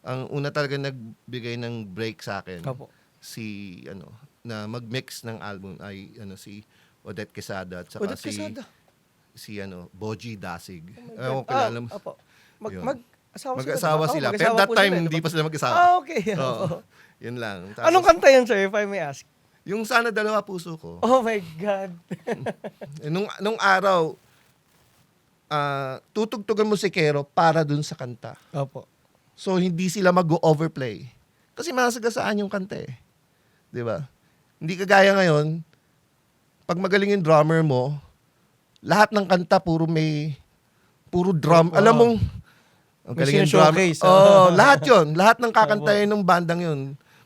ang una talaga nagbigay ng break sa akin, Opo. si na mag-mix ng album ay si Odette Quesada at saka Odette Quesada. si Boji Dasig. Oh my God. Kilala mo. Opo. Yun. Mag-asawa sila, Mag-asawa diba? sila. Pero Mag-asawa that po time, sila, hindi diba? pa sila mag-asawa. Okay. Oo. Opo. Yun lang. Anong kanta yan, sir, if I may ask? Yung Sana Dalawa Puso Ko. Oh my God. Nung araw, tutugtugan mo si Kero para dun sa kanta. Opo. So, hindi sila mag-overplay. Kasi masagasaan yung kanta eh. Di ba? Hindi kagaya ngayon, pag magaling yung drummer mo, lahat ng kanta puro drum. Oh. Alam mong, ang May galing yung drummer. showcase. Lahat yun. Lahat ng kakantayin ng bandang yun,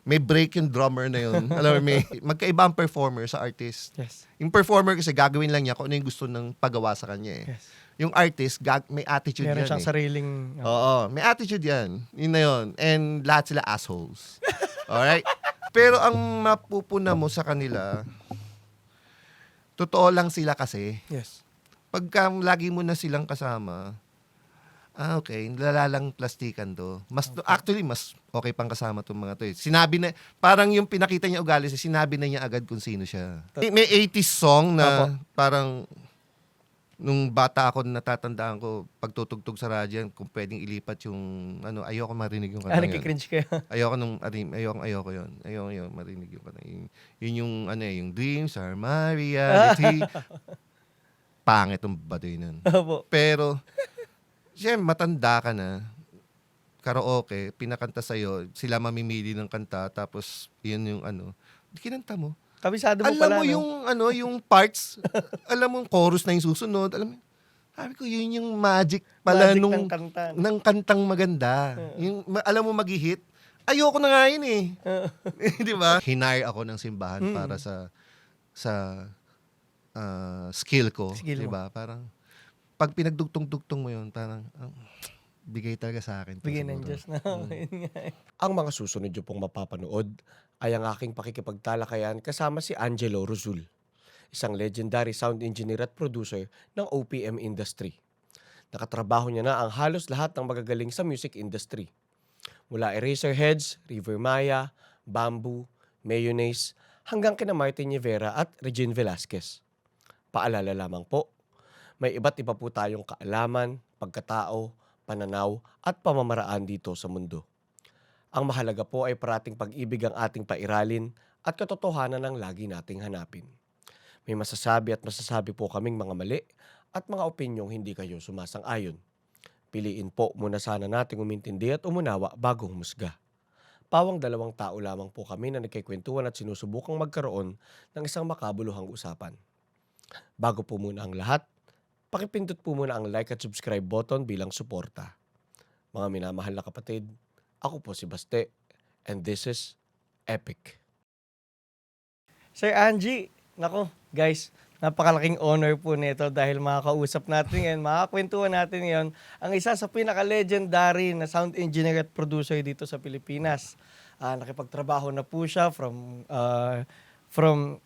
may break yung drummer na yun. Alam mo, may magkaiba ang performer sa artist. Yes. Yung performer kasi gagawin lang niya kung ano yung gusto ng pagawa sa kanya eh. Yes. Yung artist, may attitude Meron yan siyang eh. sariling... Oo, may attitude yan. Yun na yun. And lahat sila assholes. Alright? Pero ang mapupuna mo sa kanila, totoo lang sila kasi. Yes. Pagka lagi mo na silang kasama, okay, lalalang plastikan to. Actually, mas okay pang kasama tong mga to eh. Sinabi na, parang yung pinakita niya ugali, sinabi na niya agad kung sino siya. May 80s song na parang, nung bata ako, natatandaan ko, pagtutugtog sa radyo, kung pwedeng ilipat yung, ayoko marinig yung kanta yan. Nakikringe kayo. Ayoko yun. Ayoko marinig yung kanta. Yun yung, yung dreams are my reality. Pangit yung baduy nun. Opo. Pero, siyempre, matanda ka na, karaoke, pinakanta sa'yo, sila mamimili ng kanta, tapos, yun yung kinanta mo. Kabisado mo Alam pala, mo no? yung parts, alam mo, chorus na yung susunod, alam mo, sabi ko, yun yung magic pala Magic ng kantang maganda. Alam mo, mag-hit. Ayoko na nga yun eh. Di ba? Hinire ako ng simbahan para sa skill ko. Skill Di mo. ba? Parang, pag pinagdugtong-dugtong mo yun, parang, bigay talaga sa akin. Bigay ng siguro. Diyos na. Yun nga eh. Ang mga susunod nyo pong mapapanood ay ang aking pakikipagtalakayan kasama si Angelo Rosul, isang legendary sound engineer at producer ng OPM industry. Nakatrabaho niya na ang halos lahat ng magagaling sa music industry. Mula Eraserheads, River Maya, Bamboo, Mayonnaise, hanggang kina Martin Rivera at Regine Velasquez. Paalala lamang po, may iba't iba po tayong kaalaman, pagkatao, pananaw at pamamaraan dito sa mundo. Ang mahalaga po ay parating pag-ibig ang ating pairalin at katotohanan ang lagi nating hanapin. May masasabi po kaming mga mali at mga opinyong hindi kayo sumasang-ayon. Piliin po muna sana nating umintindi at umunawa bago humusga. Pawang 2 tao lamang po kami na nagkikwentuhan at sinusubukang magkaroon ng isang makabuluhang usapan. Bago po muna ang lahat, pakipindot po muna ang like at subscribe button bilang suporta. Mga minamahal na kapatid, ako po si Baste, and this is Epic. Sir Angie, nako, guys, napakalaking honor po nito dahil makakausap natin ngayon, makakakwentuhan natin ngayon ang isa sa pinaka-legendary na sound engineer at producer dito sa Pilipinas. Nakipagtrabaho na po siya from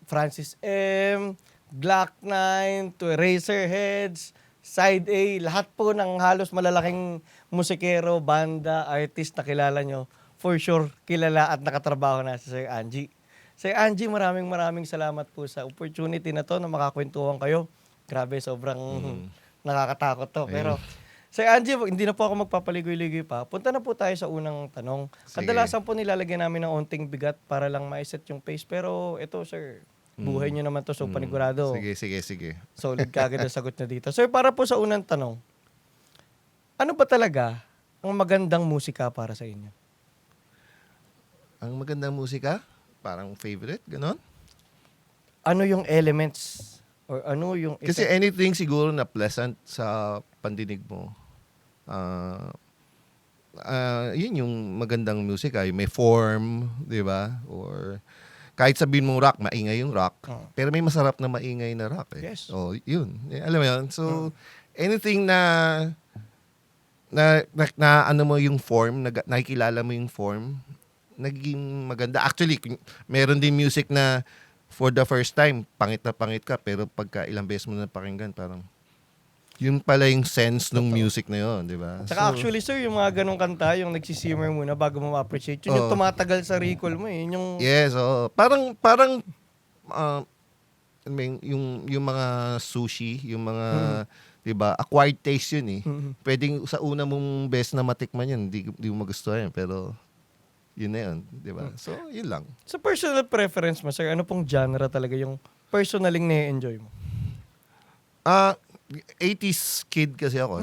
Francis M., Glock 9 to Eraserheads, Side A, lahat po ng halos malalaking musikero, banda, artist na kilala nyo, for sure kilala at nakatrabaho na si Sir Angie. Sir Angie, maraming salamat po sa opportunity na to na makakwentuhan kayo. Grabe, sobrang nakakatakot to. Pero, Sir Angie, hindi na po ako magpapaligoy-ligoy pa. Punta na po tayo sa unang tanong. Sige. Kadalasan po nilalagyan namin ng onting bigat para lang ma-set yung pace. Pero ito, sir, buhay nyo naman to, so panigurado. Sige. Solid kagad ang sagot na dito. Sir, para po sa unang tanong, ano ba talaga ang magandang musika para sa inyo? Ang magandang musika, parang favorite, ganon. Ano yung elements? Or ano yung... Kasi anything siguro na pleasant sa pandinig mo, yun yung magandang musika. May form, di ba? Or kahit sabihin mong rock, maingay yung rock. Pero may masarap na maingay na rock eh. Yes. Oh, yun. Alam mo yun? So, anything na ano mo yung form, nakikilala mo yung form, naging maganda. Actually, meron din music na for the first time, pangit na pangit ka, pero pagka ilang beses mo na pakinggan, parang Yun pala yung sense ng music na yun, di ba? Tsaka So, actually, sir, yung mga ganong kanta, yung nagsisimmer muna bago mo ma-appreciate, yun yung Oo. tumatagal sa recall mo eh. Yun yung, yes, oo. Parang I mean, yung mga sushi, yung mga, di ba, acquired taste yun eh. Pwedeng sa una mong best na matikman yun, di mo magustuhan yun, pero yun na yun, di ba? So, yun lang. sa personal preference mo, sir, ano pong genre talaga yung personaling na-enjoy mo? 80s kid kasi ako.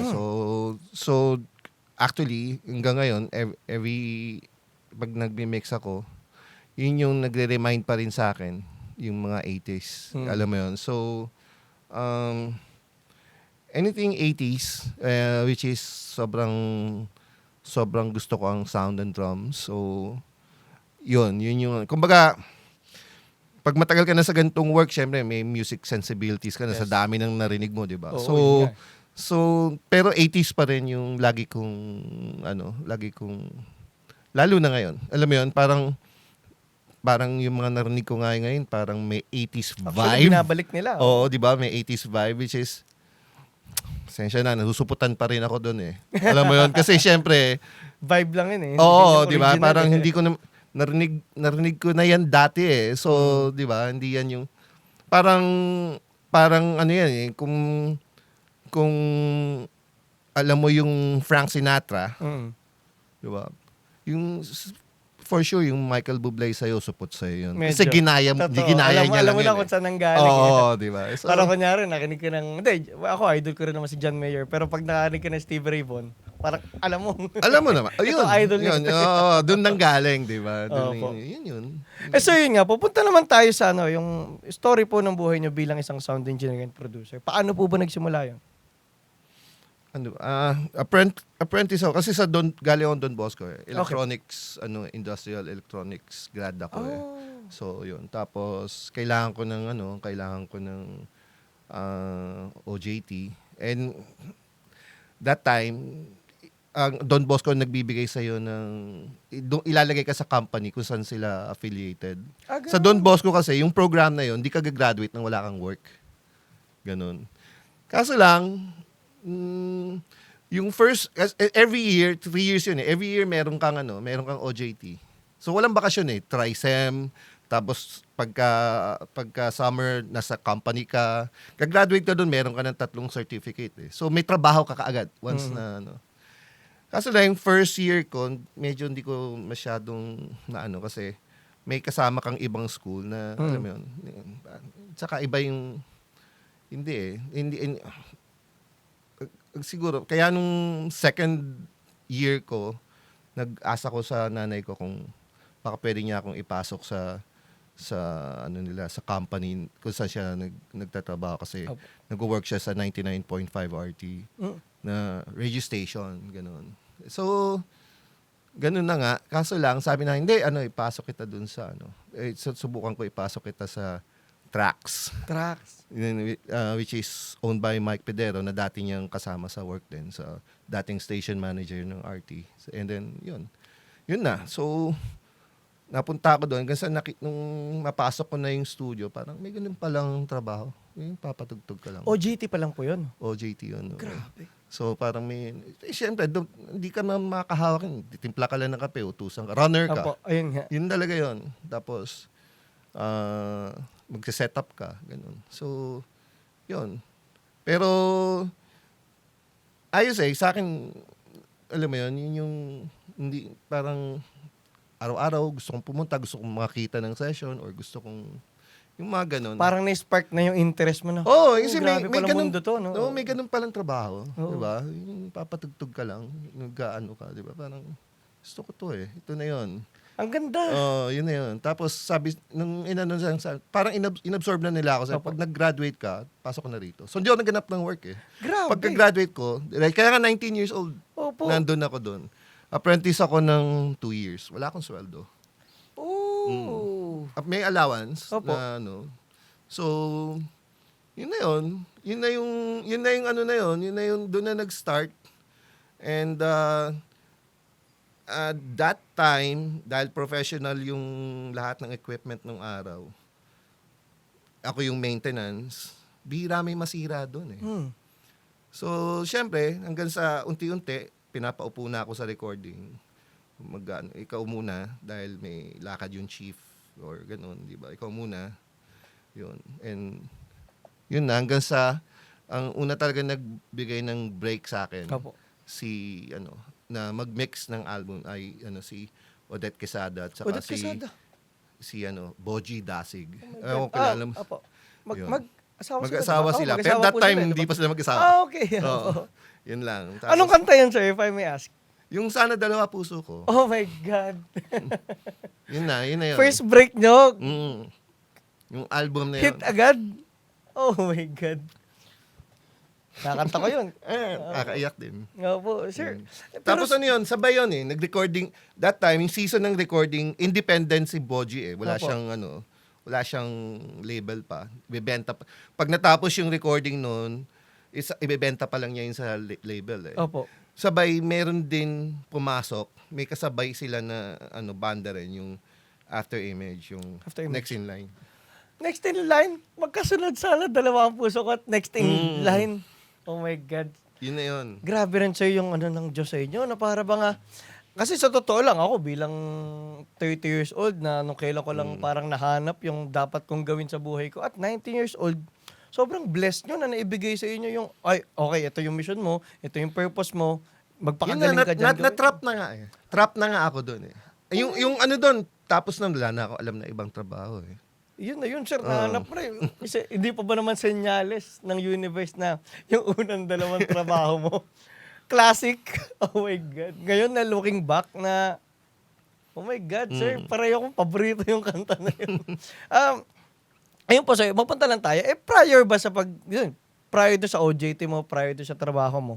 So actually hanggang ngayon every pag nagmi-mix ako, yun yung nagre-remind pa rin sa akin yung mga 80s. Alam mo yun. So anything 80s which is sobrang gusto ko ang sound and drums. So yun yung kumbaga pag matagal ka na sa ganitong work, syempre may music sensibilities ka na sa dami ng narinig mo, 'di ba? Oo, So yun nga. so pero 80s pa rin yung lagi kong lalo na ngayon. Alam mo 'yun, parang yung mga narinig ko ngayon parang may 80s Actually, vibe. binabalik nila. Oo, 'di ba? May 80s vibe which is sensya na, nasusuputan pa rin ako doon eh. Alam mo 'yun kasi syempre Vibe lang yun eh. oo, Hindi 'di ba? original Parang eh. hindi ko na narinig ko na 'yan dati eh. So, 'di ba? Hindi 'yan yung parang ano 'yan eh, kung alam mo yung Frank Sinatra, Mm. 'di ba? Yung for sure yung Michael Bublé sa'yo, supot sa'yo yun. Medyo. Kasi ginaya Totoo. niya alam lang mo na yun kung eh. saan nanggaling. Oo, 'di ba? So, Parang kunyari, nakinig ka ng, hindi, ako idol ko rin naman si John Mayer, pero pag nakinig ka ng Steve Ray Vaughan, parang alam mo. alam mo naman. Ito, idol niya. yun. Oo, doon nang galing, 'di ba? Opo. Yun. So yun nga, pupunta naman tayo sa yung story po ng buhay niyo bilang isang sound engineer and producer. Paano po ba nagsimula yun? Apprentice ako kasi sa galing ako Don Bosco eh. Electronics, industrial electronics grad ako eh. So yun. Tapos kailangan ko ng OJT, and that time ang Don Bosco nagbibigay sa iyo ng ilalagay ka sa company kung saan sila affiliated. Sa Don Bosco kasi yung program na yun, hindi ka gagraduate nang wala kang work. Ganun. Kaso lang yung first every year, 3 years yun eh. Every year meron kang OJT. So walang bakasyon eh. Trisem, tapos pagka summer nasa company ka, gagraduate ka doon, meron ka ng 3 certificate eh. So may trabaho ka kaagad once na Kaso lang yung first year ko, medyo hindi ko masyadong kasi may kasama kang ibang school na alam mo yun. Tsaka iba yung hindi siguro kaya nung second year ko nag-asa ko sa nanay ko kung baka pwede niya akong ipasok sa sa company kung saan siya nagtatrabaho kasi nag-work siya sa 99.5 RT na radio station, ganun. So ganun na nga, kaso lang sabi na hindi ipasok kita dun sa subukan ko ipasok kita sa Trax, which is owned by Mike Pedero na dati niyang kasama sa work din sa dating station manager ng RT. And then yun na. So napunta ako doon kasi nung mapasok ko na yung studio, parang may ganun palang trabaho. Yung papatugtog ka lang. OJT pa lang po yun. OJT yun. Grabe. So parang siyempre, hindi ka na makahawak. Timpla ka lang ng kape, utusan ka. Runner ka. Opo, ayun nga. Yun talaga yun. Tapos, magse-set up ka. Ganun. So, yun. Pero, ayos sa akin, alam mo yun, yun yung, hindi, parang, araw-araw, gusto kong pumunta, gusto kong makita ng session, or gusto kong, yung mga ganun. Parang na-spark na yung interest mo na. Oo, kasi grabe may palang ganun, mundo to, no? Oo, may ganun palang trabaho. Oo. Diba? Yung papatugtog ka lang, nag-ano ka, diba? Parang, gusto ko to ito na yun. Ang ganda. Yun na yun. Tapos sabi, nung parang inabsorb na nila ako. Sabi, pag nag-graduate ka, pasok ko na rito. So hindi ako naganap ng work eh. Grabe. Pagka-graduate ko, kaya nga 19 years old, Opo. nandun ako doon. Apprentice ako ng 2 years. Wala akong sweldo. Oh. May allowance Opo. na So, yun na yun. Yun na yung doon na nag-start. And that time, dahil professional yung lahat ng equipment ng araw, ako yung maintenance, bihira may masira doon eh. So, syempre, hanggang sa unti-unti, pinapaupo na ako sa recording. Ikaw muna, dahil may lakad yung chief or ganun, di ba? Ikaw muna. Yun. And, yun na, hanggang sa, ang una talaga nagbigay ng break sa akin, Opo. na mag-mix ng album ay, si Odette Quesada at saka Odette Quesada. si Boji Dasig. Oh my God. Kilala mo. Opo. Yun. Mag-asawa Mag-asawa sila. sila. Oh, Pero mag-asawa that po time, sila, hindi diba? pa sila mag-asawa. Okay. Oo. Opo. Yun lang. Anong kanta yun, sir, if I may ask? Yung Sana Dalawa Puso Ko. Oh my God. Yun na yun. First break nyo, Yung album na yun. hit agad. Oh my God. Nakanta ko yun. Kakaiyak din. Nga po, sir. Tapos sabay yun nag-recording, that time, yung season ng recording, independent si Boji Wala Opo. wala siyang label pa. Ibebenta pa. Pag natapos yung recording noon, ibebenta pa lang niya yun sa label Opo. Sabay, meron din pumasok, may kasabay sila na banda rin, yung After Image, yung After Image. Next in Line. Next in line, magkasunod sana, dalawang puso ko at next in line. Oh my God. Yun na yun. Grabe rin sir yung ng Diyos sa inyo, na para ba nga, kasi sa totoo lang ako bilang 30 years old na nung kailan ko lang parang nahanap yung dapat kong gawin sa buhay ko at 19 years old, sobrang blessed nyo na naibigay sa inyo yung, ay, okay, ito yung mission mo, ito yung purpose mo, magpakagaling ka dyan. Na-trap na nga Trap na nga ako doon Yung doon, tapos wala na ako alam na ibang trabaho Yun na yun, sir. Nahanap na yun. Kasi hindi pa ba naman senyales ng universe na yung unang dalawang trabaho mo? Classic. Oh my God. Ngayon na looking back na, oh my God, sir, pareho akong paborito yung kanta na yun. Ayun po, sir, mapunta lang tayo. Prior ba sa prior doon sa OJT mo, prior doon sa trabaho mo,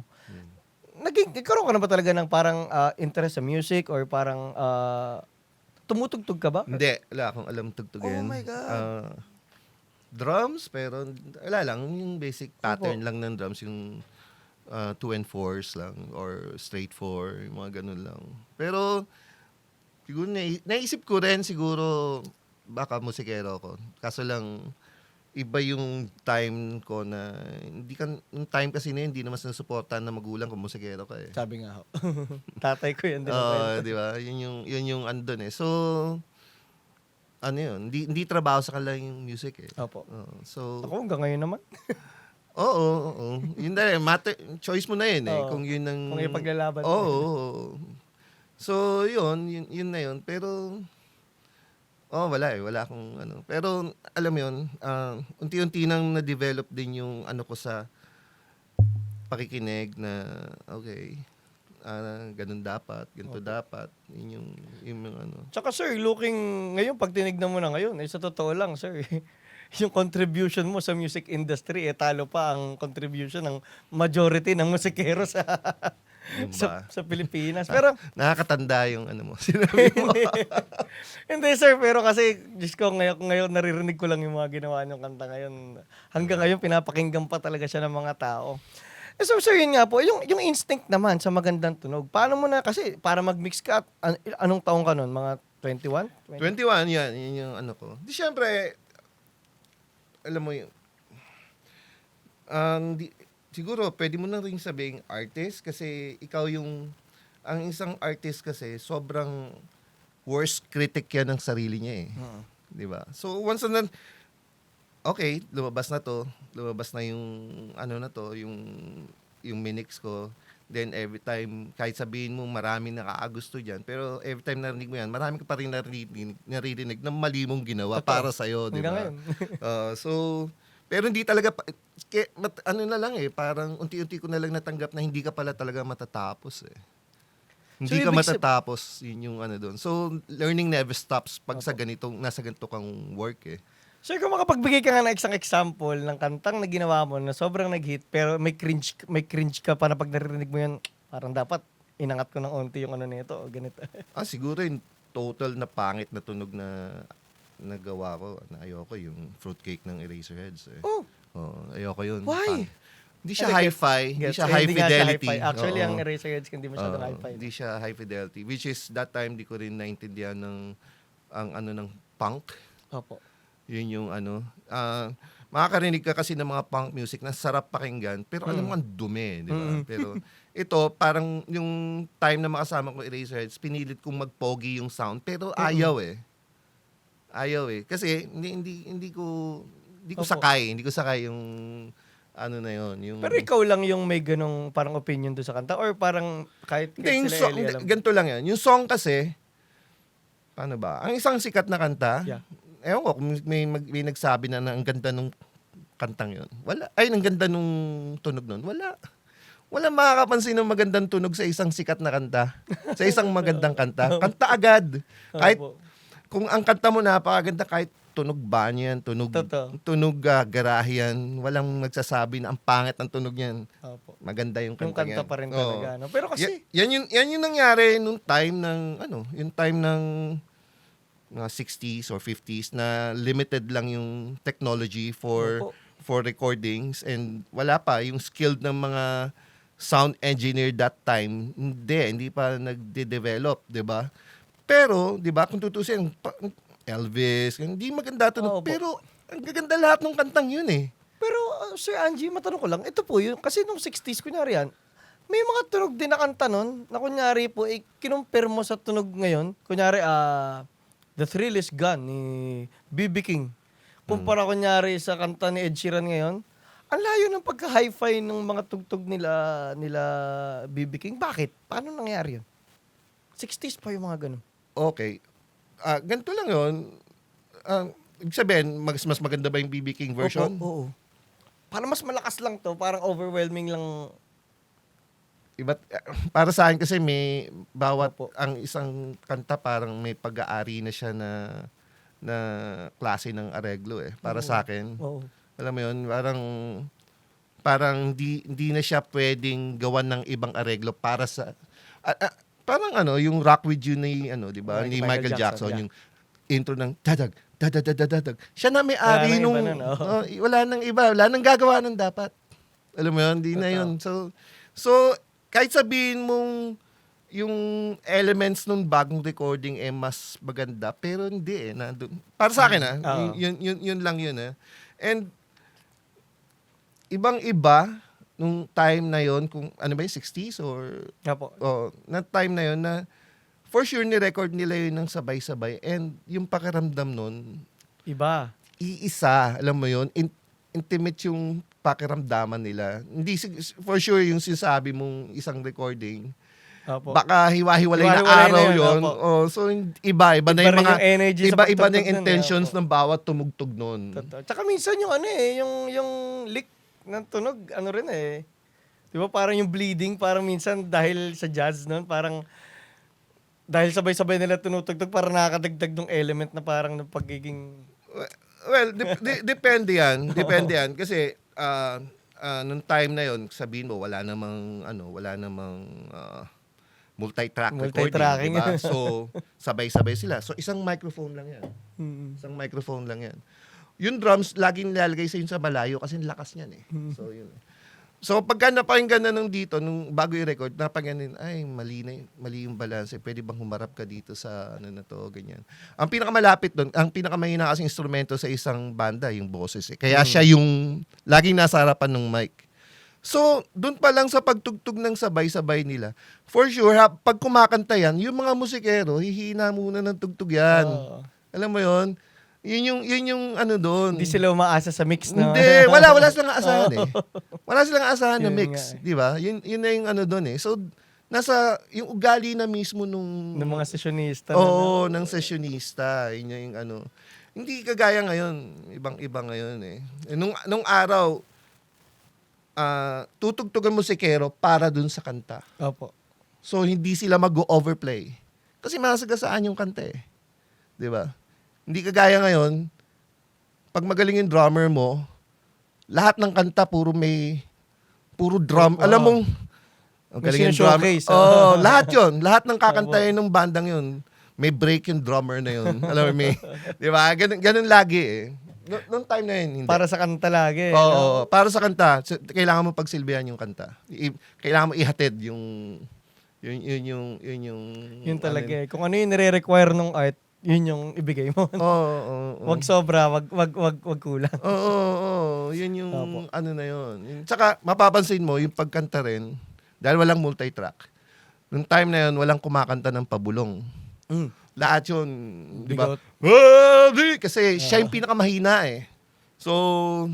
nagkaroon ka na ba talaga ng parang interest sa music or parang tumutugtog ka ba? Hindi, wala akong alam tugtugin. Oh my God. Drums, pero wala lang, yung basic pattern lang ng drums, yung 2 and 4s lang, or straight 4, yung mga ganun lang. Pero, siguro naisip ko rin, siguro, baka musikero ko. Kaso lang, iba yung time ko na, yung time kasi na yun, hindi naman sinusuportahan na magulang kung musikero ka Sabi nga ako. Tatay ko yan. di ba? Yun yung andun So, hindi trabaho sa kanila yung music Opo. So, Ako hanggang ngayon naman. oo. Yun na choice mo na yun Oo. Kung yun ang... Kung ipaglalaban mo. Oo. So, yun na yun. Pero, wala wala akong Pero, alam mo yun, unti-unti nang na-develop din yung ko sa pakikinig na, okay, ganun dapat, ganito dapat. Yun yung Tsaka sir, ngayon, pag tinignan mo na ngayon, sa totoo lang, sir, yung contribution mo sa music industry, talo pa ang contribution ng majority ng musikero sa Yun ba? sa Pilipinas. Pero, Nakakatanda yung mo, sinabi mo. hindi sir, pero kasi, Diyos ko, ngayon naririnig ko lang yung mga ginawa niyong kanta ngayon. Hanggang ngayon, pinapakinggan pa talaga siya ng mga tao. So sir, yun nga po, yung instinct naman sa magandang tunog, paano mo na, kasi para mag-mix ka, anong taong ka nun? Mga 21? 21, yan yung ko. Di syempre, alam mo yun, siguro, pwede mo na rin sabing artist kasi ikaw ang isang artist kasi sobrang worst critic yan ng sarili niya Di ba? So, once na, okay, lumabas na yung, yung minix ko. Then, every time, kahit sabihin mo, marami nakaagusto dyan. Pero, every time narinig mo yan, marami ka pa rin naririnig na mali mong ginawa para sa'yo, di ba? Hanggang So, pero hindi talaga, na lang parang unti-unti ko na lang natanggap na hindi ka pala talaga matatapos Hindi So, ka ibig matatapos, yun yung doon. So, learning never stops pag nasa ganito kang work Sir, kung makapagbigay ka nga ng isang example ng kantang na ginawa mo na sobrang nag-hit pero may cringe ka pa na pag narinig mo yun, parang dapat inangat ko ng onti yung nito o ganito. Siguro yung total na pangit na tunog na nagawa ko, na ayoko, yung fruitcake ng Eraserheads Oh, ayoko yun. Why? Hindi siya hi-fi, hindi siya high Hindi nga siya fidelity. hi-fi. Actually, Oo. ang Eraserheads hindi masyadong hi-fi. Hindi siya high fidelity, which is that time di ko rin naintindihan ng punk. Opo. Yun yung makakarinig ka kasi ng mga punk music na sarap pakinggan, pero alam mo ang dumi, di ba? Pero ito, parang yung time na makasama ko Eraserheads, pinilit kong mag-pogi yung sound, pero ayaw eh. Ayaw eh. Kasi hindi ko Opo. sakay, yung ano na yon, yung Pero ikaw lang yung may ganong parang opinion doon sa kanta or parang kahit Hindi, yung sila song, Eli alam? ganito lang yan. Yung song kasi, paano ba? Ang isang sikat na kanta, Yeah. ewan ko, kung may nagsabi na ang ganda nung kantang yun. Wala. Ay, ang ganda nung tunog nun. Wala. Wala makakapansin ng magandang tunog sa isang sikat na kanta. Sa isang magandang kanta. Kanta agad. Kahit, Opo. kung ang kanta mo napakaganda, kahit tunog banyan, Totoo. tunog garahe yan, walang nagsasabi na ang pangit ng tunog yan. Opo. Maganda yung Yung kanta kanta yan. pa rin Oo. talaga. No? Pero kasi, Yan yung nangyari nung time ng yung time ng mga 60s or 50s na limited lang yung technology Opo. for recordings and wala pa yung skilled ng mga sound engineer that time. Hindi pa nagde-develop, 'di ba? Pero, 'di ba, kung tutusin Elvis, hindi maganda tunog, Opo. pero ang gaganda lahat ng kantang yun eh. pero Sir Angie, matanong ko lang, ito po yun, kasi nung 60s, kunyari yan, may mga tunog din na kanta nun, na kunyari po, kinumpir mo sa tunog ngayon, kunyari, The Thrill Is Gone ni B.B. King. Kumpara kunyari sa kanta ni Ed Sheeran ngayon, ang layo ng pagka-hi-fi ng mga tugtog nila B.B. King. Bakit? Paano nangyari yun? 60s pa yung mga ganun. Okay. Ganito lang yun. Ibig sabihin, mas maganda ba yung B.B. King version? Oo. Parang mas malakas lang to, parang overwhelming lang. Iba, para sa akin kasi may bawat Opo. ang isang kanta parang may pag-aari na siya na klase ng areglo eh. Para sa akin. Oo. Alam mo yun, parang di na siya pwedeng gawan ng ibang areglo para sa parang yung Rock With You ni di ba? Ni Michael Jackson, yeah. yung intro ng dadag dadag. Siya na may Wala ari nang nung iba nun, oo. wala nang iba, wala nang gagawa ng dapat. Alam mo yun, di na Totoo. yun. So kahit sabihin mong yung elements nung bagong recording mas maganda, pero hindi eh. Nandun. Para sa akin Oo. yun lang yun eh. And ibang-iba nung time na yon, kung ano ba yung 60s or Opo. na time na yon na for sure ni-record nila yun ng sabay-sabay and yung pakiramdam nun, Iba. iisa, alam mo yun, intimate yung pakiramdaman nila. Hindi for sure yung sinasabi mong isang recording. Opo. Baka hiwa-hiwalay na Hiwa-hiwalay araw na yun, yun. opo. So iba na Iba yung rin mga yung energy sa iba na pagtugtog yung nun, intentions opo. ng bawat tumugtog nun. Totoo. Tsaka minsan yung yung lick ng tunog, rin eh. Di ba parang yung bleeding, parang minsan dahil sa jazz nun, parang dahil sabay-sabay nila tinutugtog, parang nakakadagdag ng element na parang ng pagiging... Well, depende yan. Depende yan. Kasi, nung time na yon, sabihin mo, wala namang multi-track Multi-tracking. recording, diba? So, sabay-sabay sila. So, isang microphone lang yan. Mm. Isang microphone lang yan. Yung drums, laging nilalagay sa yun sa malayo kasi ang lakas niyan eh. So, yun. So, pagka napakinggan na nung dito, nung bago i-record, napakinggan ay, mali yung balance. Pwede bang humarap ka dito sa na to, ganyan. Ang pinakamalapit doon, ang pinakamahina kasing instrumento sa isang banda, yung boses eh. Kaya siya yung laging nasa harapan ng mic. So, doon pa lang sa pagtugtog ng sabay-sabay nila, for sure, pag kumakanta yan, yung mga musikero, hihina muna ng tugtog yan. Oo. Alam mo yon? Yun yung doon. Hindi sila umaasa sa mix na... Hindi, wala silang aasahan eh. Wala silang aasahan na Yun mix, nga eh. di ba? Yun na yung doon eh. So, nasa yung ugali na mismo nung... ng mga sessionista. Oo, ng sessionista. Yun yung Hindi kagaya ngayon. Ibang-iba ngayon eh. Nung araw, tutugtugan mo si Kero para dun sa kanta. Opo. So, hindi sila mag-overplay. Kasi masagasaan yung kanta eh. Di ba? Hindi kagaya ngayon, pag magaling yung drummer mo, lahat ng kanta puro drum. Oo. Alam mong, ang May galing yung drummer. sinashowcase, Lahat yun. Lahat ng kakantayin ng bandang yun. May break yung drummer na yun. Alam mo, di ba? Ganun lagi eh. Noong time na yun, hindi. Para sa kanta lagi. Oo, para sa kanta, kailangan mo pagsilbihan yung kanta. Kailangan mo ihatid yung Yun talaga eh. Kung ano yung nire-require ng art, yun yung ibigay mo. Oo. Wag sobra, wag kulang. Oo. Yun yung Opo. ano na yun. Tsaka mapapansin mo, yung pagkanta rin, dahil walang multi-track, nung time na yun, walang kumakanta ng pabulong. Lahat yun, di ba? Bigot. Kasi siya yung pinakamahina eh. So,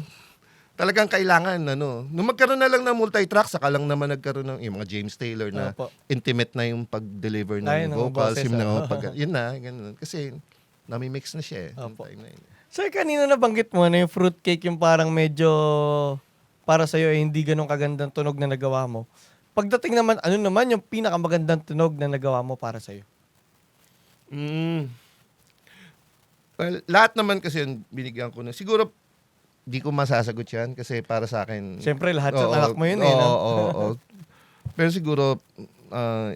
talagang kailangan, nung magkaroon na lang ng multi-track, saka lang naman nagkaroon ng yung mga James Taylor na Opo. intimate na yung pag-deliver Ay, ng ng vocals. boses, Yun na, ganun. Kasi, nami-mix na siya eh. Yung Opo. time na yun. So, kanina nabanggit mo na yung fruitcake yung parang medyo para sa'yo eh, hindi ganun kagandang tunog na nagawa mo. Pagdating naman, ano naman yung pinakamagandang tunog na nagawa mo para sa'yo? Well, lahat naman kasi yun, binigyan ko na. Siguro, di ko masasagot yan kasi para sa akin... Siyempre, lahat sa Oo, anak mo yun eh. No? Oo. Pero siguro,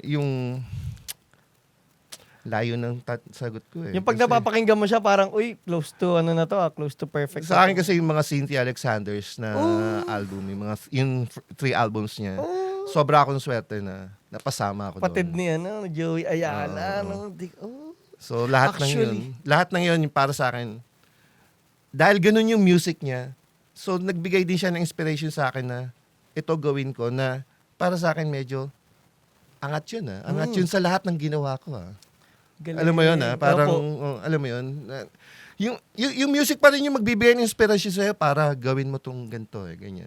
yung... Layo ng sagot ko eh. Yung pag Kasi napapakinggan mo siya, parang, uy, close to ano na to, close to perfect. sa akin kasi yung mga Cynthia Alexander's na album, yung 3 albums niya, sobra akong swerte na napasama ako Patid doon. ni ano, Joey Ayala. So lahat Actually. ng yun yung para sa akin. Dahil ganun yung music niya, so nagbigay din siya ng inspiration sa akin na ito gawin ko na para sa akin medyo angat yun Angat yun sa lahat ng ginawa ko Galing. Alam mo yun parang Opo. alam mo yun. Yung music pa rin yung magbibigay ng inspiration sa'yo para gawin mo tong ganito ganyan.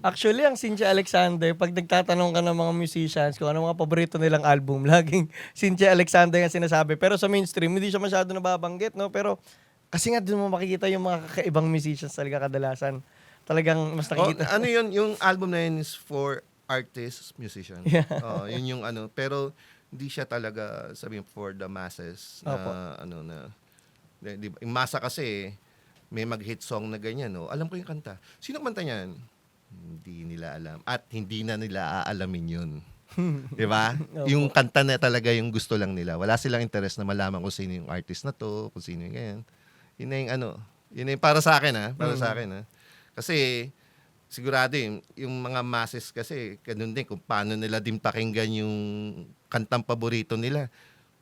Actually, ang Cynthia Alexander, pag nagtatanong ka ng mga musicians kung ano mga paborito nilang album, laging Cynthia Alexander ang sinasabi. Pero sa mainstream, hindi siya masyado nababanggit, no? Pero kasi nga doon mo makikita yung mga kakaibang musicians talaga kadalasan. Talagang mas nakikita. ano yun, yung album na yun is for artists, musician. Yeah. Yun yung pero hindi siya talaga sabihin for the masses na Opo. di ba? Yung masa kasi may mag-hit song na ganyan, Alam ko yung kanta. Sino kanta niyan? Hindi nila alam at hindi na nila aalamin yun. 'Di ba? Opo. Yung kanta na talaga yung gusto lang nila. Wala silang interest na malaman kung sino yung artist na to, kung sino yung ganyan. Yun na yung yun na yung para sa akin para sa akin Kasi sigurado yung mga masses kasi ganun din kung paano nila din pakinggan yung kantang paborito nila.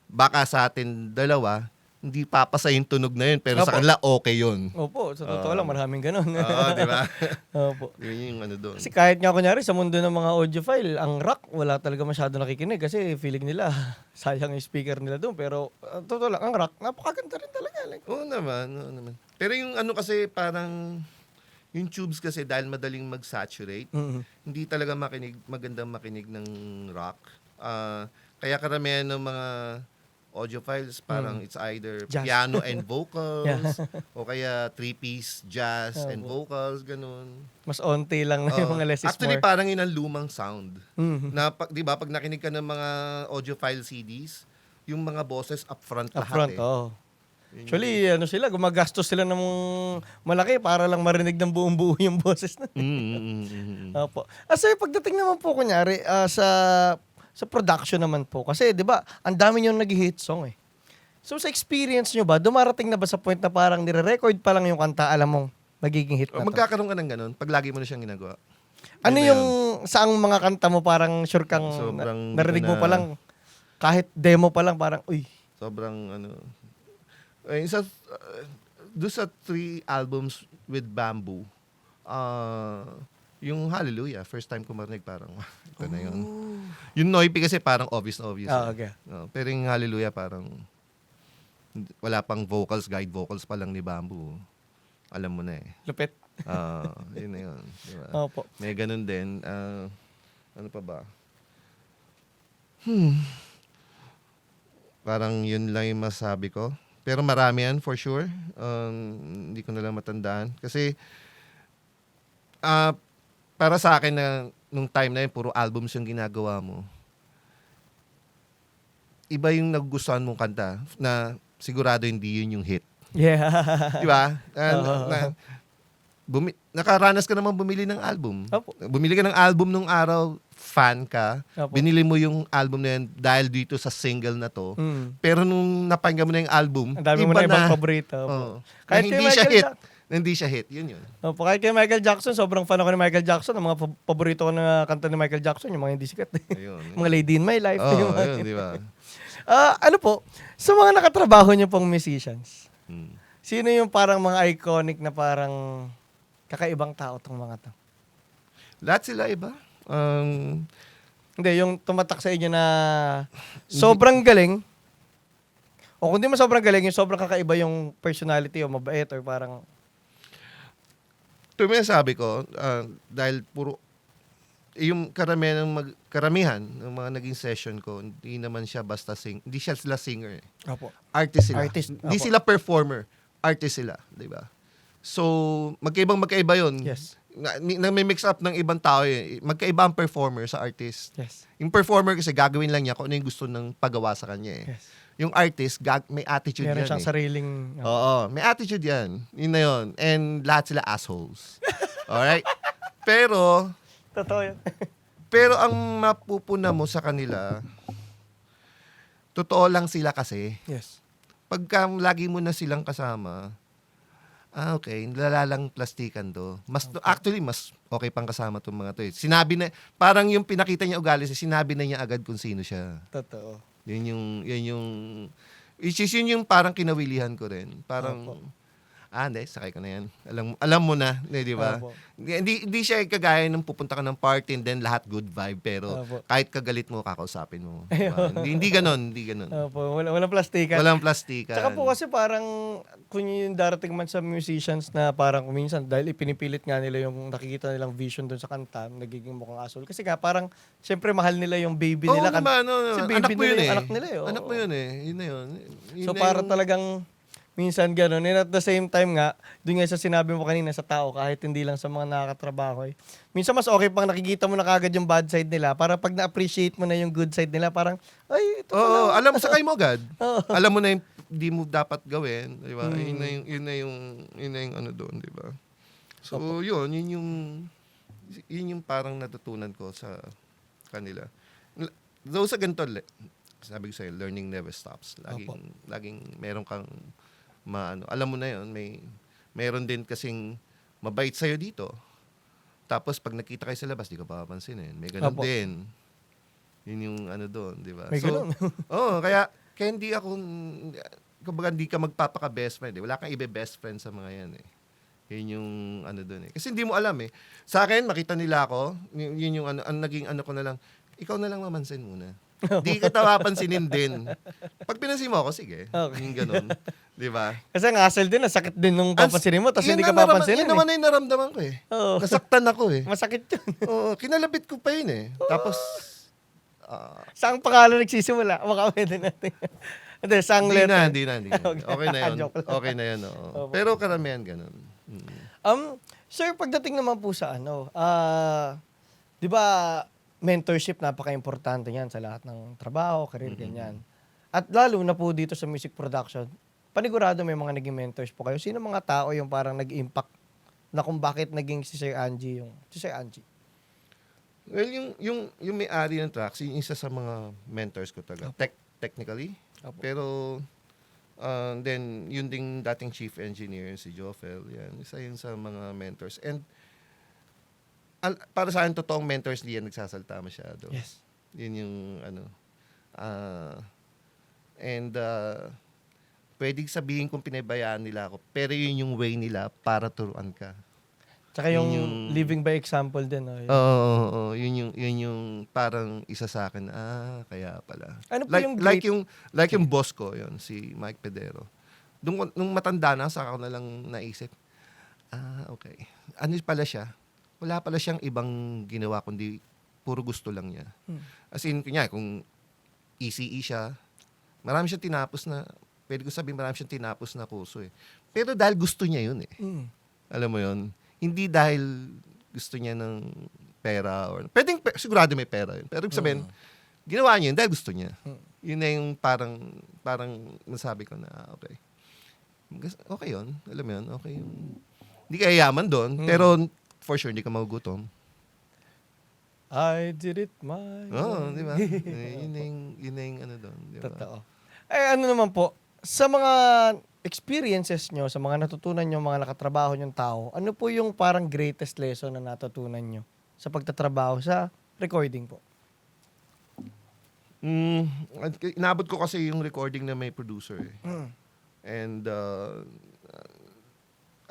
Baka sa atin dalawa, hindi papasa yung tunog na yun, pero sa Opo. kanila okay yun. Opo, sa totoo lang, maraming ganun. Oo, di ba? Opo. Yun yung doon. Kasi kahit nga kunyari sa mundo ng mga audiophile, ang rock, wala talaga masyado nakikinig kasi feeling nila, sayang yung speaker nila doon. Pero totoo lang, ang rock, napakaganda rin talaga. Like, Oo naman. Pero yung kasi parang, yung tubes kasi dahil madaling mag-saturate, hindi talaga magandang makinig ng rock. Kaya karamihan ng mga audiophiles parang it's either Jazz. piano and vocals Yeah. o kaya 3-piece jazz and vocals, ganun. mas onti lang na yung mga less is Actually, more. parang yun ang lumang sound. Mhm. Na, di ba, pag nakinig ka ng mga audiophile CDs, yung mga boses upfront lahat Upfront, eh. Yun Actually, sila, gumagastos sila ng malaki para lang marinig ng buong buo yung boses na. Opo. So, pagdating naman po, kunyari, sa production naman po, kasi, di ba, ang dami nyo nag-hit song eh. So, sa experience nyo ba, dumarating na ba sa point na parang nire-record pa lang yung kanta, alam mong magiging hit na to? Magkakaroon ka ng ganun pag lagi mo na siyang ginagawa. Ano Yun na yung, saang mga kanta mo parang sure kang Sobrang narinig di mo ko pa lang, kahit demo pa lang, parang, uy. Sobrang doon sa 3 albums with Bamboo, yung Hallelujah, first time ko marinig parang, ito na yun. Yung Noipy kasi parang obvious. Okay. Pero yung Hallelujah parang, wala pang vocals, guide vocals pa lang ni Bamboo. Alam mo na eh. Lupit. Yun na yun. Diba? Opo. May ganun din. Ano pa ba? Parang yun lang yung masabi ko. Pero marami yan, for sure. Hindi ko na lang matandaan. Kasi, para sa akin na, nung time na yun, puro albums yung ginagawa mo. Iba yung nagugustuhan mong kanta na sigurado hindi yun yung hit. Yeah. Di ba? Nakaranas ka naman bumili ng album. Opo. Bumili ka ng album nung araw, fan ka. Opo. Binili mo yung album na yun dahil dito sa single na to. Pero nung napakinggan mo na yung album, Ang dami mo na ibang paborito. Opo. Oo. Kahit Na kay hindi siya Michael hit. Hindi siya hit. Yun. Opo, kahit kay Michael Jackson, sobrang fan ako ni Michael Jackson. Ang mga paborito ko na kanta ni Michael Jackson, yung mga hindi sikat. Ayun. mga Lady in My Life. Oh, yung mga- ayun, di ba? Ano po, sa mga nakatrabaho niyo pong musicians, Hmm. sino yung parang mga iconic na parang kakaibang tao tong mga to? Lahat sila iba. Hindi, yung tumatak sa inyo na sobrang galing, o kung di man sobrang galing, yung sobrang kakaiba yung personality o mabait or parang, Ito yung sabi ko, dahil puro, yung karamihan ng mga naging session ko, hindi naman siya basta hindi siya sila singer. Eh. opo, Artist sila. Artist, Hindi apo. sila performer. Artist sila, di ba? So, magkaiba yun. Yes. May mix up ng ibang tao eh. Magkaiba ang performer sa artist. Yes. Yung performer kasi gagawin lang niya kung ano yung gusto ng pagawa sa kanya eh. Yes. Yung artist, may attitude Meron yan siyang eh. sariling, Oo, may attitude yan. Yun na yun. And lahat sila assholes. Alright? Pero totoo yun. ang mapupuna mo sa kanila, totoo lang sila kasi. Yes. Pagka lagi mo na silang kasama, okay, lalalang plastikan to. Actually, mas okay pang kasama tong mga to eh. Parang yung pinakita niya ugali, sinabi na niya agad kung sino siya. Totoo. Yun yung, which is yun yung parang kinawilihan ko rin. Parang, Opo. hindi, sakay ko na yan. Alam mo na, di ba? Opo. Hindi siya kagaya nung pupunta ka ng party and then lahat good vibe, pero Opo. kahit kagalit mo, kakausapin mo. Diba? hindi ganon. Opo, walang plastikan. Walang plastikan. Tsaka po kasi parang kung yung darating man sa musicians na parang minsan dahil ipinipilit nga nila yung nakikita nilang vision doon sa kanta, nagiging mukhang asshole. Kasi nga parang syempre mahal nila yung baby Oo nila. naman, Kasi baby anak mo nila yun yung eh. anak nila eh. Oo. Anak mo yun eh. Yun na yun. Yun So na para yung- talagang minsan gano'n. And at the same time nga, doon nga sa sinabi mo kanina sa tao, kahit hindi lang sa mga nakakatrabaho eh. Minsan mas okay pang nakikita mo na kagad yung bad side nila para pag na-appreciate mo na yung good side nila, parang, ay, ito Oo, pala. alam mo, sakay mo agad. Oo. Alam mo na yung di mo dapat gawin, di ba? Hmm. Yun na yung ano doon, di ba? So, yun yung parang natutunan ko sa kanila. Though sa ganito, sabi ko sa'yo, learning never stops. Laging meron kang alam mo na yun, meron din kasing mabait sa'yo dito. Tapos pag nakita kayo sa labas, di ka papansinin. May ganun Opo. din. Yun yung ano doon, di ba? May ganun. kaya hindi ako, kumbaga hindi ka magpapaka-best friend. Eh. Wala kang ibe-best friend sa mga yan eh. Yun yung ano doon eh. Kasi hindi mo alam eh. Sa akin, makita nila ako, yun yung ang naging ano ko na lang, ikaw na lang mamansin muna. Di ka papansinin din. Pag pinansin mo ako, sige. Okay. Yung ganun. Di ba? Kasi ang hassle din, nasakit din nung papansinin mo, tapos Yun hindi ka ang papansinin Yun naman na yung naramdaman ko eh. Oo. Nasaktan ako eh. Masakit yun. Oo, kinalabit ko pa yun eh. Tapos, Saan pangalan nagsisimula? Baka pwede natin. Hindi, sang hindi letter. na. Okay na yun. Joke lang. Okay na yun, oo. Opo. Pero karamihan ganun. Sir, pagdating naman po sa di ba, mentorship, napaka-importante yan sa lahat ng trabaho, career, ganyan. At lalo na po dito sa music production, panigurado may mga naging mentors po kayo. Sino mga tao yung parang nag-impact na kung bakit naging si Sir Angie? Well, yung may-ari ng tracks, yung isa sa mga mentors ko talaga. Technically. Opo. Pero, then, yun ding dating chief engineer, si Jofel, yan. Isa yun sa mga mentors. And, para sa akin, totoong mentors, hindi yan nagsasalta masyado. Yes. Yun yung, pwedeng sabihin kung pinabayaan nila ako, pero yun yung way nila para turuan ka. Tsaka yung, Yun yung- living by example din. No? Oo, yun yung parang isa sa akin, kaya pala. Ano po yung great- like yung boss ko, yun, si Mike Pedero. Nung matanda na, saka ko na lang naisip, okay. Ano pala siya? Wala pala siyang ibang ginawa, kundi puro gusto lang niya. As in, kunya, kung ECE siya, marami siyang tinapos na, pwede ko sabihin, marami siyang tinapos na kurso eh. Pero dahil gusto niya yun eh. Alam mo yun? Hindi dahil gusto niya ng pera or sigurado may pera yun. Pero ibig sabihin, ginawa niya yun dahil gusto niya. Yun na yung parang nasabi ko na okay. Okay yun. Alam mo yun? Okay yung hindi ka yayaman doon, pero for sure hindi ka magugutom. I did it my Oo, way. di ba? Yun na yung ano doon. Di ba? Totoo. Ano naman po, sa mga experiences nyo, sa mga natutunan nyo, mga nakatrabaho nyong tao, ano po yung parang greatest lesson na natutunan nyo sa pagtatrabaho sa recording po? Mm, inabot ko kasi yung recording na may producer. Mm. And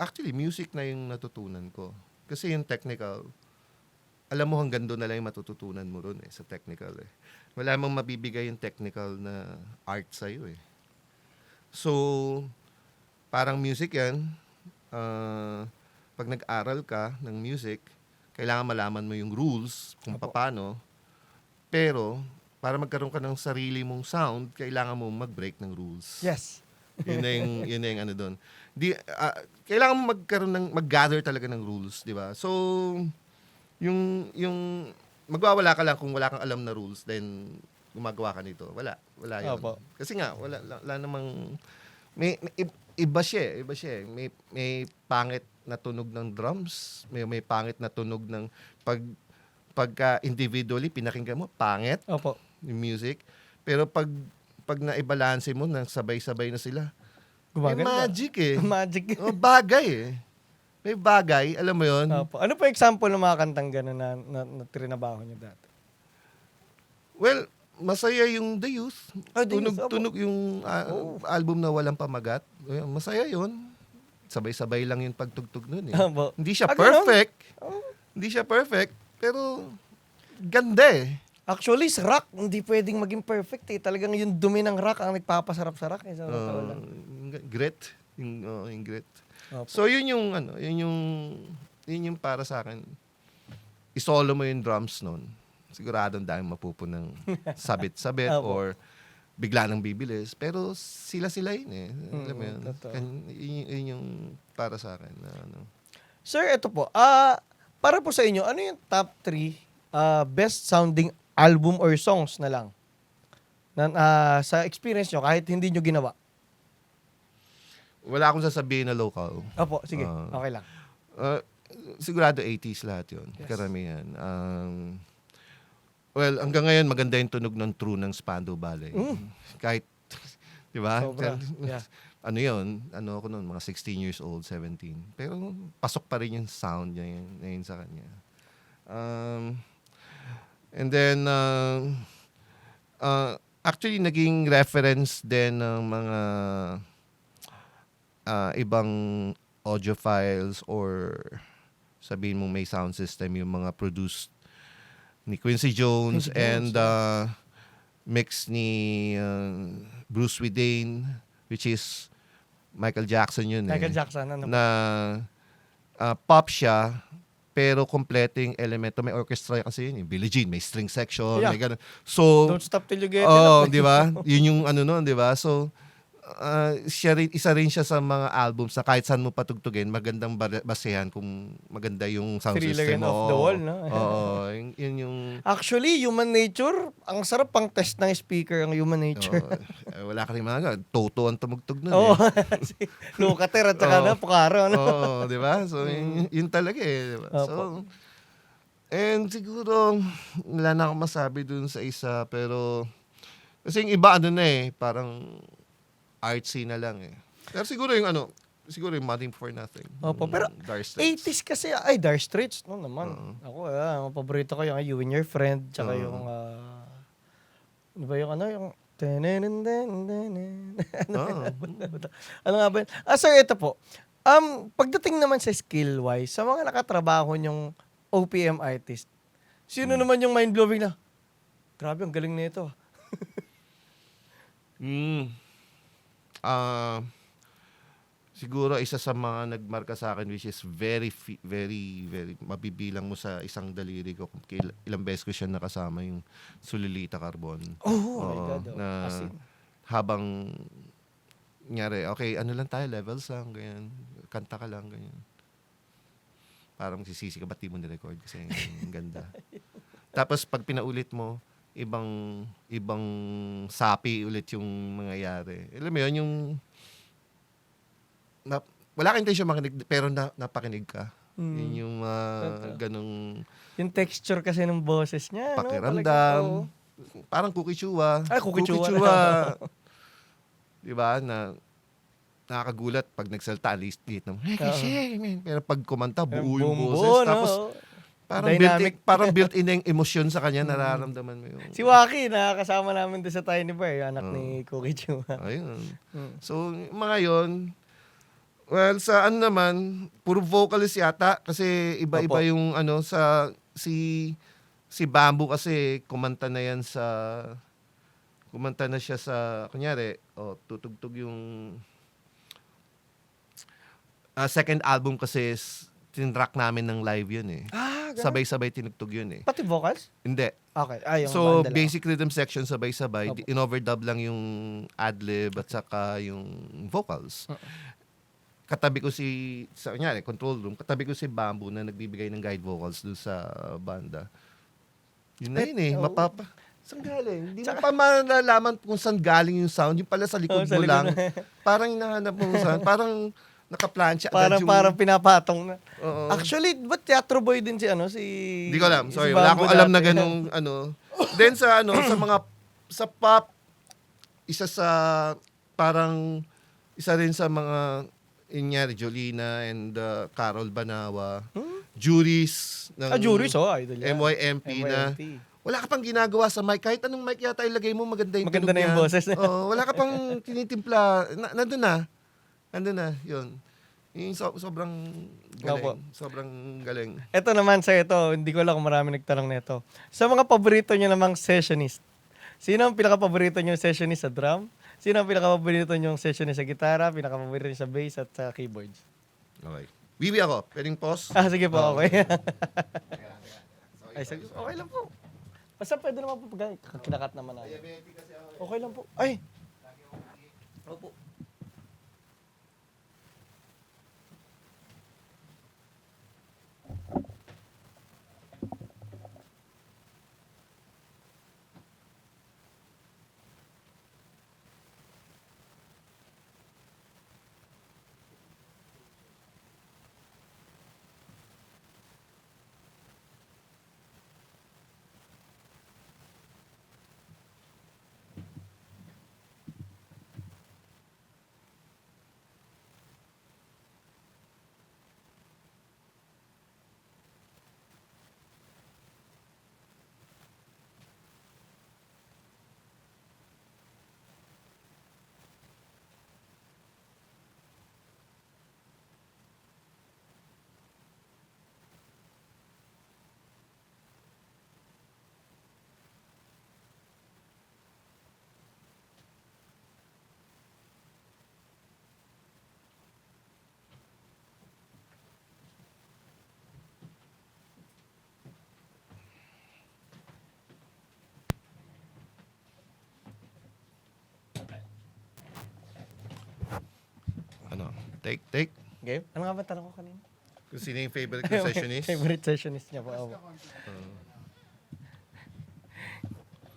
actually, music na yung natutunan ko. Kasi yung technical, alam mo hanggang doon na lang yung matututunan mo ron sa technical Wala mang mabibigay yung technical na art sa'yo So, parang music yan. Pag nag-aral ka ng music, kailangan malaman mo yung rules kung Opo. paano. Pero, para magkaroon ka ng sarili mong sound, kailangan mo mag-break ng rules. Yes. Yun na yung ano doon. Kailangan mo mag-gather talaga ng rules, di ba? So, yung magwawala ka lang kung wala kang alam na rules, then gumagawa ka nito. Wala yun. Opo. Kasi nga, wala namang, iba siya. May pangit na tunog ng drums, may pangit na tunog ng, pagka individually, pinakinggan mo, pangit Opo. yung music. Pero pag naibalanse mo, nang sabay-sabay na sila, may Gumaganda. magic Magic. Bagay May bagay, alam mo yun? Opo. Ano po example ng mga kantang gano'n na trinabaho niyo dati? Well, masaya yung The Youth. The Youth, opo. Tunog yung album na walang pamagat. Masaya yun. Sabay-sabay lang yung pagtugtog nun Opo. Hindi siya Ganun? perfect. Oh. Hindi siya perfect, pero ganda Actually, sa rock, hindi pwedeng maging perfect Talagang yung dumi ng rock ang nagpapasarap sa rock Sa totoo lang. Grit. Yung grit. Opo. So yun yung para sa akin. Isolo mo yung drums nun. Siguradong dahil mapupunang sabit-sabit Opo. or bigla nang bibilis. Pero sila yun Alam mo yun? totoo. Yun yung para sa akin. Sir, ito po. Para po sa inyo, ano yung top 3 best sounding album or songs na lang? Sa experience nyo, kahit hindi nyo ginawa. Wala akong sasabihin na local. Opo, sige. Ah. Okay lang. Sigurado 80s lahat yun. Yes. Karamihan. Well, hanggang ngayon maganda yung tunog ng True ng Spandau Ballet. Kahit, di ba? Sobra. Yeah. Ano yun? Ano ako noon, mga 16 years old, 17. Pero pasok pa rin yung sound niya yun sa kanya. And then, actually, naging reference din ng mga ibang audiophiles or sabihin mong may sound system, yung mga produced ni Quincy Jones, Quincy Jones, and mix ni Bruce Widane, which is Michael Jackson yun Michael Jackson, ano po? na pop siya, pero kompleto yung elemento. May orchestra kasi yun. Billie Jean, may string section, Yeah. may ganun. So, Don't stop till you get oh, it. di ba? Yun yung ano nun, di ba? So, isa rin siya sa mga albums na kahit saan mo patugtugin, magandang basehan kung maganda yung sound Thriller system and mo. Off the Wall, no? Oo, yun yung... Actually, Human Nature, ang sarap pang test ng speaker ang Human Nature. Wala ka rin mga Toto ang tumugtog nun Oo. Si Lucater at saka Oo. na Pucaro. Oo, di ba? So, yun talaga di ba? Opo. So, and siguro, wala na akong masabi dun sa isa, pero, kasi yung iba, parang artsy na lang Pero siguro yung yung Money for Nothing. Opo, pero Dire Straits. 80s kasi, Dire Straits, no naman. Ako, ang paborito ko yung You and Your Friend, tsaka yung, ano ba yung yung, ano nga ba yun? Sir, ito po. Pagdating naman sa skill-wise, sa mga nakatrabaho nyong OPM artist, sino naman yung mind-blowing na, grabe, ang galing nito. Siguro isa sa mga nagmarka sa akin, which is very very mabibilang mo sa isang daliri ko kung ilang beses ko siya nakasama, yung Sulilita Carbon. Oh my Oo, God. na As in, habang nyari, okay, ano lang tayo, levels lang, ganyan. Kanta ka lang, ganyan. Parang sisisi ka, ba't di mo nirecord? Kasi ang ganda. Tapos pag pinaulit mo, ibang sapi ulit yung mangyayari. Alam mo yun, yung wala kang intention makinig, pero napakinig ka. Yun yung ganong yung texture kasi ng boses niya, no? pakiramdam. Talagang, oo. Parang kukichua. Ay, kukichua. Di ba? Na nakakagulat pag nagsalta, at least naman, hey, kasi, pero pag kumanta, buo yung Bumbo, boses. no? Tapos, Dynamic. Parang built-in na yung emosyon sa kanya, nararamdaman mo yung... Si Waki, nakakasama namin doon sa Tiny Bear, yung anak ni Cookie Chua. Ayun. Mm. So, mga yon. Well, sa ano naman, puro vocalist yata kasi iba-iba Opo. yung ano sa si Bamboo kasi kumanta na yan sa kumanta na siya sa kunyari, tutugtog yung second album kasi tinrack namin ng live yun eh. Ah, Sabay-sabay tinugtog yun eh. Pati vocals? Hindi. Okay. Yung So, banda lang. basic rhythm section sabay-sabay. Opo. In-overdub lang yung ad-lib at saka yung vocals. Katabi ko sa kunyari, control room, katabi ko si Bamboo na nagbibigay ng guide vocals dun sa banda. Yun na yun eh, oo. Saan galing? Hindi mo pa malalaman kung saan galing yung sound. Yung pala sa likod Sa mo likod lang. na. Parang hinahanap mo kung saan. Parang nakaplansya agad yung... Parang pinapatong na. Oo. Actually, ba't Teatro Boy din si Hindi ko alam. Sorry, si wala Bamboo akong alam na dati? ganung ano. Then sa sa mga sa pop isa sa parang isa rin sa mga inyari Jolina and Carol Banawa. Juris ng Juris, idol yan. MYMP na MYMP. wala ka pang ginagawa sa mic. Kahit anong mic yata ilagay mo, maganda yung Maganda tunog na yung niya. boses. Oo, wala ka pang tinitimpla. Nandun na. Nandun na, yun. Yung sobrang galing. Opo. Sobrang galing. Ito naman sa ito, hindi ko alam kung marami nagtanong nito. Sa mga paborito nyo namang sessionist, sino ang pinaka-paborito nyo sessionist sa drum? Sino ang pinaka-paborito nyo sessionist sa gitara? Pinaka-paborito nyo sa bass at sa keyboards? Okay. Bibi ako. Pwedeng pause? Sige po, Oo. okay. Ay, sige, okay lang po. Basta pwede naman po pag kinakat naman natin. Okay lang po. Ay! Opo. Ano? Take. Game? Ano nga ba tanong ko kanina? Kung sino yung favorite ko sessionist? Favorite sessionist niya po. Opo.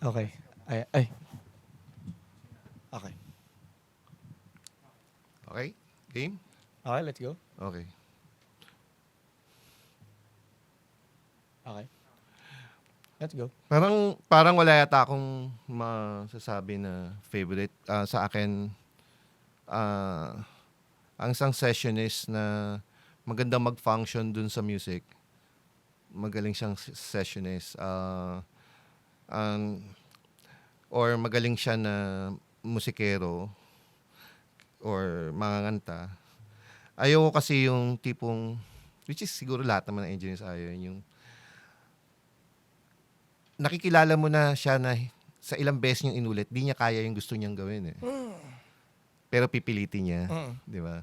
Okay. Ay. Okay. Okay? Game? Okay, let's go. Okay. Okay. Let's go. Parang wala yata akong masasabi na favorite. Sa akin, ang isang sessionist na maganda mag-function dun sa music, magaling siyang sessionist. Or magaling siya na musikero or manganganta. Ayoko kasi yung tipong, which is siguro lahat naman ng engineers ayaw, yung nakikilala mo na siya na sa ilang beses niyang inulit, di niya kaya yung gusto niyang gawin eh. Pero pipilitin niya, di ba?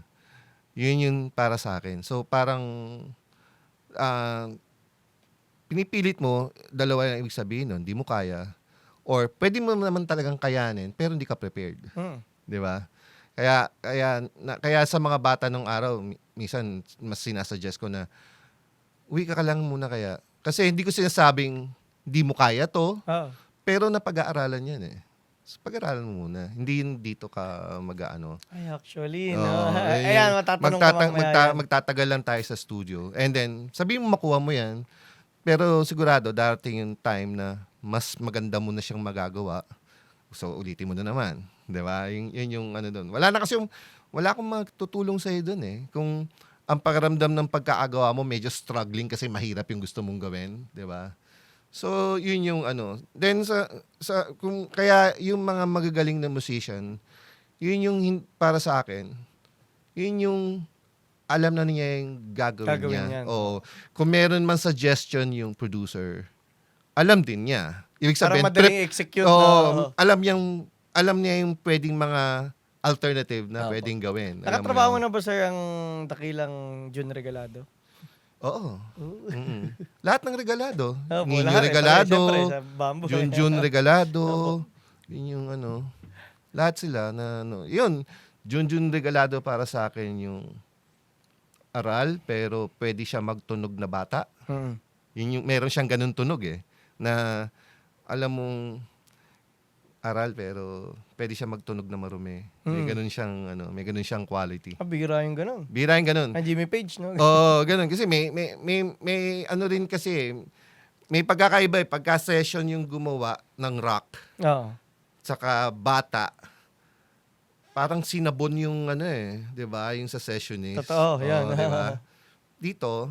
Yun yung para sa akin. So parang pinipilit mo, dalawa yung ibig sabihin nun, di mo kaya. Or pwede mo naman talagang kayanin, pero hindi ka prepared. Di ba? Kaya sa mga bata nung araw, minsan mas sinasuggest ko na, uwi ka lang muna kaya. Kasi hindi ko sinasabing, hindi mo kaya to, pero napag-aaralan yan eh. So, pag-aaralan mo muna. Hindi yun dito ka mag-ano. Ay, actually, no. Oo, Ayan, matatanong ka mamaya yan. magtatagal lang tayo sa studio. And then, sabihin mo makuha mo yan. Pero sigurado, darating yung time na mas maganda mo na siyang magagawa. So, ulitin mo na naman. Di ba? Yun yung ano doon. Wala akong magtutulong sa'yo doon eh. Kung ang pakiramdam ng pagkakagawa mo medyo struggling kasi mahirap yung gusto mong gawin, 'di ba? So, yun yung ano. Then kung kaya yung mga magagaling na musician, yun yung para sa akin, yun yung alam na niya yung gagawin niya. Yan. O kung meron man suggestion yung producer, alam din niya. Ibig Para sabihin, madaling execute. alam niya yung pwedeng mga alternative na Opo. pwedeng gawin. Alam mo Nakatrabaho yun? na ba sir ang dakilang Jun Regalado? Oo. Mm-mm. Lahat ng regalado. Opo, Nino lahat eh. Regalado, Siyempre, sa Bamboo. Junjun Regalado. Yun yung ano. Lahat sila na ano. Yun, Junjun Regalado para sa akin yung aral pero pwede siya magtunog na bata. Hmm. Yun yung meron siyang ganun tunog na alam mong aral pero pwede siya magtunog na marumi. May ganun siyang may ganun siyang quality. Bira yung ganun. Bira yung ganun. Ang Jimmy Page, no? Oo, ganun kasi may ano rin kasi may pagkakaiba pagka session yung gumawa ng rock Oo. saka bata. Parang sinabon yung 'di ba? Yung sa sessionist. Totoo, yan. 'Di ba? Dito,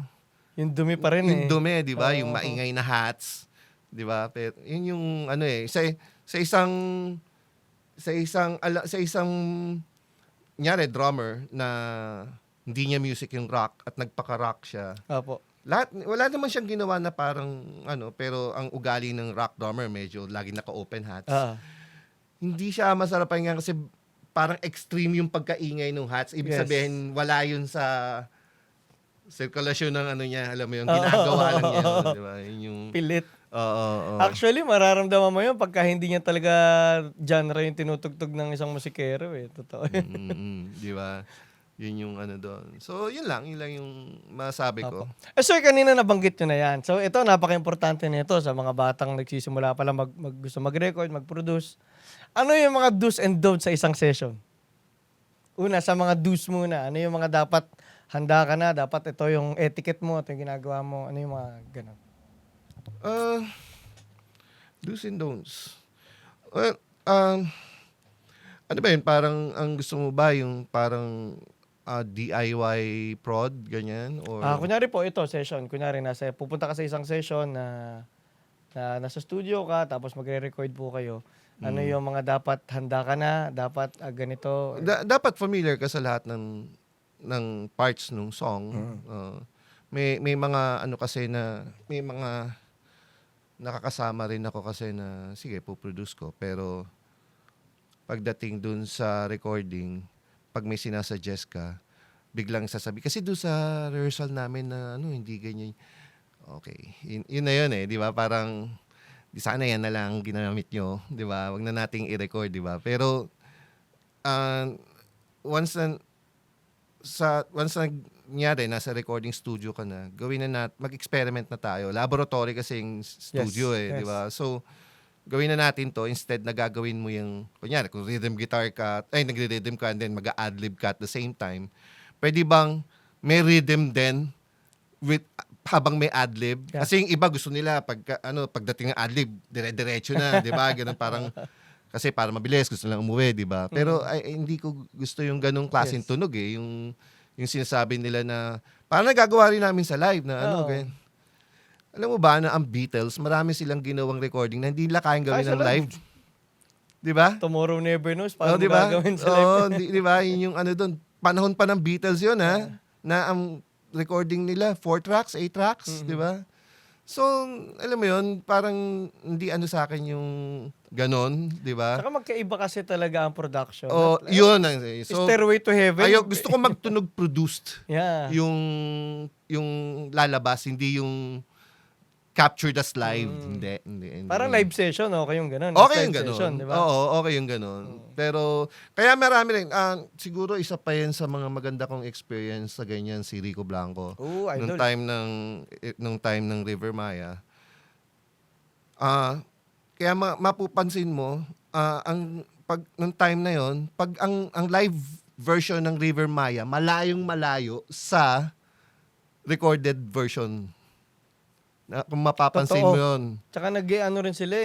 Yung dumi pa rin yung eh. dumi, 'di ba? Oo. Yung maingay na hats, 'di ba? Pero yun yung sa isang nyari drummer na hindi niya music yung rock at nagpaka-rock siya. Opo. Wala naman siyang ginawa na parang pero ang ugali ng rock drummer medyo lagi naka-open hats. Ah. Hindi siya masarap pakinggan kasi parang extreme yung pagkaingay ng hats. Ibig Yes. sabihin, wala yun sa sirkulasyon ng niya. Alam mo yung ginagawa lang niya. Di ba? Yun yung... Pilit. Oo. Actually, mararamdaman mo yun pagka hindi niya talaga genre yung tinutugtog ng isang musikero eh. Totoo yun. Di ba? Yun yung doon. So, yun lang yung masabi ko. Sir, kanina nabanggit nyo na yan. So, ito, napaka-importante nito sa mga batang nagsisimula pala gusto mag-record, mag-produce. Ano yung mga do's and don'ts sa isang session? Una, sa mga do's muna. Ano yung mga dapat handa ka na? Dapat ito yung etiquette mo, ito yung ginagawa mo. Ano yung mga ganun? Do's and don'ts. Well, ano ba yun? Parang ang gusto mo ba yung parang DIY prod, ganyan? Or... Kunyari po, ito, session. Kunyari, pupunta ka sa isang session na nasa studio ka, tapos magre-record po kayo. Ano yung mga dapat handa ka na? Dapat ganito? Dapat familiar ka sa lahat ng parts ng song. May mga kasi na may mga nakakasama rin ako kasi na sige po-produce ko pero pagdating dun sa recording pag may sinasuggest ka biglang sasabi kasi doon sa rehearsal namin na hindi ganyan. Okay. Yun na yun di ba? Parang di sana yan na lang ginamit nyo, di ba? Wag na nating i-record, di ba? Pero once nangyari, nasa recording studio ka na, mag-experiment na tayo. Laboratory kasi yung studio Yes. di ba? So, gawin na natin to instead na gagawin mo yung, kunyari, kung rhythm guitar ka, nagre-rhythm ka and then mag-a-adlib ka at the same time, pwede bang may rhythm din habang may adlib? Yeah. Kasi yung iba gusto nila pagdating ng adlib, dire-diretso na, 'di ba? Ganun parang kasi para mabilis gusto lang umuwi, 'di ba? Pero hindi ko gusto yung ganung klaseng tunog yung sinasabi nila na parang nagagawa rin namin sa live na ganyan. Alam mo ba na ang Beatles, marami silang ginawang recording na hindi nila kayang gawin ng live. 'Di ba? Tomorrow Never Knows, paano di ba? gagawin sa live? Di ba? Yun yung doon. Panahon pa ng Beatles yun, na ang recording nila, 4 tracks, 8 tracks, di ba? So, alam mo yun, parang hindi sa akin yung ganon, di ba? Saka magkaiba kasi talaga ang production. Yun. So, Stairway to Heaven. gusto ko magtunog produced. Yeah. Yung lalabas, hindi yung captured as live. Hindi. Parang live session, okay yung ganun. Okay yung Live ganun. session, di ba? Oo, okay yung ganun. Pero, kaya marami rin. Siguro isa pa yan sa mga maganda kong experience sa ganyan si Rico Blanco. Idol. Nung time ng River Maya. Kaya mapupansin mo, nung time na yon, pag ang live version ng River Maya, malayong malayo sa recorded version. Kung mapapansin mo yun. Tsaka rin sila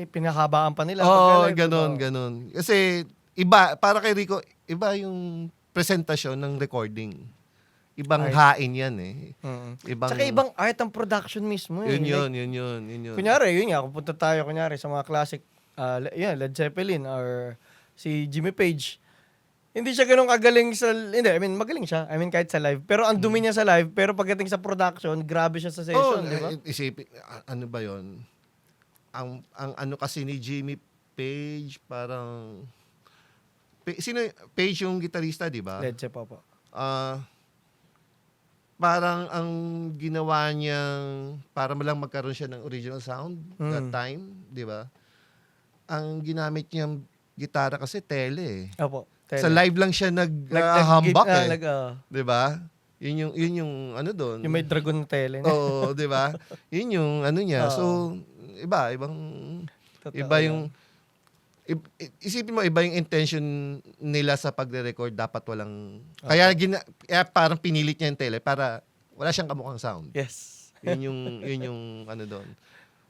pinahabaan pa nila. Oo, ganon. Kasi iba, para kay Rico, iba yung presentasyon ng recording. ibang Art. hain yan eh. Ibang, Tsaka ibang art ang production mismo eh. yun Like, yun. kunyari, yun nga, kung punta tayo kunyari sa mga classic, Led Zeppelin or si Jimmy Page. Hindi siya ganun kagaling sa, hindi, I mean, magaling siya. I mean, kahit sa live. Pero ang dumi niya sa live, pero pagdating sa production, grabe siya sa session, di ba? Isipin, ano ba yon? Ang ano kasi ni Jimmy Page, parang, sino, Page yung gitarista, di ba? Led Zeppelin po. Parang ang ginawa niyang para lang magkaroon siya ng original sound that time, di ba? Ang ginamit niyang gitara kasi tele eh. Opo. Sa live lang siya nag-hambak eh. Di ba? Yun yung ano doon. Yung may dragon na tele. Oo, di ba? Yun yung ano niya. So, ibang Totoo iba yan. yung isipin mo iba yung intention nila sa pagre-record, dapat walang kaya parang pinilit niya yung tele para wala siyang kamukhang sound. Yes. Yun yung ano doon.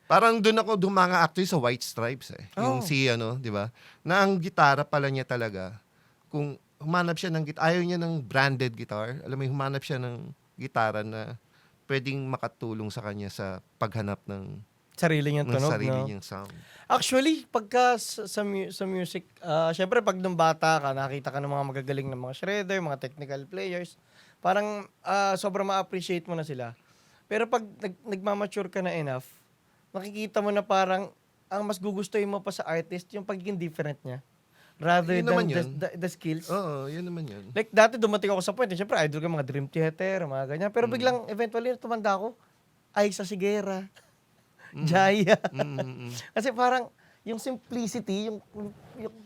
Parang doon ako dumanga actually sa White Stripes eh. Yung si ano, 'di ba? Na ang gitara pala niya talaga, kung humanap siya ng ayaw niya ng branded guitar, alam mo, humanap siya ng gitara na pwedeng makatulong sa kanya sa paghanap ng Sarili niyang tunog, sarili no? niyang sound. Actually, pagka sa music, syempre pag nung bata ka, nakita ka ng mga magagaling na mga shredder, mga technical players, parang sobrang ma-appreciate mo na sila. Pero pag nagmamature ka na enough, makikita mo na parang ang mas gugustuhin mo pa sa artist yung pagiging different niya. Rather Yun than naman yun. the skills. Oo, yun naman yun. Like dati dumating ako sa point, syempre idol ko mga Dream Theater, mga ganyan. Pero biglang eventually tumanda ako, ay sa Sigera, Jaya. Kasi parang yung simplicity, yung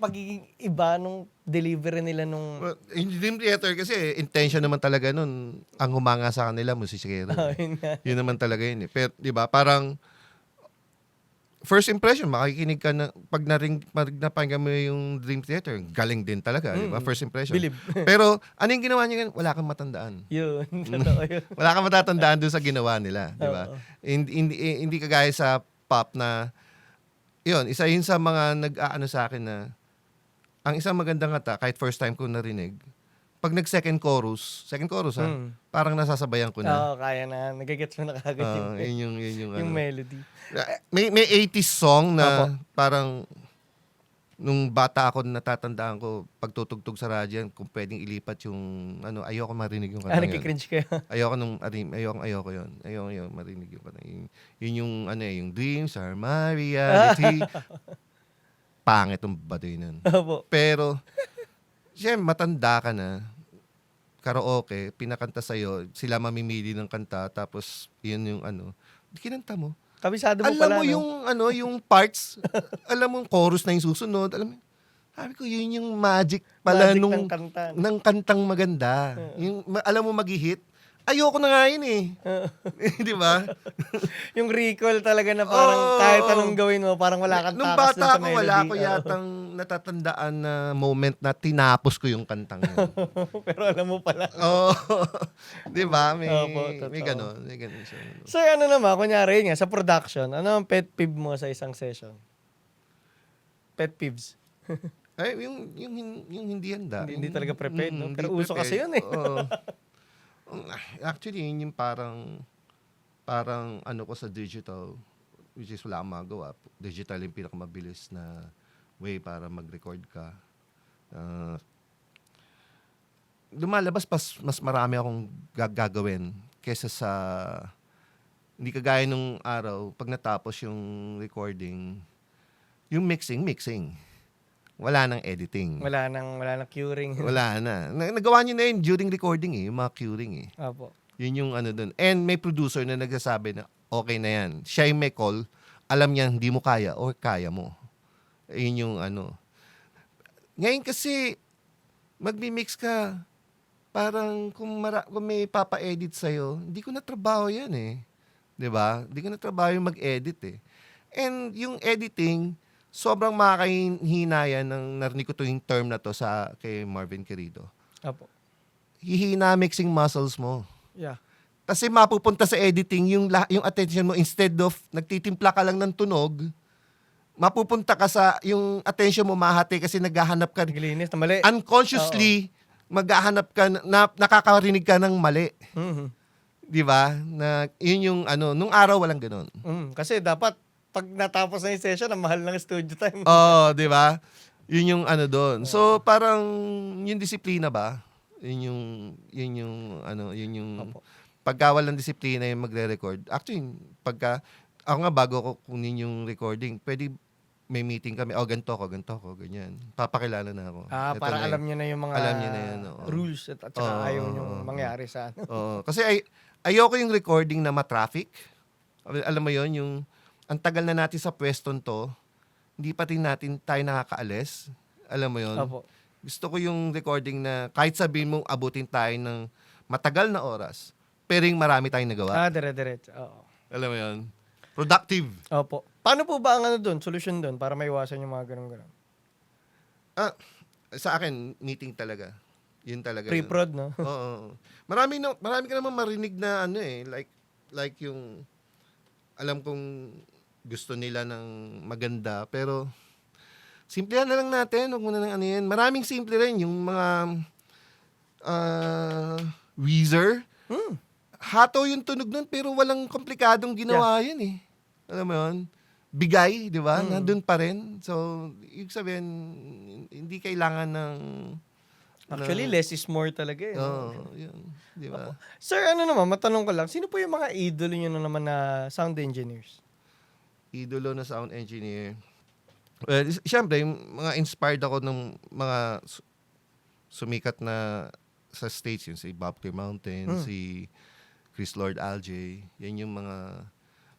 pagiging iba nung delivery nila nung Well, in Dream Theater kasi intention naman talaga nun ang humanga sa kanila musikero. yun nga. Yun naman talaga yun eh. Pero 'di ba, parang first impression, makikinig ka na pag napakinggan mo yung Dream Theater, galing din talaga, 'di ba? First impression. Believe. Pero ano yung ginawa niya? Wala kang matandaan. Yun, totoo yun. Wala kang matatandaan doon sa ginawa nila, 'di ba? Oo. Hindi kagaya sa pop na yun, isa yun sa mga nag-aano sa akin na ang isang magandang kanta, kahit first time ko narinig, pag nag-second chorus ha, parang nasasabayan ko na. Oo, kaya na. Nagigets mo na kagad Yun yung yung ano. melody. May 80s song na Apo. parang nung bata ako natatandaan ko pagtutugtog sa radyo, kung pwedeng ilipat yung ano, ayoko marinig yung kanta. Nagkikringe kayo. Ayoko yun. Ayoko marinig yung kanta. Yun yung ano yung dreams are my reality. Pangit yung baduy nun. Opo. Pero siyempre matanda ka na. Karaoke, pinakanta sa'yo, sila mamimili ng kanta, tapos yun yung ano, kinanta mo. Kabisado mo Alam pala, mo no? yung ano, yung parts, alam mo yung chorus na yung susunod, alam mo, sabi ko yun yung magic pala Magic nung ng kanta. ng kantang maganda. Yung alam mo mag-hit. Ayoko na nga yun eh. Di ba? Yung recall talaga na parang Oo. kahit anong gawin mo, parang wala kang Nung takas dun bata sa ako, melody. wala ko Oo. yatang natatandaan na moment na tinapos ko yung kantang yun. Pero alam mo pala. Oo. Di ba? Opo, totoo. May ganon. May ganon siya. So ano naman, kunyari yun nga, sa production, ano ang pet peeve mo sa isang session? Pet peeves. Ay, yung hindi handa. Hindi talaga prepared, no? Hindi Pero uso kasi yun eh. Oo. Actually, yun yung parang ano ko sa digital, which is wala akong magawa. Digital yung pinakamabilis na way para mag-record ka. Lumalabas mas marami akong gagawin kesa sa hindi kagaya nung araw, pag natapos yung recording, yung mixing. Wala nang editing. Wala nang curing. Wala na. Nagawa niyo na yun during recording eh, yung mga curing eh. Apo. Yun yung ano dun. And may producer na nagsasabi na okay na yan. Siya yung may call, alam niya hindi mo kaya or kaya mo. Yun yung ano. Ngayon kasi, magmi-mix ka, parang kung may papa-edit sa'yo, hindi ko na trabaho yan eh. 'Di ba? Hindi ko na trabaho yung mag-edit eh. And yung editing, sobrang makakahinaya ng narinig ko to yung term na to kay Marvin Querido. Apo. Hihina mixing muscles mo. Yeah. Kasi mapupunta sa editing yung attention mo, instead of nagtitimpla ka lang ng tunog, mapupunta ka sa yung attention mo mahati kasi naghahanap ka Naglinis na mali. unconsciously maghahanap ka nakakarinig ka ng mali, Mhm. 'di ba? Na yun yung nung araw walang ganoon. Kasi dapat pag natapos na yung session, ang mahal ng studio time. Oo, 'di ba? Yun yung doon. So parang yung disiplina ba? Yun yung Opo. pagka walang disiplina yung magre-record. Actually, pagka ako nga bago ko kunin yung recording, pwede may meeting kami. Oh, ganito ako, ganyan. Papakilala na ako. Ito Para na alam yun. niyo na yung mga Alam niyo na yan, oo. rules at saka Oo, ayaw oo, niyong oo. mangyari sa ano. Oo. Kasi ayoko yung recording na ma-traffic. Alam mo yon yung ang tagal na natin sa pweston to, hindi pa rin natin tayo nakakaalis. Alam mo yon. Opo. Gusto ko yung recording na kahit sabihin mong abutin tayo ng matagal na oras, pero yung marami tayong nagawa. Dire-diretso. Oo. Alam mo yon. Productive. Opo. Paano po ba ang solusyon doon para maiwasan yung mga ganun-ganun? Sa akin, meeting talaga. Yun talaga. yun. Pre-prod, no? Oo. Marami ka naman marinig na like yung alam kong gusto nila ng maganda, pero simplihan na lang natin, huwag mo na lang yan. Maraming simple rin yung mga Weezer. Hato yung tunog nun, pero walang komplikadong ginawa yun eh. Alam mo yun? Bigay, di ba? Nandun pa rin. So, ibig sabihin, hindi kailangan ng... Actually, less is more talaga eh. Oo, yun. Di ba? Sir, matanong ko lang, sino po yung mga idol niyo na naman na sound engineers? Idolo na sound engineer. Well, siyempre, yung mga inspired ako ng mga sumikat na sa States, yun si Bob Clear Mountain, si Chris Lord Alge. Yan yung mga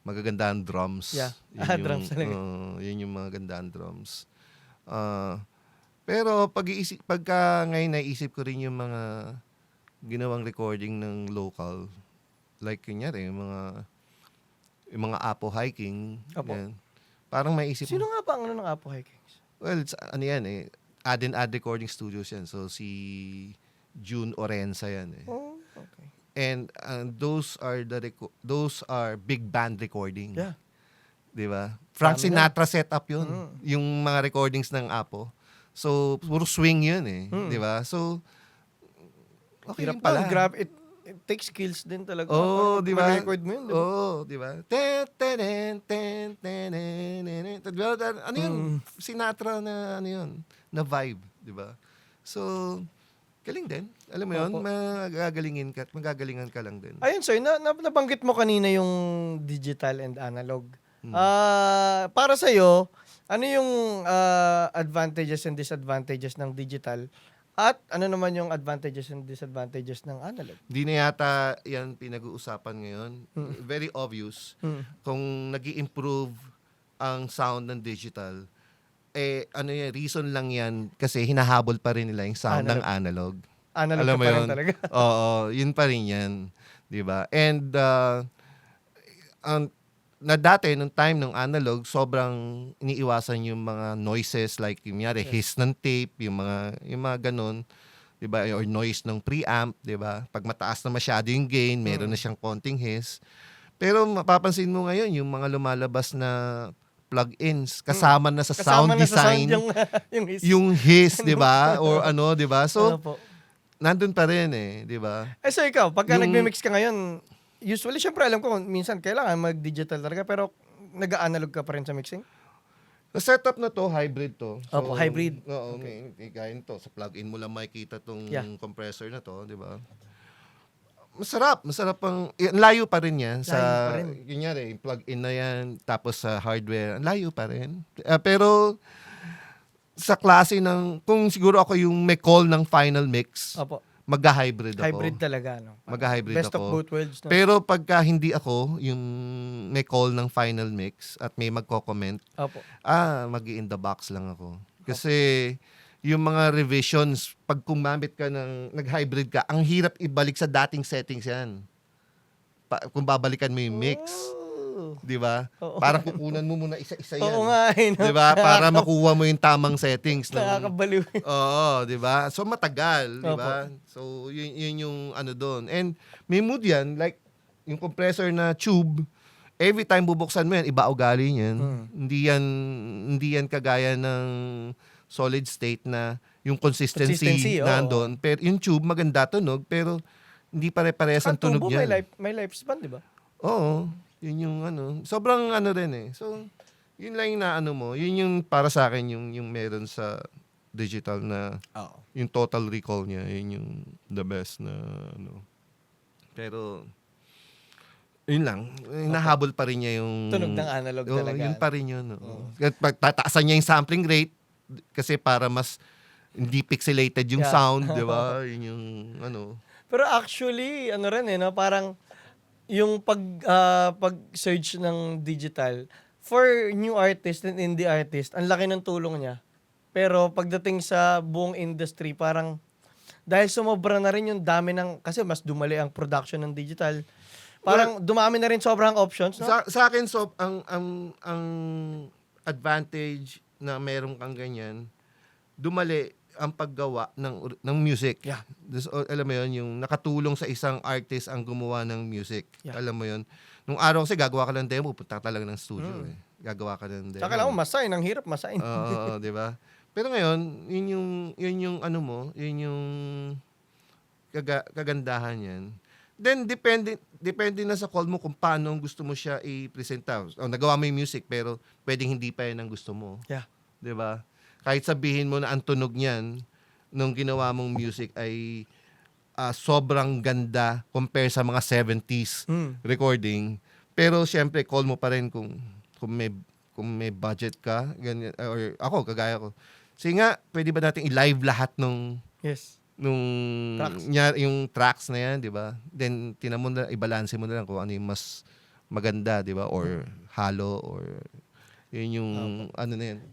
magagandang drums. Yeah. Yun Drums talaga. Yun yung mga gandang drums. Pero pagka ngayon naisip ko rin yung mga ginawang recording ng local, like kunyari, yung mga Apo Hiking. Opo. Yan. Parang maisip Sino nga ba ang ng Apo Hikings? Well, it's, yan eh. Ad Recording Studios yan. So, si June Orenza yan eh. Oh, okay. And those are big band recording. Yeah. Di ba? Frank Dami Sinatra setup yun. Yung mga recordings ng Apo. So, puro swing yun eh. Di ba? So, okay Hirap yun pala. pala. It takes skills din talaga. Oo, di ba? Ma-record mo yun, di ba? Oo, di ba? Di ba? Ano yun? Sinatra na ano yun? Na vibe, di ba? So, galing din. Alam mo yun? Opo. Magagalingan ka lang din. Ayun, sir, nabanggit mo kanina yung digital and analog. Para sa'yo, ano yung advantages and disadvantages ng digital? At ano naman yung advantages and disadvantages ng analog? Di na yata yan pinag-uusapan ngayon. Very obvious. Kung nag-i-improve ang sound ng digital, reason lang yan kasi hinahabol pa rin nila yung sound ng analog. Analog Alam ka mo pa rin yun? talaga. Oo, yun pa rin yan. Di ba? And na dati, nung time ng analog, sobrang iniiwasan yung mga noises like yung hiss ng tape, yung mga ganun, 'di ba? Or noise ng preamp, 'di ba? Pag mataas na masyado yung gain, meron na siyang konting hiss. Pero mapapansin mo ngayon yung mga lumalabas na plug-ins kasama na sa sound design yung hiss. yung hiss, 'di ba? Or 'di ba? So Ano po? nandun pa rin eh, 'di ba? So ikaw, pagka Yung- nagme-mix ka ngayon, usually, syempre alam ko, minsan kailangan mag-digital talaga, pero nag-analog ka pa rin sa mixing? Sa setup na to, hybrid to. Opo, hybrid. Oo, may gaya to. Sa plug-in mo lang makikita tong Yeah. compressor na to, di ba? Masarap ang ang layo pa rin yan sa Layo pa rin. kunyari, yung plug-in na yan tapos sa hardware, ang layo pa rin. Pero sa klase ng kung siguro ako yung may call ng final mix, Opo. magha-hybrid ako. Hybrid talaga, no? Magha-hybrid Best ako. of both worlds, no? Pero pagka hindi ako yung may call ng final mix at may magko-comment, Opo. mag-in the box lang ako. Kasi yung mga revisions, pag kumamit ka nag-hybrid ka, ang hirap ibalik sa dating settings yan. Kung babalikan mo yung mix. Oh. Di ba? Oo. Parang kukunan mo muna isa-isa yan. Oo nga, eh, no? Di ba? Para makuha mo yung tamang settings. Nakakabaliw. Oo, di ba? So matagal, di ba? So yun yung ano doon. And may mood yan, like yung compressor na tube, every time bubuksan mo yan, iba ugali niyan. Hindi yan kagaya ng solid state na yung consistency, Consistency, oo. nandun. Pero yung tube, maganda tunog, pero hindi pare-parehas ang Ang tunog tubo, niyan. may lifespan, di ba? Oo, yun yung sobrang rin eh. So, yun lang yung naano mo. Yun yung para sa akin yung meron sa digital na Oo. yung total recall niya, yun yung the best na Pero, yun lang. Nahabol pa rin niya yung Tunog ng analog Oo, talaga. yun pa rin yun. Tataasan niya yung sampling rate kasi para mas hindi pixelated yung Yeah. sound, di ba? Yun yung Pero actually, ano rin no, parang yung pag-search ng digital, for new artist and indie artist, ang laki ng tulong niya. Pero pagdating sa buong industry, parang dahil sumobra na rin yung dami kasi mas dumali ang production ng digital, parang dumami na rin sobrang options, no? Sa akin, so, ang advantage na meron kang ganyan, dumali ang paggawa ng music. Yeah. Alam mo yun, yung nakatulong sa isang artist ang gumawa ng music. Yeah. Alam mo yun. Nung araw kasi gagawa ka ng demo, punta ka talaga ng studio eh. Gagawa ka ng demo. Saka lang masign, ang hirap masign. Oo, di ba? Pero ngayon, yun yung yun yung kagandahan yan. Then, depende na sa call mo kung paano gusto mo siya i-presenta. Nagawa mo yung music, pero pwedeng hindi pa yan ang gusto mo. Yeah. Di ba? Kahit sabihin mo na ang tunog niyan nung ginawa mong music ay sobrang ganda compare sa mga 70s recording. Pero syempre, call mo pa rin kung may budget ka. Ganyan, or ako, kagaya ko. Sige nga, pwede ba natin i-live lahat nung Yes. Tracks. yung tracks na yan, di ba? Then, i-balance mo na lang kung ano yung mas maganda, di ba? Or halo, or yun yung na yan.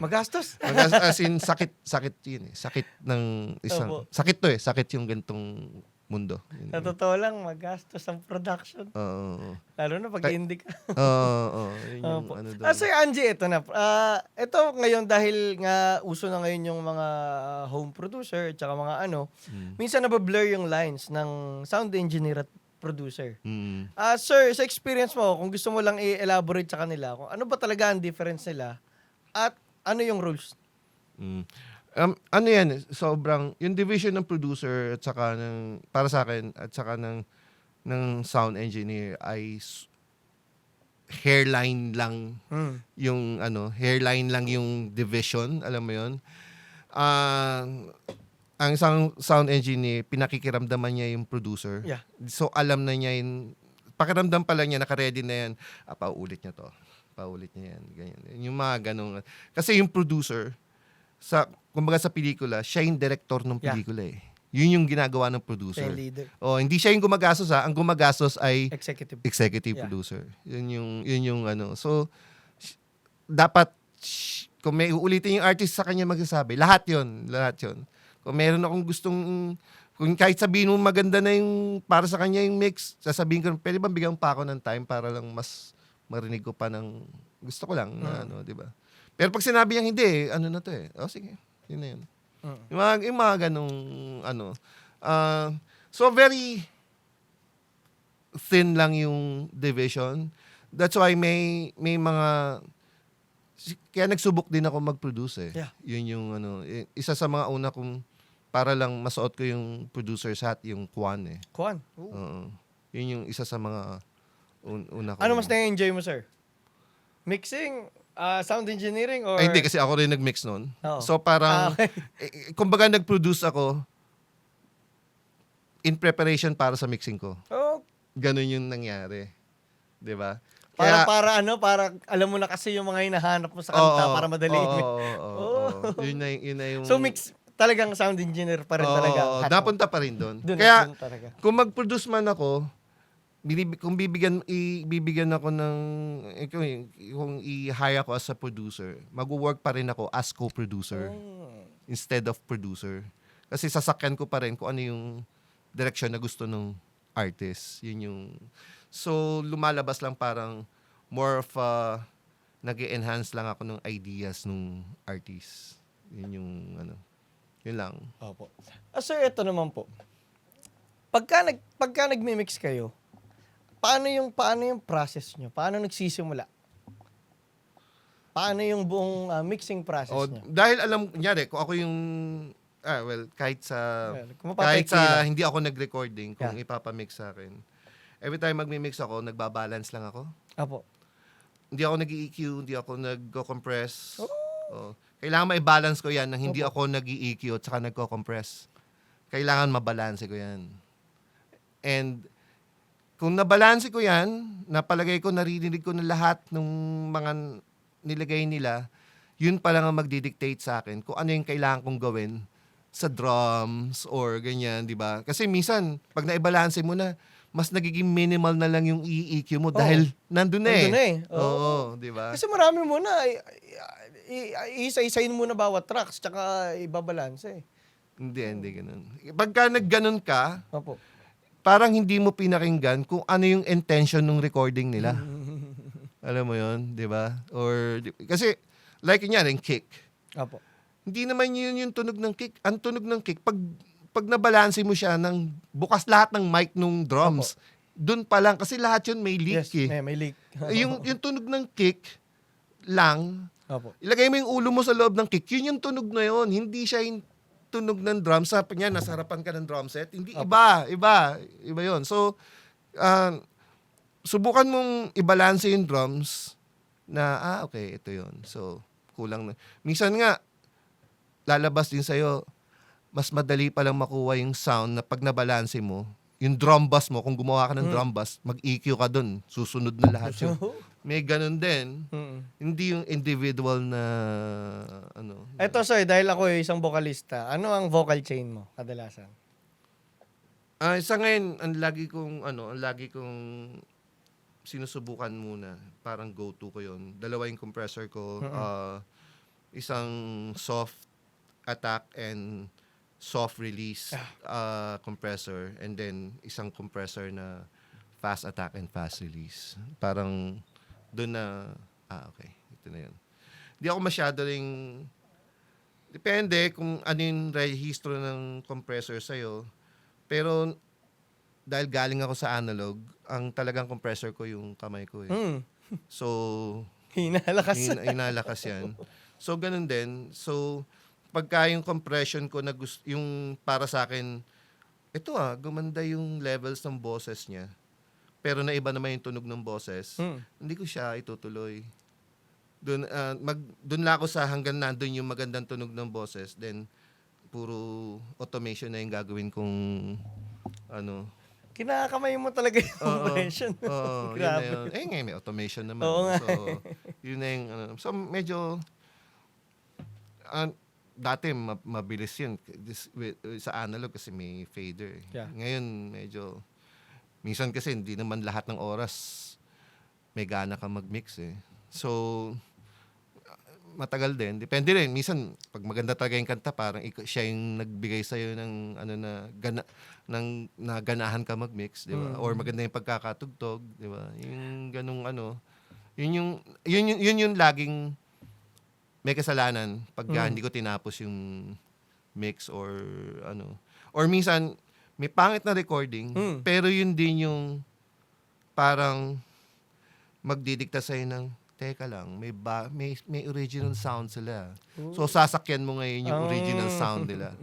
Magastos. As in, sakit yun eh. Sakit ng isang, Opo. sakit to eh. Sakit yung gantong mundo. Yun. Sa totoo lang, magastos ang production. Oo. Lalo na pag indie ka. Oo. Yun yung Opo. doon. Sir Angie, ito na. Ito ngayon dahil nga uso na ngayon yung mga home producer at saka mga minsan nabablur yung lines ng sound engineer at producer. Sir, sa experience mo, kung gusto mo lang i-elaborate sa kanila, kung ano ba talaga ang difference nila at ano yung rules? Ano yan, sobrang, yung division ng producer at saka para sa akin, at saka ng sound engineer ay hairline lang yung hairline lang yung division, alam mo yun. Ang isang sound engineer, pinakikiramdaman niya yung producer. Yeah. So alam na niya pakiramdam pa lang niya, naka-ready na yan. Paulit niya to. Paulit niya yan. Ganyan. Yung mga ganong. Kasi yung producer, kumbaga sa pelikula, siya yung director ng pelikula eh. Yun yung ginagawa ng producer. Siya yung leader. Hindi siya yung gumagastos ha. Ang gumagastos ay executive Yeah. producer. Yun yung So, dapat, kung may uulitin yung artist sa kanya magsasabi, lahat yun. Kung meron akong kung kahit sabihin mo maganda na yung para sa kanya yung mix, sasabihin ko, pwede bang bigyan pa ako ng time para lang mas marinig ko pa ng gusto ko lang na di ba? Pero pag sinabi niya hindi na to eh. Sige, yun na yun. Yung mga ganong so very thin lang yung division. That's why may mga kaya nagsubok din ako mag-produce eh. Yeah. Yun yung isa sa mga una kong para lang masuot ko yung producer's hat, yung Kwan eh. Kwan. Oo. Yun yung isa sa mga una ko. Ano mas na-enjoy mo, sir? Mixing, sound engineering, or... Ay, hindi, kasi ako rin nag-mix nun. Oo. So parang, Okay. kumbaga nag-produce ako in preparation para sa mixing ko. Oh, Ganon yung nangyari. 'Di ba? para alam mo na kasi yung mga hinahanap mo sa kanta para madali. Oo. Yun na yung... So mix, talagang sound engineer pa rin talaga. Oo, Hat mo. napunta pa rin doon. Dun Kaya, talaga. kung mag-produce man ako, kung bibigyan ako ng, kung i-hire ako as a producer, mag-work pa rin ako as co-producer instead of producer. Kasi sasakyan ko pa rin kung ano yung direction na gusto ng artist. Yun yung... So, lumalabas lang parang more of a nag-enhance lang ako ng ideas ng artist. Yun yung yun lang. Opo. Sir, ito naman po. Pagka nagmi-mix kayo, paano yung process nyo? Paano nagsisimula? Paano yung buong mixing process O, niya? dahil alam, kunyari, kung ako yung, kahit sa, Well, kung kahit mapapaikli sa lang. hindi ako nag-recording, kung Yeah. ipapamix sa akin, every time magmi-mix ako, nagbabalance lang ako. Apo. Hindi ako nag-EQ, hindi ako nag-compress. Oh. Kailangan mai-balance ko yan nang hindi Opo. ako nag-EQ at saka nagko-compress. Kailangan mabalanse ko yan. And kung nabalanse ko yan, napalagay ko, naririnig ko na lahat ng mga nilagay nila, yun pa lang ang magdidictate sa akin kung ano yung kailangan kong gawin sa drums or ganyan, di ba? Kasi minsan, pag naibalanse mo na, mas nagiging minimal na lang yung EQ mo dahil nandun na eh. Nandun na eh. Oo, di ba? Kasi marami mo na, isa-isain mo na bawat tracks, tsaka ibabalanse. Hindi ganun. Pagka nagganon ka, Opo. parang hindi mo pinakinggan kung ano yung intention ng recording nila. Alam mo yon, di ba? Kasi, like yun yung kick. Opo. Hindi naman yun yung tunog ng kick. Ang tunog ng kick, pag nabalanse mo siya ng bukas lahat ng mic nung drums, dun pa lang, kasi lahat yun may leak Yes, may leak. yung tunog ng kick lang, Opo. ilagay mo yung ulo mo sa loob ng kick, yun yung tunog na yun. Hindi siya yung tunog ng drum. Sabi niya, nasa harapan ka ng drum set. Hindi, iba yun. So, subukan mong ibalanse yung drums na, okay, ito yun. So, kulang na. Minsan nga, lalabas din sa'yo, mas madali palang makuha yung sound na pag nabalanse mo, yung drum bass mo, kung gumawa ka ng drum bass, mag-EQ ka dun. Susunod na lahat yun. May ganun din. Hindi yung individual na, Eto sir, dahil ako isang vocalista, ano ang vocal chain mo kadalasan? Sa ngayon, ang lagi kong sinusubukan muna. Parang go-to ko yun. Dalawa yung compressor ko. Isang soft attack and soft release compressor. And then, isang compressor na fast attack and fast release. Parang doon na, okay. Ito na yun. Hindi ako masyado ring, depende kung ano yung rehistro ng compressor sa'yo. Pero, dahil galing ako sa analog, ang talagang compressor ko yung kamay ko eh. So, Hinalakas. inalakas yan. So, ganun din. So, pagka yung compression ko na yung para sa akin, ito gumanda yung levels ng boses niya. Pero naiba naman yung tunog ng boses, hindi ko siya itutuloy. Doon lang ako sa hanggang nandun yung magandang tunog ng boses, then puro automation na yung gagawin kong Kinakamay mo talaga yung compression. Oo, yun na Grabe. yun. Ngayon may automation naman. Oo nga. So, yun na yung so, medyo, dati mabilis yun. Sa analog kasi may fader. Yeah. Ngayon, medyo, minsan kasi hindi naman lahat ng oras may gana ka mag-mix eh. So, matagal din. Depende rin. Minsan, pag maganda talaga yung kanta, parang siya yung nagbigay sa'yo ng ganahan ka mag-mix, di ba? Or maganda yung pagkakatugtog, di ba? Yung ganung yun yung laging may kasalanan pag hindi ko tinapos yung mix or Or minsan, may pangit na recording, pero yun din yung parang magdidikta sa'yo ng teka lang, may original sound sila. So, sasakyan mo ngayon yung original sound nila.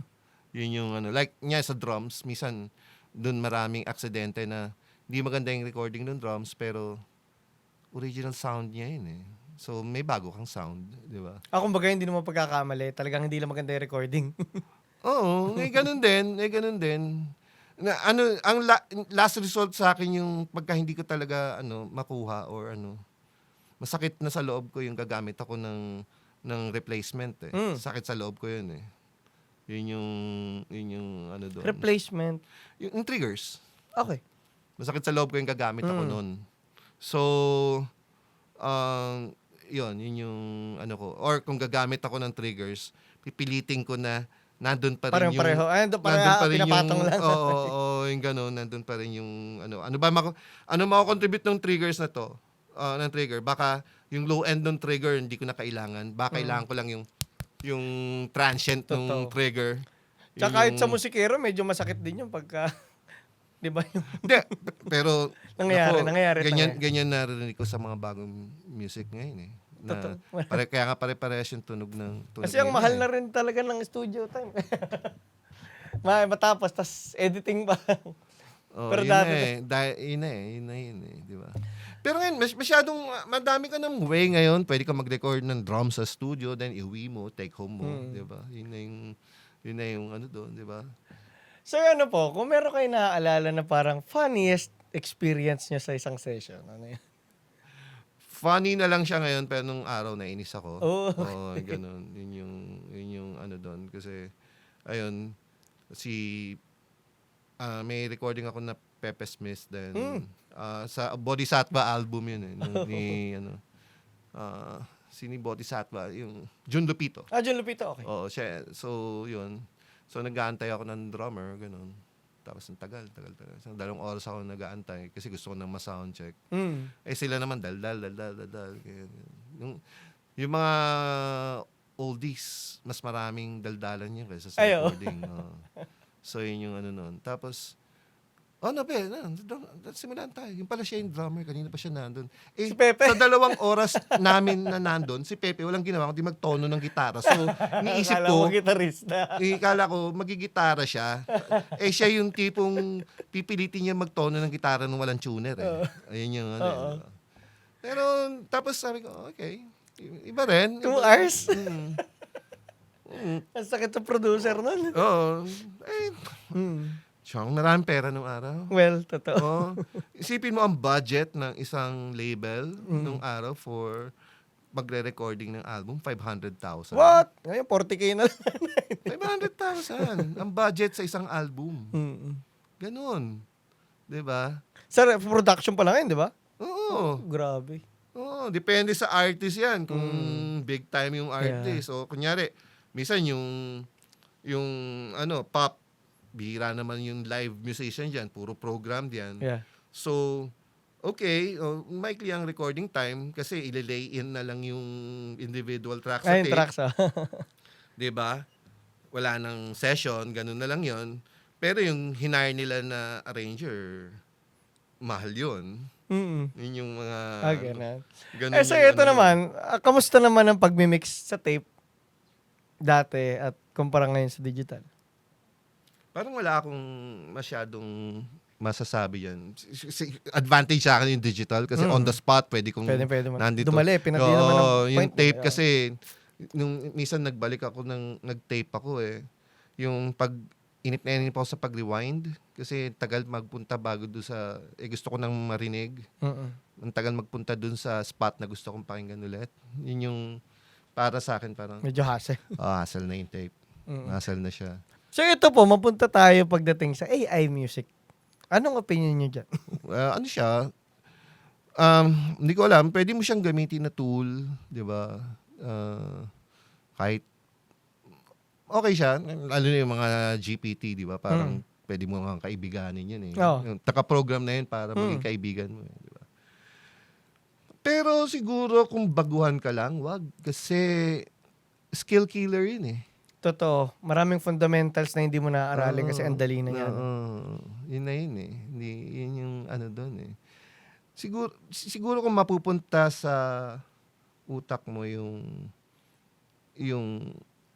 Yun yung like sa drums, minsan, dun maraming aksidente na hindi maganda yung recording ng drums, pero original sound niya yun eh. So, may bago kang sound, di ba? Kumbaga hindi naman pagkakamali, talagang hindi lang maganda yung recording. Oo, may ganun din. Na, ang last result sa akin yung pagka hindi ko talaga makuha or masakit na sa loob ko yung gagamit ako ng replacement eh. Sakit sa loob ko yun eh. Yun yung doon. Replacement. Yung triggers. Okay. Masakit sa loob ko yung gagamit ako noon. So, yun yung ko. Or kung gagamit ako ng triggers, pipilitin ko na nandun pa rin Pareho. Pinapatong lang. Oo, yung gano'n, nandun pa rin yung ano mako-contribute ng triggers na to? Ng trigger, baka yung low end ng trigger hindi ko na kailangan. Baka kailangan ko lang yung transient ng trigger. Tsaka kahit sa musikero, medyo masakit din yung pagka, di ba yung... Hindi, pero nangyayari. ganyan narinig ko sa mga bagong music ngayon eh. Na, Totoo. kaya nga pare-parehas yung tunog tunog Kasi ang nila mahal eh. na rin talaga ng studio time. Matapos, tas editing pa. Oh, Pero yun dati, na eh. Yun na eh, di ba? Pero ngayon, masyadong, madami ka ng way ngayon. Pwede ka mag-record ng drums sa studio, then iuwi mo, take home mo, di ba? Yun na yung ano doon, di ba? sir, ano po, kung meron kayo naaalala na parang funniest experience nyo sa isang session, ano yun? Funny na lang siya ngayon, pero nung araw nainis ako. Oh, Oo, ganun. Yun yung ano doon. Kasi, ayun, may recording ako na Pepe Smith then sa Bodhisattva album yun eh ni ano sini Bodhisattva yung Jun Lupito. John Lupito, okay. Oo, siya. So yun. So nag-aantay ako ng drummer ganun. Tapos ang tagal. So, 2 oras ako nag-aantay kasi gusto ko nang ma-sound check. Eh sila naman dal. Kaya, yung mga oldies, mas maraming daldalan yun kaysa sa Ay, oo. recording. Oo. So, yun yung ano nun. Tapos, simulan tayo. Yung pala siya yung drummer, kanina pa siya nandun. Eh, Si Pepe. sa 2 oras namin na nandun, si Pepe walang ginawa kundi magtono ng gitara. So, niisip Akala ko, mo gitarista. ikala ko, magigitara siya. Eh, siya yung tipong pipilitin niya magtono ng gitara nung walang tuner eh. Ayun yung ano. Oo. Pero, tapos sabi ko, okay. Iba rin. 2 hours? Mm. Ang sakit sa producer nun. Oo. Eh, siyang maraming pera nung araw. Well, totoo. Oo. Isipin mo ang budget ng isang label nung araw for magre-recording ng album, 500,000. What? Ngayon, 40K na lang. 500,000 ang budget sa isang album. Ganon. 'Di ba? Sir, production pa lang yun, di ba? Oo. Grabe. Oo, depende sa artist 'yan kung big time yung artist. O kunyari, minsan yung ano, pop, bihira naman yung live musician diyan, puro program diyan. Yeah. So, okay, maikli ang recording time kasi ililay in na lang yung individual tracks sa Ayun, tape. tracks, oh. 'Di ba? Wala nang session, ganun na lang 'yon. Pero yung hinire nila na arranger, mahal 'yun. Yun yung mga Ganun. ganun Eh, so yung ito ano. naman, kamusta naman ang pagmimix sa tape dati at kumpara ngayon sa digital? Parang wala akong masyadong masasabi yan. Advantage sa akin yung digital kasi on the spot pwede kong Pwede mo. nandito. Dumali, pinati naman ang yung point mo. tape Yeah. kasi nung minsan nagbalik ako nag-tape ako eh. Yung pag inip pa ako sa pag-rewind kasi tagal magpunta bago doon sa gusto ko nang marinig. Ang tagal magpunta doon sa spot na gusto kong pakinggan ulit. Yun yung para sa akin parang Medyo hassle. hassle na yung tape. Hassle na siya. So ito po, mapunta tayo pagdating sa AI music. Anong opinion nyo dyan? Ano siya? Hindi ko alam. Pwede mo siyang gamitin na tool, di ba? Kahit okay siya. Lalo na yung mga GPT, di ba? Parang pwede mo nga kaibiganin yun eh. Oo. Yung taka-program na yun para maging kaibigan mo. Di ba? Pero siguro kung baguhan ka lang, wag. Kasi skill killer yun eh. Totoo. Maraming fundamentals na hindi mo naaaralin kasi ang dali na yan. Yun na yun eh. Hindi, yun yung ano doon eh. Siguro kung mapupunta sa utak mo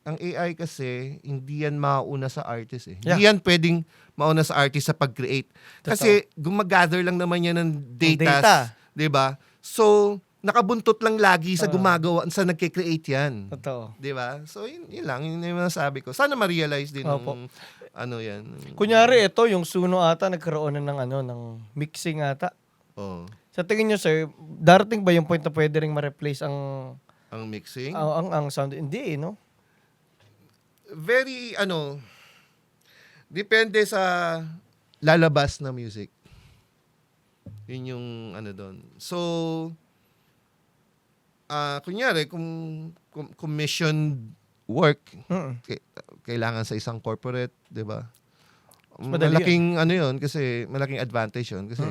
ang AI kasi hindi yan mauna sa artist eh. Yeah. Hindi yan pwedeng mauna sa artist sa pag-create. Kasi gumagather lang naman yan ng data. 'Di ba? So, nakabuntot lang lagi sa gumagawa, sa nagke-create yan. Totoo. 'Di ba? So, yun lang. Yun yung masasabi ko. Sana ma-realize din Opo. ng ano yan. Kunyari ito, yung Suno ata nagkaroon na ng mixing ata. Oh, Sa tingin nyo, sir, darating ba yung point na pwede ring ma-replace ang mixing. ang sound? Hindi, no? Very, depende sa lalabas na music. Yun yung doon. So, kunyari, kung commission work, kailangan sa isang corporate, di ba? Madali Malaking yun, kasi malaking advantage yun, kasi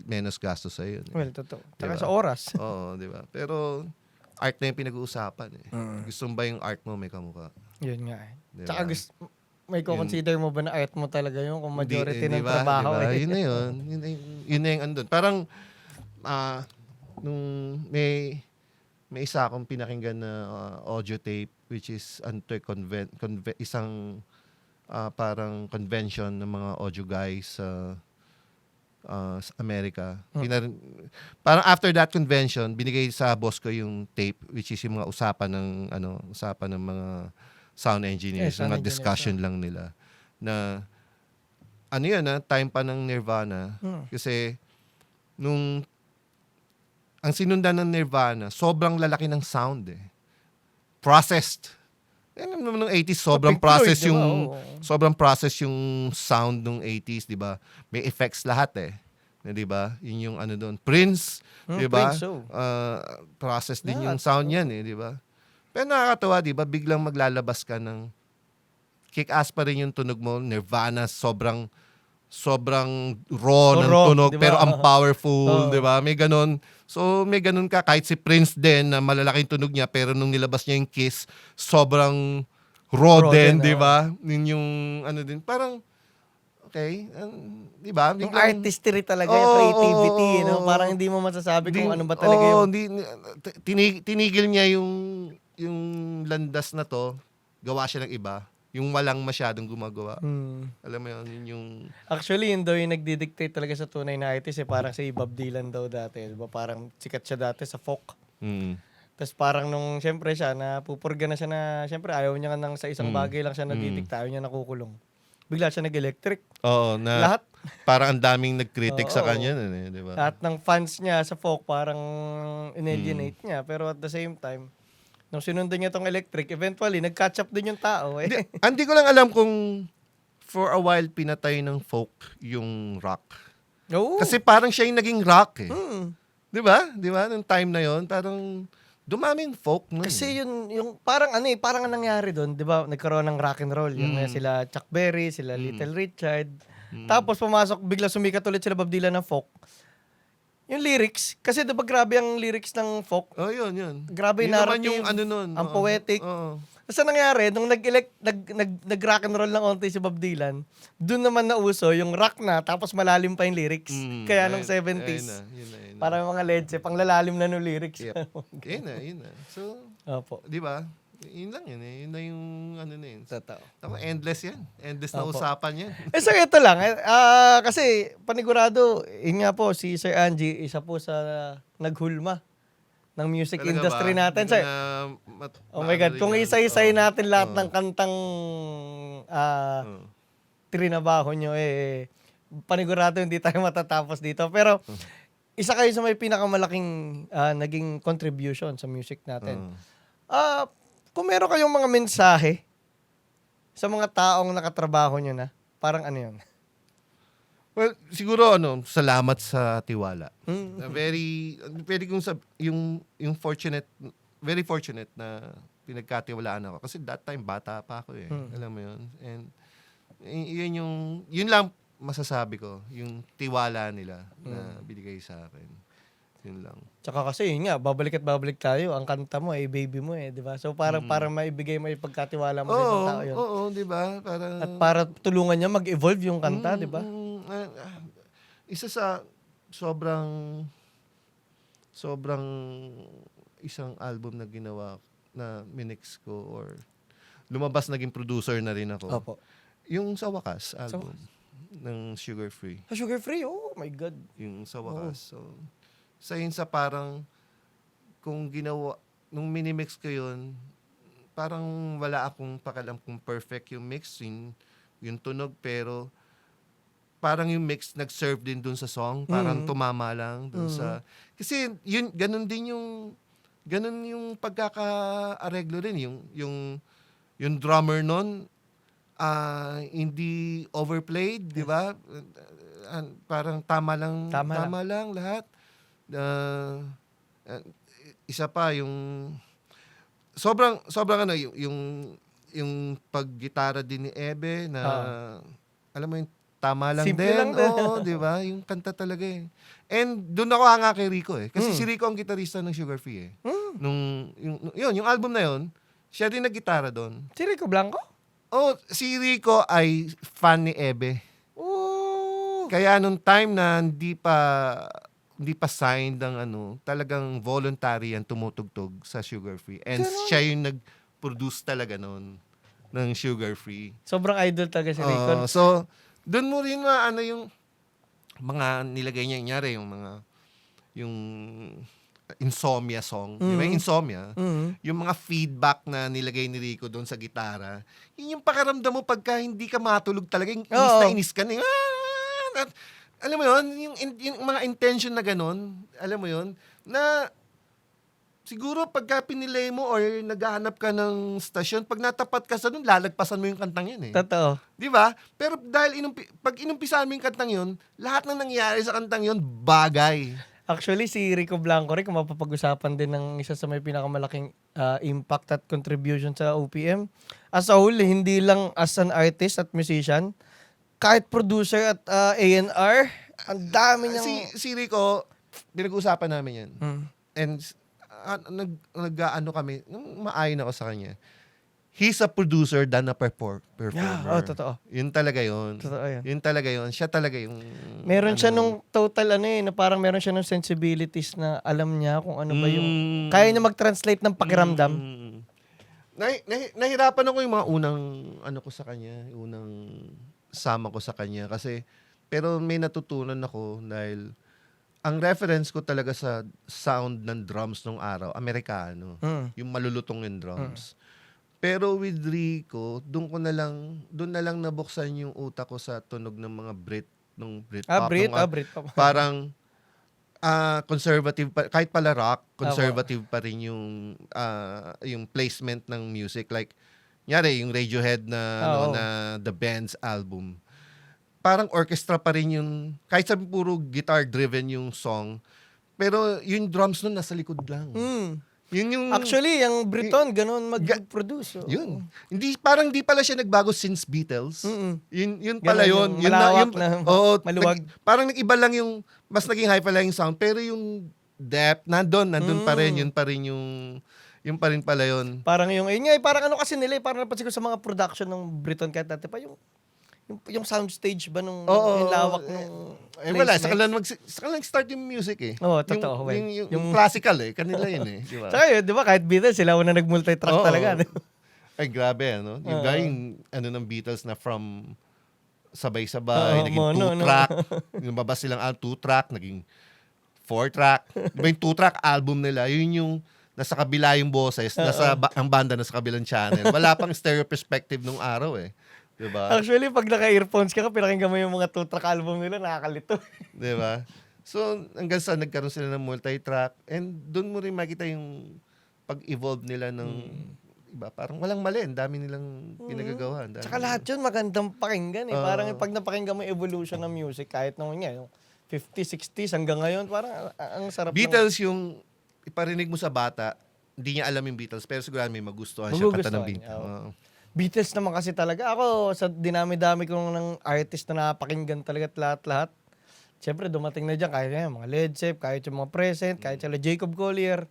menos gastos sa yun. Well, totoo. Tsaka Diba? sa oras. Oo, di ba? Pero, art na yung pinag-uusapan eh. Gusto mo ba yung art mo may kamukha? Yun nga eh. Diba? Tsaka may consider mo ba na art mo talaga yun kung majority ng Diba? trabaho Diba? eh. Yun na yun. Yun na yung andun. Parang, nung may may isa akong pinakinggan na audio tape which is isang parang convention ng mga audio guys sa Amerika. Parang after that convention, binigay sa boss ko yung tape which is yung mga usapan ng mga sound engineers, sound mga engineers, discussion lang nila na time pa ng Nirvana. Kasi ang sinundan ng Nirvana, sobrang lalaki ng sound Processed. Yan naman ng 80s, sobrang Pink Floyd, process di ba? yung Oo. sobrang process yung sound ng 80s, 'di ba? May effects lahat na 'di ba? Yun yung doon. Prince, 'di ba? Prince, oh. Process din Lahat, yung sound niyan 'di ba? Pero nakakatawa, 'di ba? Biglang maglalabas ka ng kick-ass pa rin yung tunog mo, Nirvana, sobrang raw ng Raw, tunog, di ba? pero ang powerful, Oo. di ba? May ganun. So, may ganun ka. Kahit si Prince din, na malalaking tunog niya, pero nung nilabas niya yung Kiss, sobrang raw Raw din, din, di ba? Yun yung, din, parang, okay, di ba? Yung Biglang- artistry talaga, yung Oo, creativity, oo, no? oo. Parang hindi mo masasabi kung Di- ano ba talaga oo, yung... tinigil niya yung landas na to, gawa siya ng iba. Yung walang masyadong gumagawa. Alam mo yun, yun yung... Actually, yun daw yung nagdidictate talaga sa tunay na artist. Parang si Bob Dylan daw dati. Diba? Parang sikat siya dati sa folk. Tapos parang nung siyempre siya, napupurga na siya na, siyempre ayaw niya nga sa isang bagay lang siya nadidikta, ayaw niya nakukulong. Bigla siya nag-electric. Oo, na Lahat. parang ang daming nag-critic sa Oo. kanya, di ba? Lahat ng fans niya sa folk parang inalienate niya. Pero at the same time, nung sinundan niya tong electric, eventually, nag-catch up din yung tao. Hindi ko lang alam kung for a while pinatay ng folk yung rock. Oo. Kasi parang siya yung naging rock Hmm. Di ba? Di ba? Nung time na yon parang dumaming folk nun. Kasi yung parang parang ang nangyari doon, 'di ba? Nagkaroon ng rock and roll, yung sila Chuck Berry, sila Little Richard. Tapos pumasok bigla sumikat ulit sila Bob Dylan ng folk. Yung lyrics, kasi 'di ba grabe ang lyrics ng folk? Oh, yun. Grabe Yun naman narrative, yung nun. ang Oo. poetic. Oo. Tapos ang nangyari, nung nag-rock and roll ng onti si Bob Dylan, doon naman nauso yung rock na, tapos malalim pa yung lyrics. Kaya nung 70s, Yun na. parang mga Led Zeppelin, pang lalalim na nung lyrics. Yep. Yun na. So, Opo. di ba? Yun lang yun Yun na yung na yun. Totoo. Ako, endless yan. Endless na Opo. usapan yan. So ito lang, kasi panigurado, yun nga po, si Sir Angie, isa po sa naghulma ng music Talaga industry ba? natin, Hindi sir. ko Oh my God, kung isa-isay natin lahat ng kantang trinabaho nyo, panigurado hindi tayo matatapos dito. Pero, isa kayo sa may pinakamalaking naging contribution sa music natin. Kung meron kayong mga mensahe sa mga taong nakatrabaho nyo na, parang ano yun? Well, siguro salamat sa tiwala. Very kong yung very fortunate na pinagkatiwalaan ako kasi that time bata pa ako Alam mo 'yun. And yun lang masasabi ko, yung tiwala nila na binigay sa akin. Yun lang. Tsaka kasi yun nga, babalik at babalik tayo. Ang kanta mo baby mo di ba? So parang maibigay mo yung pagkatiwala mo sa isang tao yun. Oo, di ba? At para tulungan niya mag-evolve yung kanta, di ba? Isa sa sobrang isang album na ginawa na minix ko or lumabas naging producer na rin ako. Opo. Yung sa wakas album ng Sugar Free. Sa Sugar Free, oh my God. Yung sa wakas. So, sa parang kung ginawa, nung minimix ko yun, parang wala akong pakialam kung perfect yung mix, yung tunog, pero parang yung mix nag-serve din dun sa song, parang tumama lang dun sa, kasi yun, ganun yung pagkaka-areglo rin, yung drummer nun, hindi overplayed, di ba? Parang tama lang lahat. Isa pa yung sobrang yung paggitara din ni Ebe na alam mo yung tama lang Simple din. lang din. Oo, di ba? Yung kanta talaga And doon ako hanga kay Rico Kasi si Rico ang gitarista ng Sugar Free yung album na yun, siya din naggitara doon. Si Rico Blanco? Oh, si Rico ay fan ni Ebe. Oh. Kaya nung time na hindi pa hindi pa signed ng ano, talagang voluntary yan tumutugtog sa Sugar Free. And siya yung nag-produce talaga noon ng Sugar Free. Sobrang idol talaga si Raycon. So, doon mo rin ano yung mga nilagay niya, nyari, yung Insomnia song. Di ba yung Insomnia? Yung mga feedback na nilagay ni Rico doon sa gitara, yun yung pakaramdam mo pagka hindi ka matulog talaga, yung inis na inis ka. Alam mo yun, yung mga intention na ganun, alam mo yun, na siguro pagka pinilay mo or naghahanap ka ng stasyon, pag natapat ka sa doon, lalagpasan mo yung kantang yun eh. Totoo. Di ba? Pero dahil pag inumpisahan mo yung kantang yun, lahat ng nangyayari sa kantang yun, bagay. Actually, si Rico Blanco rin, kung mapapag-usapan din ng isa sa may pinakamalaking impact at contribution sa OPM. As a whole, hindi lang as an artist at musician, kahit producer at A&R, ang dami niyang... Si Rico, pinag-uusapan namin yan. And nag-ano kami, maayon ako sa kanya. He's a producer than a performer. Yeah, totoo. Yun talaga yun. Totoo yan. Yun talaga yun. Siya talaga yung... Meron siya nung total na parang meron siya nung sensibilities na alam niya kung ano ba yung... Kaya niya mag-translate ng pakiramdam. Nahirapan ako yung mga unang ano ko sa kanya, yung unang sama ko sa kanya kasi pero may natutunan ako dahil ang reference ko talaga sa sound ng drums nung araw, Amerikano. Yung malulutong yung drums. Pero with Rico, doon na lang nabuksan yung utak ko sa tunog ng mga Britpop. Britpop. Parang conservative pa, kahit pala rock, conservative pa rin yung placement ng music, like nyari yung Radiohead na The Band's album. Parang orchestra pa rin yung, kahit sabi puro guitar driven yung song, pero yung drums nun nasa likod lang. Yun yung Actually, yung Breton ganun mag-produce. yun. Parang di pala siya nagbago since Beatles. Yun pala Ganun, yun. malawak na, maluwag. Parang nag-iba lang yung, mas naging high pala yung sound, pero yung depth, nandun pa rin, yun pa rin pa rin pala yun. Parang yung, parang ano kasi nila, parang napansin ko sa mga production ng Breton kahit dati pa, yung sound stage ba nung yung lawak nung Wala, sa kanila start yung music eh. Oo, totoo. Yung classical eh, kanila yun eh. Di ba? Saka yun, di ba, kahit Beatles, sila una nag-multitrack talaga. Ay, grabe, ano? Yung ng Beatles na from sabay-sabay, naging two-track. Lumabas silang 2-track, naging 4-track. Diba yung 2-track album nila, yun yung nasa kabila yung boses, ang banda nasa kabilang channel. Wala pang stereo perspective nung araw eh. Diba? Actually, pag naka-earphones ka, pinakinggan mo yung mga 2-track album nila, nakakalito. Diba? So, hanggang sa nagkaroon sila ng multi-track, and doon mo rin makita yung pag-evolve nila ng iba. Parang walang mali, ang dami nilang pinagagawa. Tsaka lahat yun magandang pakinggan eh. Parang pag napakinggan mo yung evolution ng music, kahit nung yung 50s, 60s hanggang ngayon, parang ang sarap. Beatles yung iparinig mo sa bata, hindi niya alam yung Beatles, pero siguro may magustuhan siya kanta ng Beatles. Beatles naman kasi talaga. Ako, sa dinami-dami ko ng artist na napakinggan talaga at lahat-lahat. Siyempre, dumating na dyan, kahit yung mga Led Zepp, kahit yung mga Present, kahit sila Jacob Collier,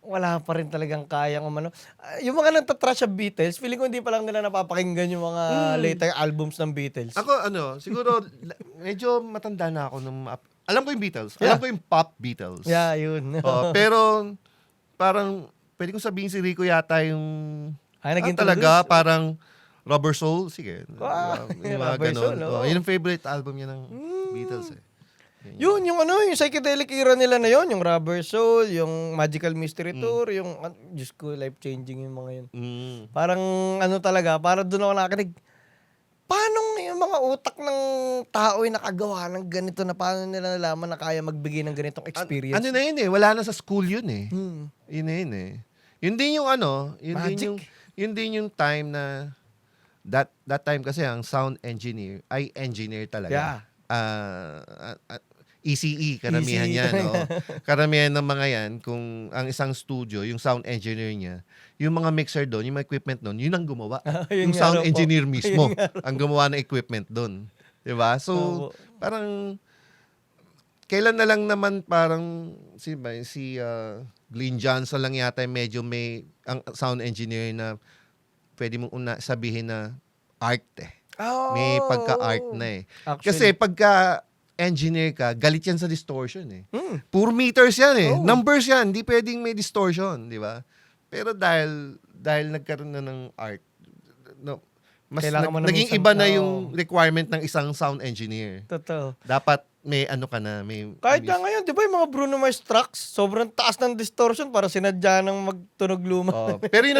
wala pa rin talagang kayang umano. Yung mga nagtatrash sa Beatles, feeling ko hindi pa lang nila napapakinggan yung mga later albums ng Beatles. Ako, siguro, medyo matanda na ako nung alam ko yung Beatles. Alam ko yung pop Beatles. Yeah, yun. Pero, parang, pwede kong sabihin si Rico yata yung nag-introduce? Parang Rubber Soul. Sige. Yung mga Rubber ganon. Soul, Yun ang favorite album niya ng Beatles eh. Yun, yung psychedelic era nila na yun, yung Rubber Soul, yung Magical Mystery Tour, yung, Diyos ko, life-changing yung mga yun. Parang, talaga, para doon ako nakakinig, paano yung mga utak ng tao ay nakagawa ng ganito na paano nila nalaman na kaya magbigay ng ganitong experience? Ano na yun eh, wala na sa school yun eh. Yun na yun eh. Yun din yung Magic. Yun din yung time na that time kasi ang sound engineer ay engineer talaga. Yeah. ECE, karamihan ECE. yan. Karamihan ng mga yan, kung ang isang studio, yung sound engineer niya, yung mga mixer doon, yung mga equipment doon, yun ang gumawa. Yun yung nga sound raw po. engineer mismo ang gumawa ng equipment doon. Diba? So, parang, kailan na lang naman parang, si Glenn Johnson lang yata medyo may, ang sound engineer na pwede mong sabihin na art eh. May pagka-art na eh. Actually, Kasi pagka engineer ka, galit yan sa distortion eh. Mm. Puro meters yan eh. Oo. Numbers yan. Hindi pwedeng may distortion, di ba? Pero dahil nagkaroon na ng art, no, mas Kailangan mo na naging minsan- iba na oo. yung requirement ng isang sound engineer. Totoo. Dapat may ano ka na, may... Kahit nga ngayon, di ba yung mga Bruno Mars tracks, sobrang taas ng distortion para sinadya ng magtunog luma. Oh, pero yun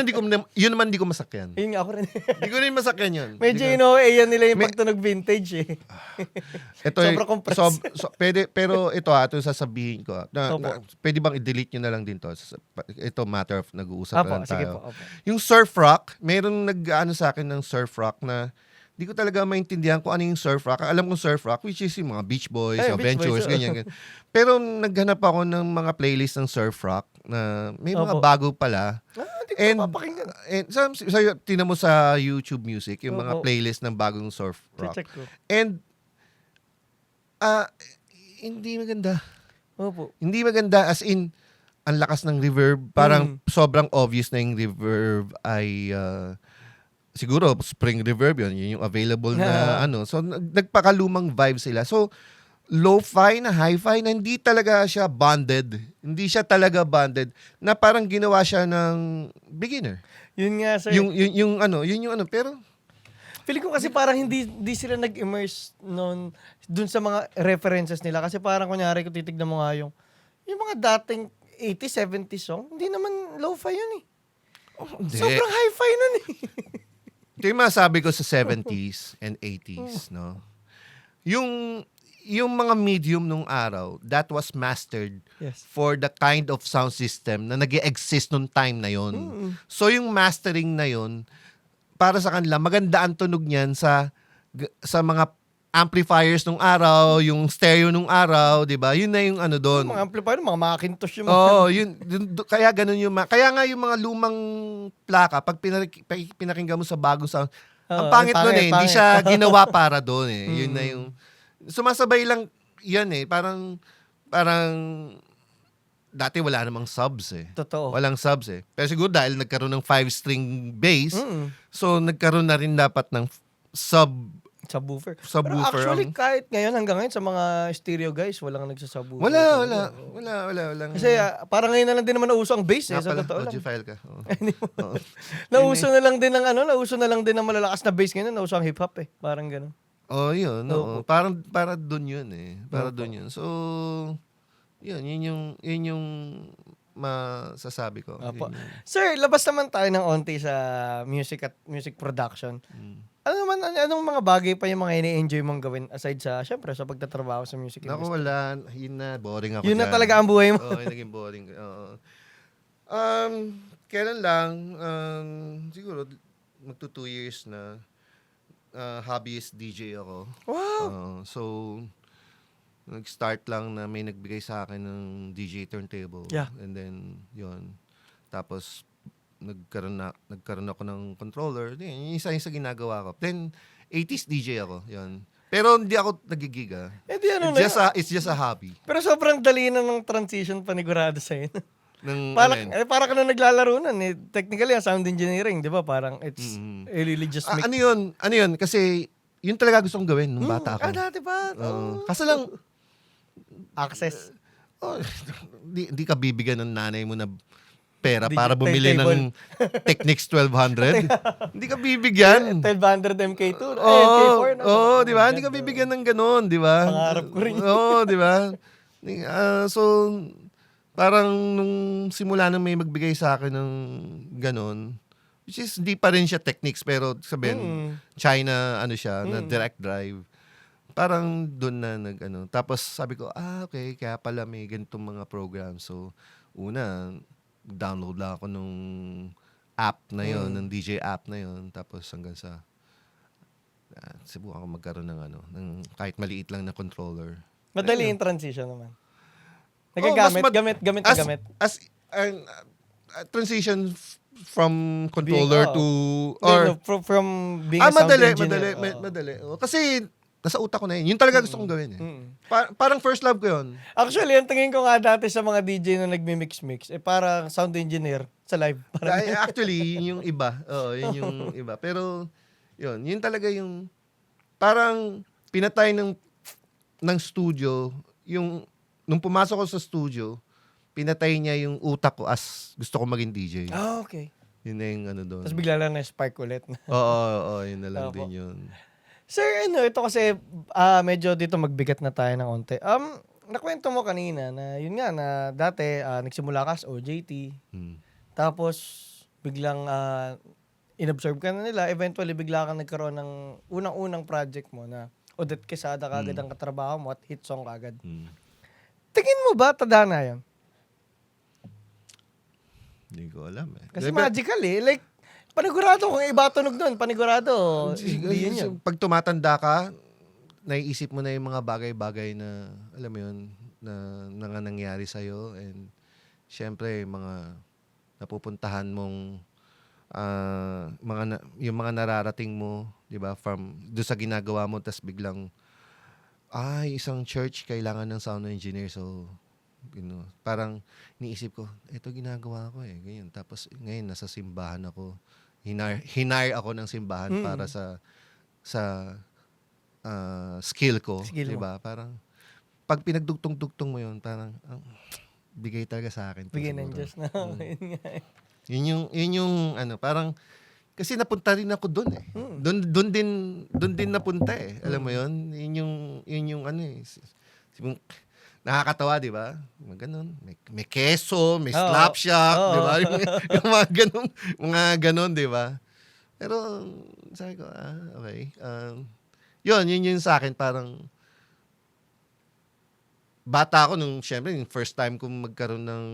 naman di ko masakyan. Yun nga ako rin. Di ko rin masakyan yun. Medyo Di ko- ino-yan nila yung pagtunog vintage eh. Ito, Sobra compressed. pwede, pero ito ito sasabihin ko. Opo. Pwede bang i-delete nyo na lang din to? Ito matter of nag-uusap Apo, lang sige tayo. po. Apo. Yung surf rock, mayroong nag-ano sa akin ng surf rock na di ko talaga maintindihan kung ano yung surf rock. Alam kong surf rock, which is yung mga Beach Boys, Ay, yung Beach Ventures, Boys, ganyan. Pero naghanap ako ng mga playlist ng surf rock na may mga Opo. bago pala. Hindi ko And, mapapakinggan. and tinan mo sa YouTube Music, yung mga Opo. playlist ng bagong surf rock. Check ko. And, hindi maganda. Opo. Hindi maganda as in, ang lakas ng reverb. Parang sobrang obvious na yung reverb ay, siguro, spring reverb yun. Yun yung available na ano. So, nagpakalumang vibe sila. So, lo-fi na hi-fi na hindi talaga siya bonded. Hindi siya talaga bonded. Na parang ginawa siya ng beginner. Yun nga, sir. Yung ano. Pero, Feeling ko kasi parang hindi sila nag-immerse noon dun sa mga references nila. Kasi parang kunyari kung titignan mo nga yung mga dating 80s, 70s song, hindi naman lo-fi yun eh. hindi. Sobrang hi-fi nun eh. Ito yung masabi ko sa 70s and 80s, no? Yung mga medium nung araw, that was mastered Yes. for the kind of sound system na nag-exist nung time na yon. So yung mastering na yon, para sa kanila, maganda ang tunog niyan sa mga amplifiers nung araw, yung stereo nung araw, 'di ba? Yun na yung ano doon. Mga amplifier, mga Macintosh yung mga... Oo, kaya ganun yung kaya nga yung mga lumang plaka pag pinakinggan mo sa bagong sound, ang Oo, pangit ang doon pangit, Hindi pangit. siya ginawa para doon eh. Yun na yung sumasabay lang yan eh. Parang dati wala namang subs eh. Totoo. Walang subs eh. Pero siguro dahil nagkaroon ng 5-string bass, so nagkaroon na rin dapat ng Subwoofer. Pero subwoofer. actually, kahit ngayon, hanggang ngayon, sa mga stereo guys, walang nagsasubwoofer. Wala. Kasi parang ngayon na lang din naman nauso ang bass eh, Nga sa pala, totoo lang. file ka. Oo. Oo. Nauso na lang din ng nauso na lang din ng malalakas na bass ngayon, nauso ang hip-hop eh. Parang ganun. Oh, yun. Opo. Oo. Para doon yun eh. Para doon yun. So, yun yung masasabi ko. Apo. Yun yung- Sir, labas naman tayo ng onti sa music at music production. Anong mga bagay pa yung mga ini-enjoy mong gawin aside sa, syempre, sa pagtatrabaho sa music Naku, industry? wala. Yun na. Boring ako Yun na dyan. talaga ang buhay mo. Oo, yun naging boring. Oo. Kailan lang, siguro, magto 2 years na hobbyist DJ ako. Wow! So, nag-start lang na may nagbigay sa akin ng DJ turntable. Yeah. And then, yun. Tapos, nagkaroon ako ng controller. Yun, yung isa sa ginagawa ko. Then, 80s DJ ako. Yun. Pero hindi ako nagigiga. Eh di ano na yun. It's just a hobby. Pero sobrang dali na ng transition panigurado sa'yo. Ng, Parang, ano yun. para ka na naglalaro nun eh. Technically, ang sound engineering, di ba? Parang it's really just Ano yun? Kasi, yun talaga gusto kong gawin nung bata ako. dati pa. Kaso lang, Access. di ka bibigyan ng nanay mo na pera Di- para bumili turntable. ng Technics 1200. Hindi ka bibigyan. 1200 MK2. Oo, MK4. di ba? Hindi ka bibigyan ng ganun, di ba? Pangarap ko rin. Oo, di ba? So, parang nung simula nang may magbigay sa akin ng ganun, which is hindi pa rin siya Technics, pero sabihin, China, na direct drive. Parang doon na Tapos sabi ko, okay, kaya pala may ganitong mga program. So, una, download lang ako nung app na yon, ng DJ app na yon. Tapos hanggang sa, subukan ako magkaroon ng kahit maliit lang na controller. Madali yung transition naman. mas Gamit. Transition from controller to, From being a sound engineer. madali. Kasi, nasa utak ko na yun. Yun talaga gusto kong gawin eh. Parang first love ko yun. Actually, ang tingin ko nga dati sa mga DJ na nagmi-mix-mix, parang sound engineer sa live. Parang, Actually, yun yung iba. Oo, yun yung iba. Pero, yun talaga yung, parang pinatay ng ng studio, nung pumasok ko sa studio, pinatay niya yung utak ko as gusto ko maging DJ. Ah, okay. Yun na yung ano doon. Tapos bigla lang na-spark ulit. Oo, yun na lang Opo. din yun. Sir, ito kasi medyo dito magbigat na tayo ng onte. Nakwento mo kanina na yun nga na dati nagsimula ka sa OJT. Hmm. Tapos biglang inabsorb ka na nila. Eventually bigla kang nagkaroon ng unang-unang project mo na Odette Quesada kagad ang katrabaho mo at hit song kagad. Hmm. Tingin mo ba tadhana yan? Hindi ko alam eh. Kasi Diba, magical eh. Like, panigurado kung iba tunog doon. Panigurado. Hindi yun yun. pag tumatanda ka, naiisip mo na yung mga bagay-bagay na, alam mo yun, na nangyari sa'yo. And, syempre, mga napupuntahan mong, yung mga nararating mo, di ba, from, doon sa ginagawa mo, tas biglang, isang church, kailangan ng sound engineer, so, parang niisip ko, ito ginagawa ko eh, ganyan. Tapos, ngayon, nasa simbahan ako. Hinire ako ng simbahan para sa skill ko, Skill di ba? Parang pag pinagdugtong-dugtong mo 'yun, parang bigay talaga sa akin. Bigyan ng Diyos na. Yun nga eh. Yun yung ano, parang kasi napunta rin ako doon eh. Doon din napunta eh. Alam mo 'yun? Yun yung ano eh. Nakakatawa, di ba? Ganun. May keso, may Oo. slap shop, Oo. di ba? Yung mga ganun, di ba? Pero, sabi ko, okay. Yun yung sa akin, parang, bata ako nung, syempre, yung first time kong magkaroon ng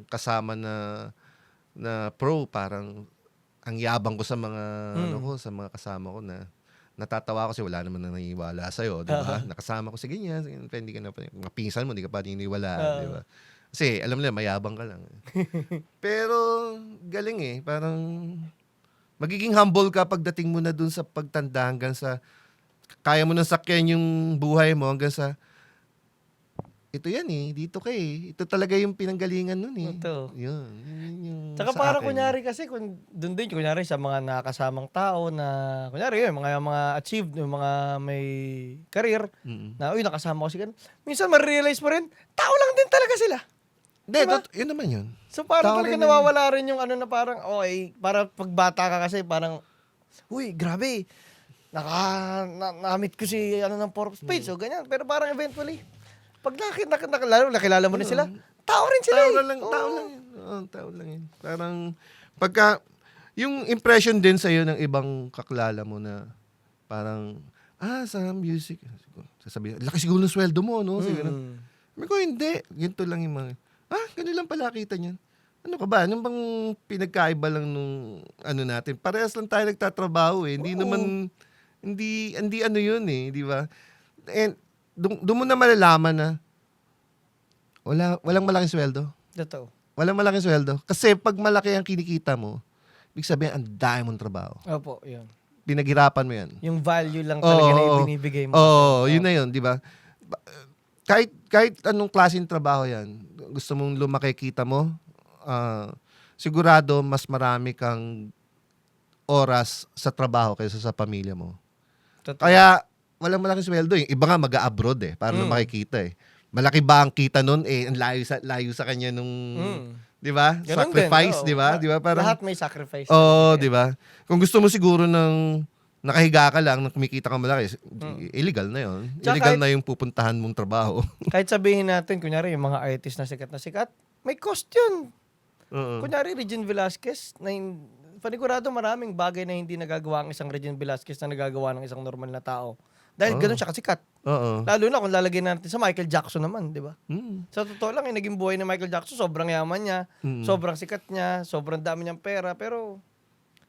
kasama na pro, parang, ang yabang ko sa mga, sa mga kasama ko na, natatawa ako kasi wala naman na naniniwala sa'yo, di ba? Nakasama ko sa ganyan, hindi ka na, mga pinsan mo, hindi ka pa naniniwala, di ba? Kasi, alam nila, mayabang ka lang. Pero, galing eh, parang, magiging humble ka pagdating mo na dun sa pagtanda hanggang sa, kaya mo nang sakyan yung buhay mo hanggang sa, ito yan eh, dito ka eh. Ito talaga yung pinanggalingan nun eh. Ito. Yun yung Tsaka sa para akin. kunyari kasi, kung doon din, kunyari sa mga nakasamang tao na, kunyari yun, mga achieved, yung mga may career, Mm. na, uy, nakasama ko si ganun. Minsan, ma-realize mo rin, tao lang din talaga sila. Hindi, Diba? yun naman yun. So, parang Tao talaga rin yun. nawawala rin yung ano na parang, okay, para pagbata ka kasi, parang, uy, grabe, na-meet ko si, ng Forbes page, so ganyan. Pero parang eventually, pag nakilala mo na sila, tao rin sila Tao eh. lang, Oo. tao lang yun. Oo, tao lang yun. Parang, pagka, yung impression din sa'yo ng ibang kaklala mo na, parang, sa music. Sasabihin, laki siguro ng sweldo mo, no? Siguro. Sabi ko, hindi. Ganito lang yung mga, ganun lang pala kita niyan. Ano ka ba? Anong bang pinagkaiba lang nung, natin? Parehas lang tayo nagtatrabaho eh. Hindi Oo. naman, hindi ano yun eh, di ba? And, doon mo na malalaman na, walang malaking sweldo. Totoo. Walang malaking sweldo. Kasi pag malaki ang kinikita mo, ibig sabihin, ang dami mong trabaho. Opo, yun. Pinaghirapan mo yan. Yung value lang talaga na yung binibigay mo. Yun na yun, di ba? Kahit anong klaseng trabaho yan, gusto mong lumaki kita mo, sigurado mas marami kang oras sa trabaho kaysa sa pamilya mo. Totoo. Kaya, walang malaking sweldo. Yung iba nga mag-a-abroad eh, para lang makikita eh. Malaki ba ang kita nun? Ang layo sa kanya nung, di ba? Ganun Sacrifice, din, oo. di ba? Di ba? Parang, Lahat may sacrifice. di ba? Kung gusto mo siguro ng nakahiga ka lang, nang kumikita ka malaki, illegal na yun. Tsaka Illegal kahit- na yung pupuntahan mong trabaho. Kahit sabihin natin, kunyari, yung mga artist na sikat, may cost yun. Oo. Kunyari, Regine Velasquez, panigurado maraming bagay na hindi nagagawa ng isang Regine Velasquez na nagagawa ng isang normal na tao. Dahil ganun siya kasikat. Oo. Lalo na kung lalagyan natin sa Michael Jackson naman, di ba? Mm. Sa totoo lang, yung naging buhay ni Michael Jackson, sobrang yaman niya, sobrang sikat niya, sobrang dami niyang pera, pero,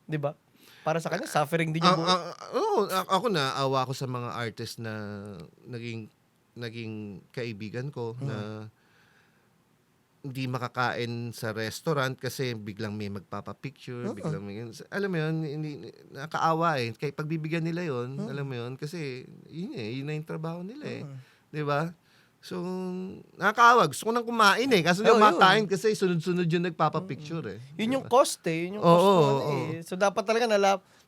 di ba? Para sa kanya, suffering din yung buhay. Ako na, awa ko sa mga artist na naging kaibigan ko na hindi makakain sa restaurant kasi biglang may magpapapicture, biglang may, alam mo yun, hindi, nakakaawa eh. Kaya pagbibigyan nila yun, alam mo yun, kasi yun na yung trabaho nila eh. Di ba? So, nakakaawa. Gusto ko nang kumain eh. Kaso Oo, makain kasi sunod-sunod yung nagpapapicture eh. Yun yung cost eh. Yun yung cost Oo, mo eh. So, dapat talaga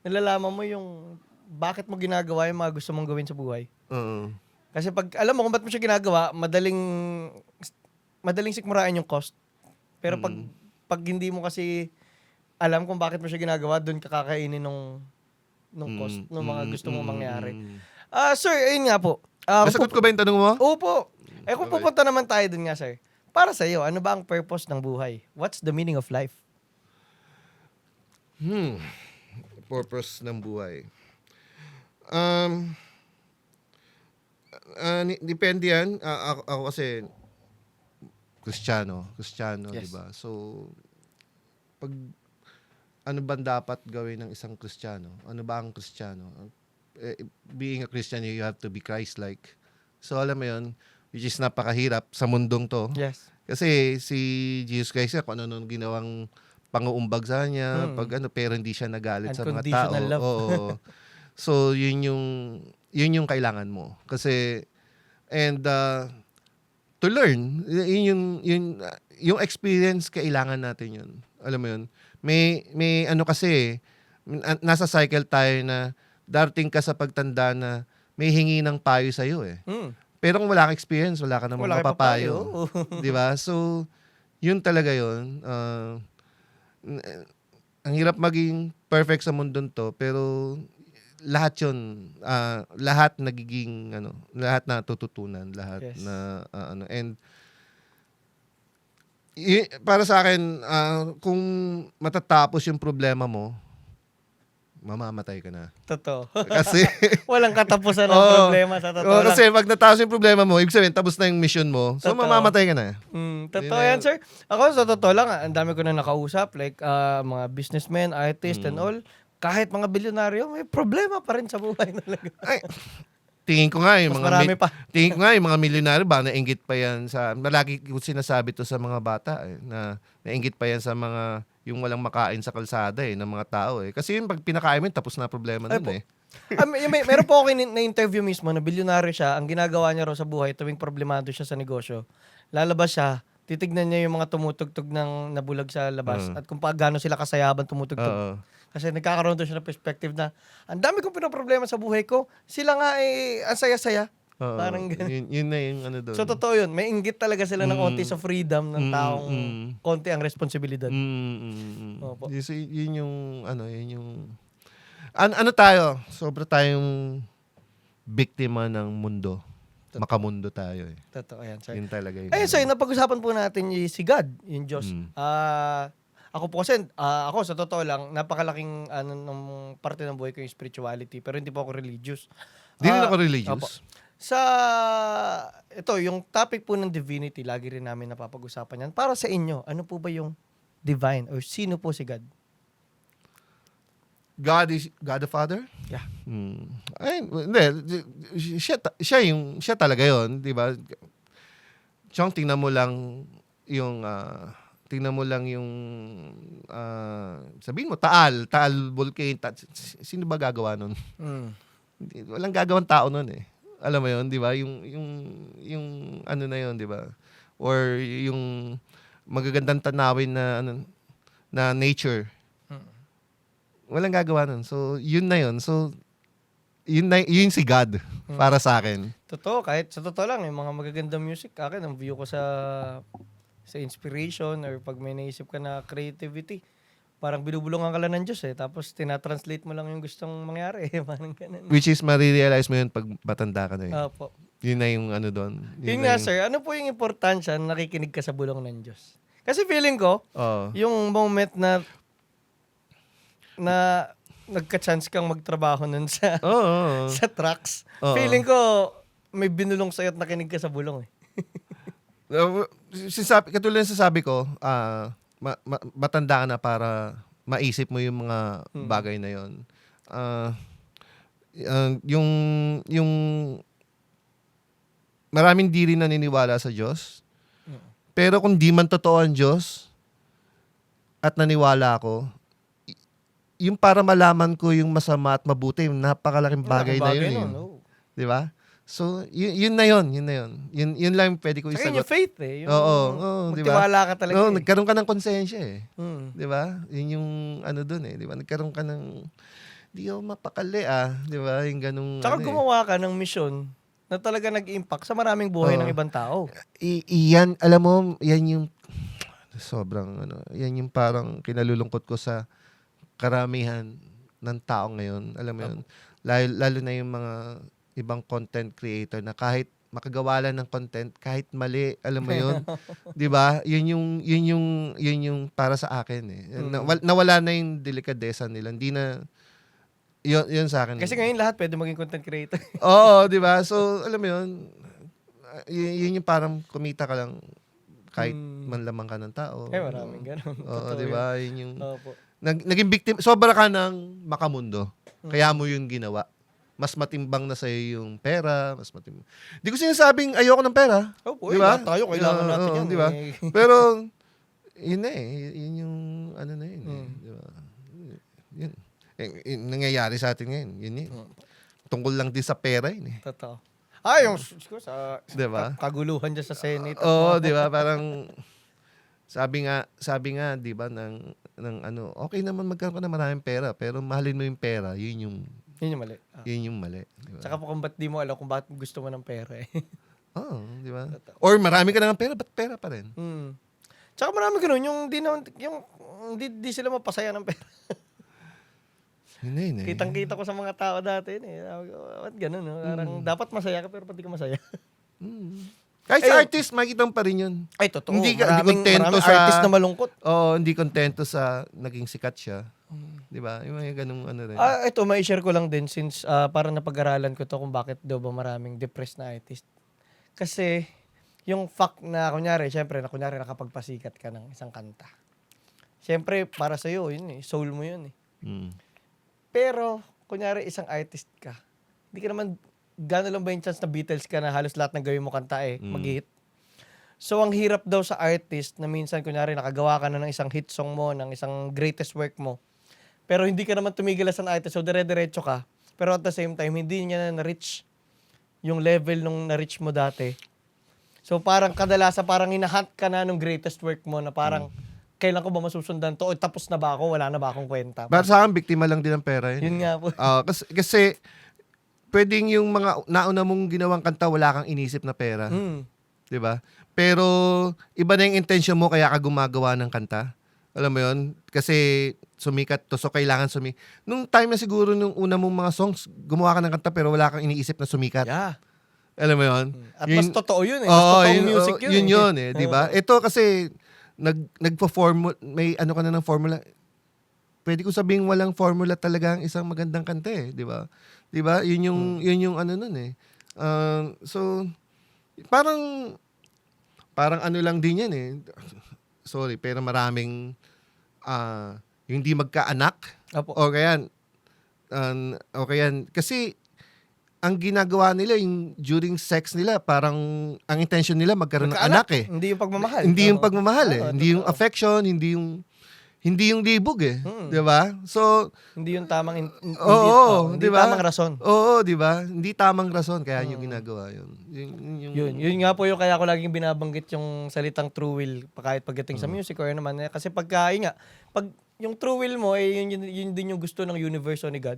nalalaman mo yung bakit mo ginagawa yung mga gusto mong gawin sa buhay. Oo. Kasi pag alam mo kung ba't mo siya ginagawa, madaling sikmurain yung cost. Pero pag hindi mo kasi alam kung bakit mo siya ginagawa, doon ka kakainin nung cost, nung mga gusto mong mangyari. Sir, ayun nga po. Nasagot ko ba yung tanong mo? Opo. Kung Okay. pupunta naman tayo dun nga, sir. Para sa iyo, ano ba ang purpose ng buhay? What's the meaning of life? Purpose ng buhay. Depende yan. Ako kasi Kristiyano, Yes. di ba? So, pag ano ba dapat gawin ng isang Kristiyano? Ano ba ang Kristiyano? Being a Christian, you have to be Christ-like. So, alam mo yun, which is napakahirap sa mundong to. Yes. Kasi si Jesus Christ, kung ano nung ginawang panguumbag sa kanya, pero hindi siya nagalit sa mga tao. Unconditional love. Oo. So, yun yung kailangan mo. Kasi, and to learn, yung experience, kailangan natin yun. Alam mo yun? May ano kasi, nasa cycle tayo na darating ka sa pagtanda na may hingi ng payo sa'yo eh. Pero kung wala kang experience, wala ka namang Wala kang mapapayo. papayo. Di ba? So, yun talaga yun. Ang hirap maging perfect sa mundong to, pero lahat yun, lahat nagiging, lahat na tututunan, lahat Yes. na, and para sa akin, kung matatapos yung problema mo, mamamatay ka na. Totoo. Kasi, Walang katapusan ng Oo. problema sa totoo Oo, lang. kasi pag natapos yung problema mo, ibig sabihin, tapos na yung mission mo, so Totoo. mamamatay ka na. Totoo Yun na yan, sir. Ako, sa totoo lang, ang dami ko na nakausap, like mga businessmen, artists, and all. Kahit mga bilyonaryo, may problema pa rin sa buhay talaga. Ay, tingin ko nga yung Mas mga marami pa. tingin ko nga yung mga milyonaryo ba nainggit pa yan sa malagi ko sinasabi to sa mga bata na nainggit pa yan sa mga yung walang makain sa kalsada ng mga tao kasi yung pag pinakain mo tapos na problema Ay nun po. Meron po ako na-interview mismo na bilyonaryo siya. Ang ginagawa niya raw sa buhay tuwing problemado siya sa negosyo, lalabas siya, titignan niya yung mga tumutugtog ng nabulag sa labas at kung paano sila kasayaban tumutugtog. Oo. Kasi nagkakaroon doon siya ng perspective na ang dami kong pinoproblema sa buhay ko, sila nga ang saya-saya. Oo. Parang ganun. Yun na yung ano doon. So totoo yun, may inggit talaga sila ng konti sa freedom ng taong konti ang responsibilidad. Opo. Yun yung yun yung ano tayo, sobra tayong biktima ng mundo. Makamundo tayo Totoo yan, sir. Yun talaga yun. Ayun, sir, napag-usapan po natin si God, yung Diyos. Ako po kasi, ako sa totoo lang, napakalaking ng parte ng buhay ko yung spirituality, pero hindi po ako religious. Di rin ako Opo. religious. Ito, yung topic po ng divinity, lagi rin namin napapag-usapan yan. Para sa inyo, ano po ba yung divine or sino po si God? God the Father? Yeah. Ay, hindi. Siya talaga yon, di ba? Chong, tingnan mo lang yung sabihin mo, Taal Volcano. Sino ba gagawa nun? Walang gagawang tao nun Alam mo yon, di ba? Yung ano na yon, di ba? Or yung magagandang tanawin na nature. Walang gagawa nun. So, yun na yun. So, yun si God para sa akin. Totoo, kahit sa totoo lang, yung mga magagandang music, akin, ang view ko sa inspiration or pag may naisip ka na creativity, parang binubulungan ka lang ng Diyos tapos tinatranslate mo lang yung gustong mangyari parang ganun. Which is, marirealize mo yun pag matanda ka na Opo. Yun na yung ano doon. Yun nga, sir, ano po yung importansya na nakikinig ka sa bulong ng Diyos? Kasi feeling ko, yung moment na nagka-chance kang magtrabaho nun sa sa trucks. Feeling ko may binulong sa'yo at nakinig ka sa bulong Katulad ng sasabi ko, matanda ka na para maisip mo yung mga bagay na yon. Yung maraming di rin naniniwala sa Diyos. Pero kung di man totoo ang Diyos at naniwala ako, yung para malaman ko yung masama at mabuti, yung napakalaking bagay na yun. Di ba? So, yun na yun. Yun lang yung pwede ko Saka isagot. yung faith Yung di ba? magtiwala ka talaga Nagkaroon ka ng konsensya Mm. Di ba? Yun yung ano dun di ba? Nagkaroon ka ng, di ako mapakali di ba? Yung ganung Tsaka gumawa ka ng mission na talaga nag-impact sa maraming buhay Oo. ng ibang tao. Iyan, alam mo, yan yung sobrang yan yung parang kinalulungkot ko sa karamihan ng tao ngayon. Alam mo yun? Lalo na yung mga ibang content creator na kahit makagawa lang ng content, kahit mali, alam mo yun? 'Di ba? Yun yung para sa akin eh. Nawala na yung delikadesa nila. Hindi na yun sa akin. Kasi ngayon lahat pwede maging content creator. Oo, 'di ba? So, alam mo yun, yun yung parang kumita ka lang kahit manlamang ka ng tao. Maraming ganun. Oo, Totoo 'di yun. ba? Yun yung Opo. naging victim, sobra ka ng makamundo. Kaya mo yun ginawa. Mas matimbang na sa'yo yung pera, mas matimbang. Di ko sinasabing ayoko ng pera. Opo, Di ba? lahat tayo kailangan natin yan. Di ba? Eh. Pero, yun na eh. Yun yung, ano na yun eh. Di ba? Yun. Yung nangyayari sa atin ngayon. Yun yun. Tungkol lang din sa pera yun eh. Totoo. Yung sa Diba? kaguluhan dyan sa Senate. Oo, di ba? Parang, sabi nga, 'di ba ng okay naman magkaroon ka ng maraming pera, pero mahalin mo yung pera, yun yung mali. yun yung mali, 'di ba? Tsaka po kung ba't di mo alam kung bakit gusto mo ng pera eh. Oo, 'di ba? Or marami ka na ng pera, ba't pera pa rin? Tsaka marami ganun, yung di sila mapasaya ng pera. Yun na yun eh. Kitang-kita ko sa mga tao dati yun eh. Sabi ko, ba't ganun, no? Parang dapat masaya ka pero pati ka masaya. Kahit sa artist, makikita mo pa rin yun. Ay, totoo. Hindi kontento maraming sa artist na malungkot. Oo, hindi kontento sa naging sikat siya. 'Di ba? Yung mga ganung rin. Ito, mai-share ko lang din since parang napag-aralan ko to kung bakit daw ba maraming depressed na artist. Kasi, yung fact na, kunyari nakapagpasikat ka ng isang kanta. Siyempre, para sa'yo, yun eh. Soul mo yun eh. Pero, kunyari isang artist ka, hindi ka naman, gano'n lang ba yung chance na Beatles ka na halos lahat ng gawin mo kanta eh, mag-hit? So, ang hirap daw sa artist na minsan, kunyari, nakagawa ka na ng isang hit song mo, ng isang greatest work mo, pero hindi ka naman tumigil as an artist, so dire-diretso ka. Pero at the same time, hindi niya na-reach yung level nung na-reach mo dati. So, parang kadalasan, parang hinahunt ka na nung greatest work mo na parang, kailan ko ba masusundan to? O tapos na ba ako? Wala na ba akong kwenta? Para sa akin, biktima lang din ng pera yun. Yun nga po. Kasi pwedeng yung mga nauna mong ginawang kanta, wala kang inisip na pera. 'Di ba? Pero iba na yung intention mo kaya ka gumagawa ng kanta. Alam mo 'yon? Kasi sumikat to, so kailangan nung time na siguro nung una mong mga songs, gumawa ka ng kanta pero wala kang iniisip na sumikat. Yeah. Alam mo 'yon? At mas totoo yun eh. Mas totoong music yun. Yun eh, 'di ba? Ito kasi nagpo-form, may ano ka na ng formula. Pwede ko sabing walang formula talaga ang isang magandang kanta eh, 'di ba? 'Di ba? Yun yung ano nun eh. So parang ano lang din yan eh. Sorry, pero maraming yung hindi magkaanak. Opo. O kaya kasi ang ginagawa nila yung during sex nila, parang ang intention nila magkaroon ng anak eh. Hindi yung pagmamahal. Hindi yung pagmamahal eh. Oo, Hindi yung totoo. affection, hindi yung libog eh. 'Di ba? So, Hindi yung tamang di ba? tamang rason. Oo, 'di ba? Hindi tamang rason kaya yung ginagawa yun. Yun nga po yung kaya ko laging binabanggit yung salitang true will kahit pagdating sa music or naman kasi pagka yun nga, pag yung true will mo yun din yung gusto ng universe o ni God.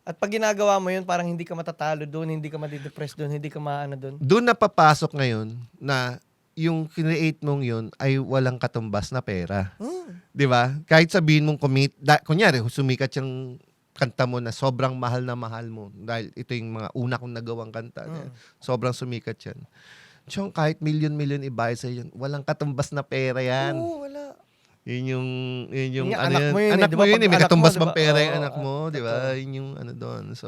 At pag ginagawa mo yun, parang hindi ka matatalo doon, hindi ka madidepress doon, hindi ka maano doon. Doon na papasok ngayon na yung create mong yun ay walang katumbas na pera. 'Di ba? Kahit sabihin mong kunyari sumikat yung kanta mo na sobrang mahal na mahal mo dahil ito yung mga una kong nagawang kanta. Sobrang sumikat yan. So, kahit million ibayad sa yun, walang katumbas na pera yan. Oo, wala. Yun yung Yung ano anak mo yun eh, anak di mo ba? yun eh, Pag may anak katumbas mo, bang di ba? pera yung Oo, anak mo, di ba? totoo. Yun yung ano doon. So,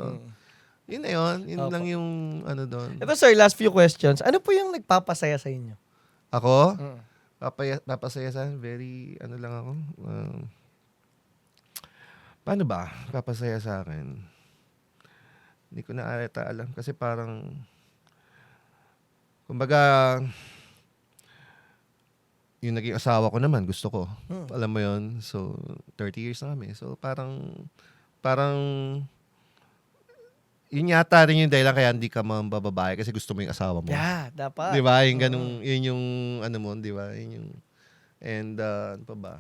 yun na yun. Yun Opo. lang yung ano doon. Ito sir, last few questions. Ano po yung nagpapasaya sa inyo? Ako? Papasaya sa very, ano lang ako. Paano ba? Papasaya sa akin. Hindi ko na alata alam. Kasi parang, kumbaga, yung naging asawa ko naman, gusto ko. Alam mo yun? So, 30 years na kami. So, parang, yun yata rin yung dahilan kaya hindi ka mabababae kasi gusto mo yung asawa mo. Yeah, dapat. Di ba? Yung ganung, yun yung, ano mo, di ba? Yun yung, and, ano pa ba?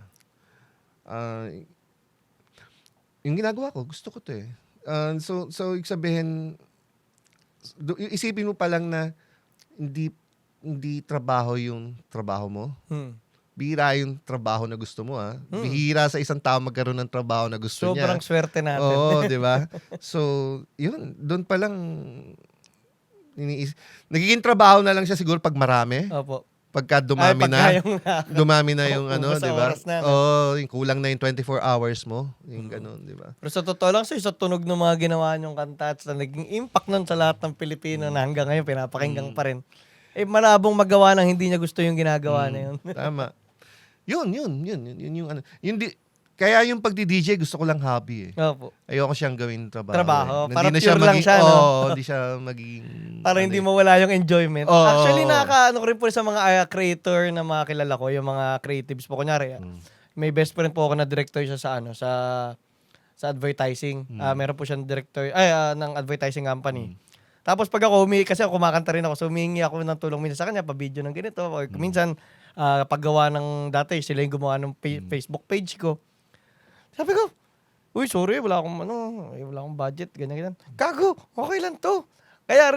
Yung ginagawa ko, gusto ko to eh. So, ibig sabihin, isipin mo pa lang na hindi trabaho yung trabaho mo. Bihira yung trabaho na gusto mo, ha? Bihira sa isang tao magkaroon ng trabaho na gusto niya. Sobrang swerte natin. Oo, di ba? So, yun, doon pa lang nagiging trabaho na lang siya siguro pag marami. Opo. Pagka dumami Pagka na. yung, Dumami na yung ubos sa di ba? oras na, no? Oo, yung kulang na yung 24 hours mo. Yung ganun, di ba? Pero sa totoo lang, sir, sa tunog ng mga ginawa niyong kanta at sa naging impact nun sa lahat ng Pilipino na hanggang ngayon pinapakinggan pa rin. Eh, malabong magawa ng hindi niya gusto yung ginagawa na yun. Tama. Yun yung ano. Kaya yung pagdi-DJ gusto ko lang hobby eh. Opo. Ayoko siyang gawin trabaho. Trabaho. Eh. Para Hindi na pure lang maging- siya, no? Oo, hindi siya maging... Para hindi mawala yung enjoyment. Oo. Actually, nakakaano ko rin po sa mga creator na mga kilala ko, yung mga creatives po. Kunyari, may best friend po ako na director siya sa advertising. Meron po siyang director, ng advertising company. Tapos pag ako kasi ako kumakanta rin ako, so humingi ako ng tulong minsan sa kanya, pa-video ng ganito, or minsan paggawa ng dati, sila yung gumawa ng Facebook page ko. Sabi ko, uy, sorry, wala akong budget, ganyan. Kago, okay lang to. Kaya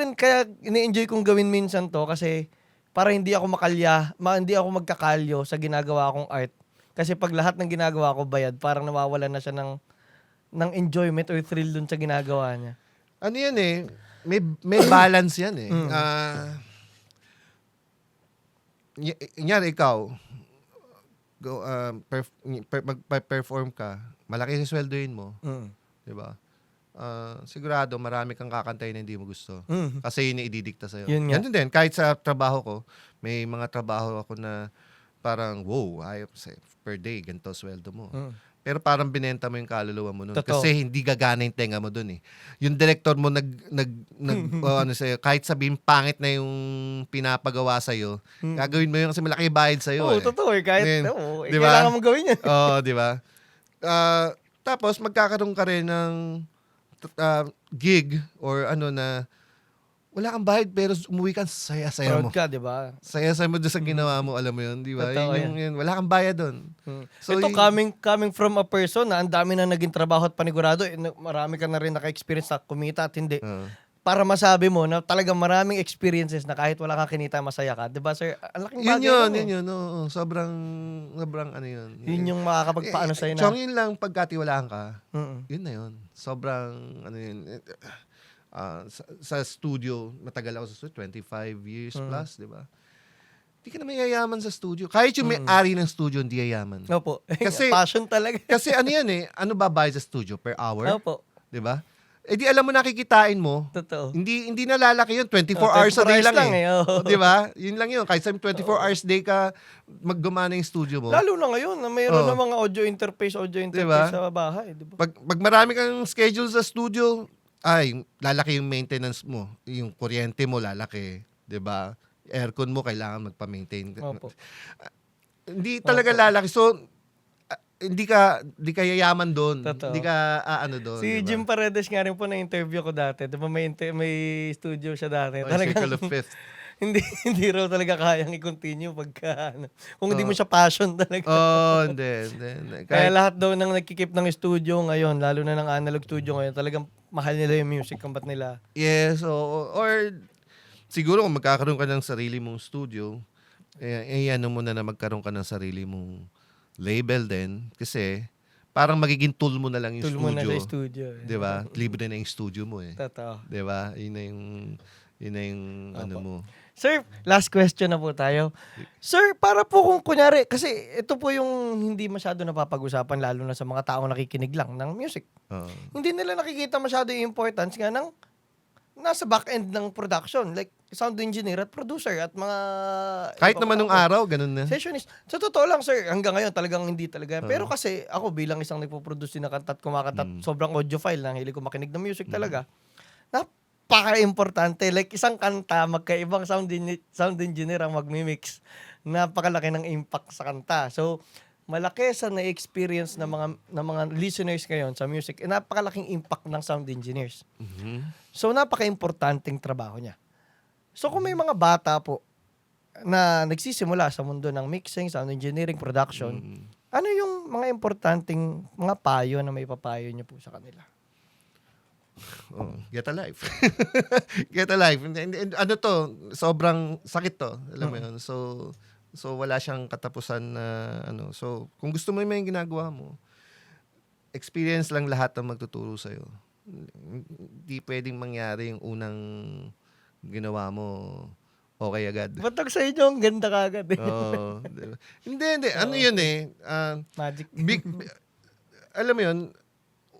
ini-enjoy kong gawin minsan to kasi para hindi ako hindi ako magkakalyo sa ginagawa kong art. Kasi pag lahat ng ginagawa ko bayad, parang nawawalan na siya ng enjoyment or thrill dun sa ginagawa niya. Ano yan eh, may balance yan eh. Kunyari ikaw, magpa-perform ka, malaki yung sweldoin mo, di ba? Sigurado marami kang kakantay na hindi mo gusto. Kasi yun yung ididikta sa'yo. Yun nga. Ganun din, kahit sa trabaho ko, may mga trabaho ako na parang, wow, per day, ganito sweldo mo. Pero parang binenta mo yung kaluluwa mo nun. Totoo. Kasi hindi gagana yung tenga mo dun eh. Yung director mo kahit sabihin pangit na yung pinapagawa sa'yo, gagawin mo yun kasi malaki bayad sa'yo Oo, eh. totoo eh. Kahit, Then, di ba? kailangan mong gawin yan. Oo, di ba? Tapos magkakaroon ka rin ng gig or ano na wala kang bayad pero umuwi ka saya-saya mo. Proud ka, di ba? Saya-saya mo doon sa ginawa mo, alam mo yun, di ba? Totoo Yun, wala kang bayad doon. So, ito coming from a person na ang dami na naging trabaho at panigurado, marami ka na rin naka-experience na kumita at hindi. Para masabi mo na talagang maraming experiences na kahit wala kang kinita, masaya ka. Di ba, sir? Ang laking bagay yun. Oo, sobrang ano yun. Yun yung makakapagpaano sa'yo na. Chong, yun lang, pagkatiwalaan ka, Mm-mm. yun na yun. Sobrang, ano yun, sa studio, matagal ako sa studio, 25 years plus, di ba? Hindi ka na mayayaman sa studio. Kahit yung may-ari ng studio, hindi yayaman. Opo. Kasi- Passion talaga. Kasi ano yan eh, ano ba bayad sa studio? Per hour? Opo. Di ba? Eh di alam mo nakikitain mo, Totoo. hindi na lalaki yun. 24 Oh, hours a 24 day hours lang lang eh. eh, oo. Di ba? Yun lang yun. Kahit sa 24 hours day ka maggumana yung studio mo. Lalo na ngayon na mayroon Oo. na mga audio interface Diba? sa bahay. Di ba? Pag marami kang schedule sa studio, ay, lalaki yung maintenance mo. Yung kuryente mo, lalaki. 'Di ba? Aircon mo, kailangan magpa-maintain. Opo. Hindi talaga lalaki. So, hindi ka yayaman doon. Totoo. Hindi ka ano doon. Si diba? Jim Paredes nga rin po na-interview ko dati. Di ba may studio siya dati. Oh, Talagang Circle of Fifth. hindi raw talaga kayang i-continue pagka kung hindi mo siya passion talaga. Oh, hindi. Kaya lahat daw nang nagkikip ng studio ngayon, lalo na ng analog studio ngayon, talagang mahal nila yung music, kampat nila. Yes, or siguro kung magkakaroon ka ng sarili mong studio, ano mo na magkaroon ka ng sarili mong label din kasi parang magiging tool mo na lang yung Tool mo na studio. sa studio. 'Di ba? Libre na yung studio mo eh. Totoo. 'Di ba? Yun na yung ano mo. Sir, last question na po tayo. Sir, para po kung kunyari, kasi ito po yung hindi masyado napapag-usapan lalo na sa mga taong nakikinig lang ng music. Oo. Hindi nila nakikita masyado yung importance nga ng nasa back-end ng production. Like, sound engineer at producer at mga... Kahit iba naman pa nung po. araw, ganun na. Sessionist. Sa totoo lang, sir, hanggang ngayon talagang hindi talaga. Pero kasi ako bilang isang nagpo-produce na kanta at kumakanta, sobrang audiophile, hilig ko makinig ng music talaga. Napaka-importante. Like, isang kanta, magkaibang sound engineer ang magmi-mix. Napakalaki ng impact sa kanta. So, malaki sa na-experience ng mga listeners ngayon sa music, napakalaking impact ng sound engineers. So, napaka-importanting trabaho niya. So, kung may mga bata po na nagsisimula sa mundo ng mixing, sound engineering, production, ano yung mga importanteng mga payo na may papayo niyo po sa kanila? Oh, get a life. Get a life. Ano to, sobrang sakit to. Alam mo yun. So wala siyang katapusan na ano. So, kung gusto mo yung ginagawa mo, experience lang lahat ng magtuturo sa'yo. Hindi pwedeng mangyari yung unang ginawa mo okay agad. Batag sa inyo, ang ganda kagad eh. Oo. Diba? Hindi. Ano yun eh. Magic. Alam mo yun,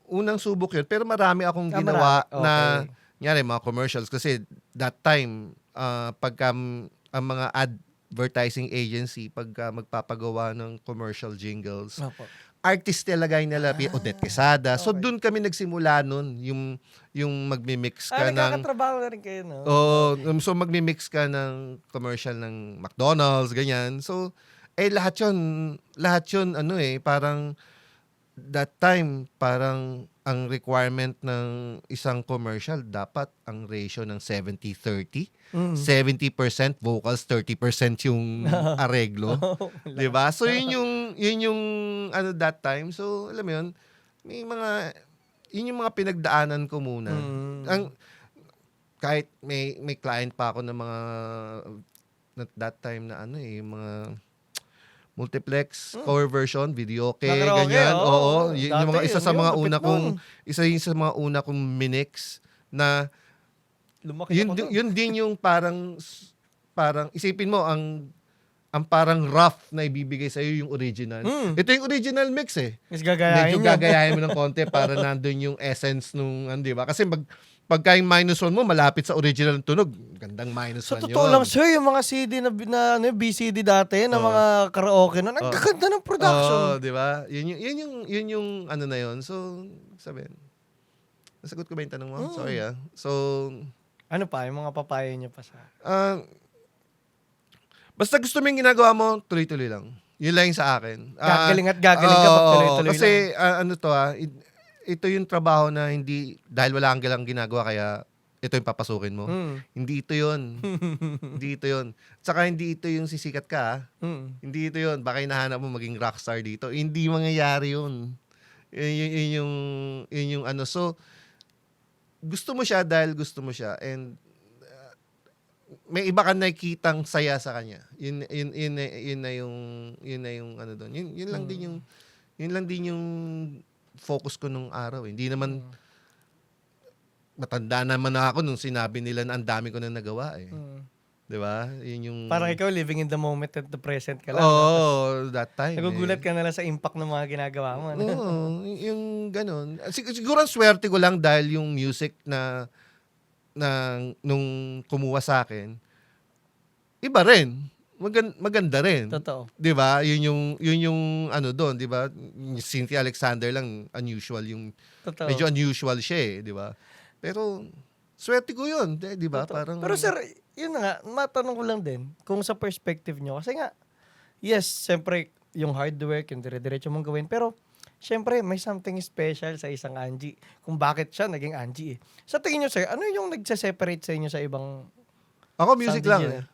unang subok yun. Pero marami akong ginawa marami. na, Okay. nyari, mga commercials. Kasi that time, pagka ang mga advertising agency, pagka magpapagawa ng commercial jingles, Opo. artist talaga yung nilapit, Odette Quesada. So, okay. doon kami nagsimula nun, yung magmi-mix ka ng... Nagkakatrabaho na rin kayo, no? So magmi-mix ka ng commercial ng McDonald's, ganyan. So, lahat yun, ano parang, that time, parang, ang requirement ng isang commercial, dapat ang ratio ng 70-30. 70% vocals, 30% yung areglo. Diba? So, yun yung, ano, that time. So, alam mo yun, yun yung mga pinagdaanan ko muna. Kahit may client pa ako ng mga that time na ano mga multiplex cover version, video okay, Karaoke, ganyan. Oo, Dati, yung mga isa sa yun, mga lupit una kong nun. isa yun sa mga una kong minix na Lumaki yun, ako doon. yun din yung parang isipin mo ang parang rough na ibibigay sa yung original. Ito yung original mix eh. Mas gagayahin Medyo niya. gagayahin mo ng konti para nandun yung essence nung, di ba? Kasi pagka yung -1 mo, malapit sa original ng tunog, gandang -1 Sa yun. totoo lang, sir, yung mga CD na ano, BCD dati, na mga karaoke nun, ang gaganda ng production. Oo, di ba? Yun yung ano na yun. So, sabihin. Nasagot ko ba yung tanong mo? Sorry So, Ano pa, yung mga papayo niyo pa sa... basta gusto mo yung ginagawa mo, tuloy-tuloy lang. Yun lang yung sa akin. Gagaling at gagaling ka pag tuloy-tuloy kasi, lang. ano to ito yung trabaho na hindi, dahil wala kang galang ginagawa, kaya ito yung papasukin mo. Hindi ito yun. Hindi ito yun. Tsaka hindi ito yung sisikat ka. Hindi ito yun. Baka hinahanap mo maging rockstar dito. Hindi mangyayari yun. Yun yung ano. So, gusto mo siya dahil gusto mo siya. And, may iba ka nakikitang saya sa kanya. Yun na yung ano doon. Yun lang din yung focus ko nung araw. Hindi naman matanda naman ako nung sinabi nila na ang dami ko na nagawa eh. 'Di ba? Yun yung Parang ikaw, living in the moment at the present ka lang. that time. Nagugulat ka na lang sa impact ng mga ginagawa mo. Ano? Yung ganun. Siguro ang swerte ko lang dahil yung music na nung kumuha sa akin, iba rin. Maganda rin. Totoo. 'Di ba? Yun yung ano doon, 'di ba? Cynthia Alexander lang unusual yung Totoo. medyo unusual siya 'di ba? Pero swerte ko 'yun, 'di ba? Totoo. Parang Pero sir, yun na nga, matanong ko lang din, kung sa perspective nyo, kasi nga, yes, siyempre, yung hard work, yung dire-diretso mong gawin, pero, siyempre, may something special sa isang Angie, kung bakit siya naging Angie eh. Sa tingin nyo, sir, ano yung nagse-separate sa inyo sa ibang ako music sound lang engineer?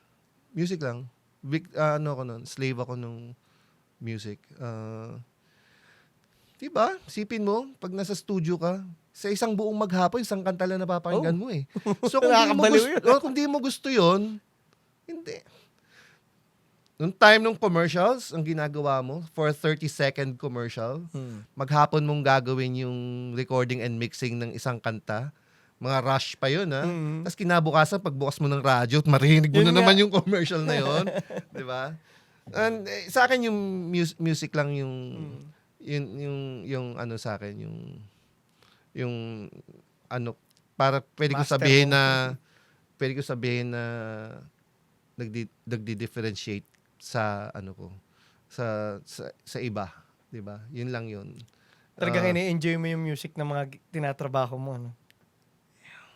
Music lang. Big ano ako noon, slave ako nung music. 'Di ba? Sipin mo pag nasa studio ka, sa isang buong maghapon, isang kanta lang napapakinggan mo eh. So kung di mo gusto 'yon, hindi. Nung time nung commercials, ang ginagawa mo, for 30-second commercial, maghapon mong gagawin yung recording and mixing ng isang kanta. Mga rush pa yun, ha? Tapos kinabukasan, pagbukas mo ng radyo, marinig mo Yun na nga. naman yung commercial na yun. Di ba? And, sa akin, yung music lang yung ano sa akin, yung ano, para pwede ko Master sabihin mo. na nagdi-differentiate sa ano ko, sa iba. Di ba? Yun lang yun. Talagang ini-enjoy mo yung music ng mga tinatrabaho mo, ano?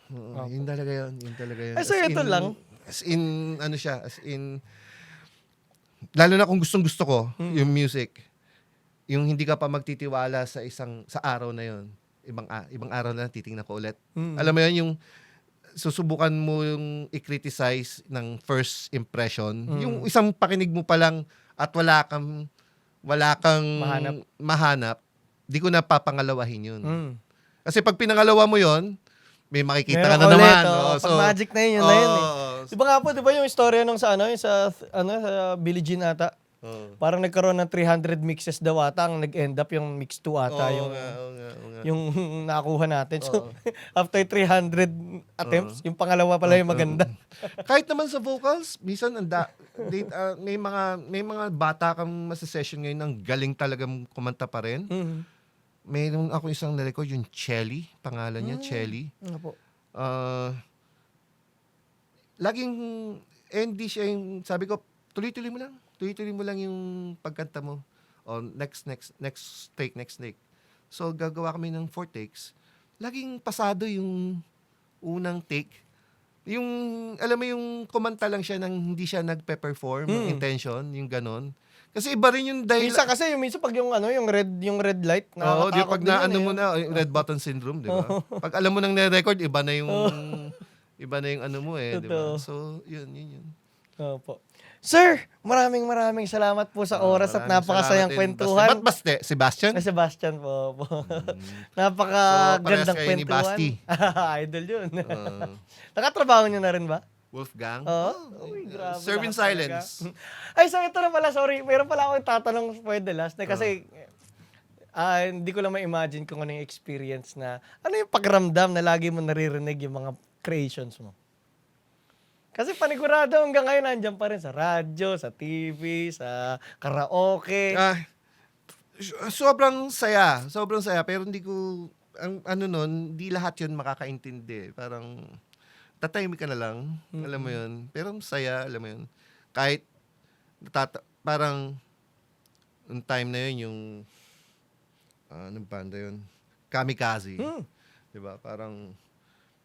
Oo, yun talaga yun. Yun talaga yun. So, ito lang. As in, ano siya, as in, lalo na kung gustong-gusto ko, yung music, yung hindi ka pa magtitiwala sa araw na yun, ibang araw na lang, titingnan ko ulit. Alam mo yun, yung susubukan mo yung i-criticize ng first impression, yung isang pakinig mo pa lang at wala kang mahanap, di ko na papangalawahin yun. Kasi pag pinangalawa mo yun, may makikita Meron ka na ulit, naman. oo. Oh. Pag magic na yun na yun eh. Oo. Di ba nga po, di ba yung istorya nung sa ano, yung sa Billie Jean ata? Oo. Parang nagkaroon ng 300 mixes daw ata, ang nag-end up yung mix 2 ata, Oo yung nga, oo nga, oo nga. yung nakuha natin. So, after 300 attempts, yung pangalawa pala yung maganda. Kahit naman sa vocals, minsan may mga bata kang masa-session ngayon ang galing talagang kumanta pa rin. Mhm. Mayroon ako isang na-record, yung Chelly, pangalan niya, Chelly. Nga po. Laging, hindi siya yung, sabi ko, tuloy-tuloy mo lang. Tuloy-tuloy mo lang yung pagkanta mo. O, next take. So, gagawa kami ng 4 takes. Laging pasado yung unang take. Yung, alam mo yung kumanta lang siya nang hindi siya nagpe-perform, ng intention, yung ganon. Kasi iba rin yung dahil... Minsan kasi, minsan pag yung ano, yung red light, Oo, di nakakatakot pag din na yun ano eh. mo na, red button syndrome, di ba? Pag alam mo nang na-record, iba na yung ano mo eh, di ba? Totoo. So, yun. Opo. Sir, maraming salamat po sa oras at Maraming napakasayang salamat din. kwentuhan. Ba't Baste? Sebastian? Kay Sebastian po. So, Napakagandang parehas kayo ni kwentuhan. Basti. Idol yun. Uh, Nakatrabaho niyo na rin ba? Wolfgang? Oo. Uy, grabe. Serve in lahat silence. talaga. Ay, so ito na pala, sorry. Meron pala akong tatanong pwede last na kasi hindi ko lang ma-imagine kung ano yung experience na, ano yung pakiramdam na lagi mo naririnig yung mga creations mo. Kasi panigurado hanggang ngayon nandiyan pa rin sa radyo, sa TV, sa karaoke. Sobrang saya. Pero hindi ko, ang ano nun, hindi lahat yun makakaintindi. Parang, tatahimik ka na lang. Alam mo yun. Pero saya, alam mo yun. Kahit, parang, yung time na yun, yung, anong banda yun? Kamikaze. Diba? Parang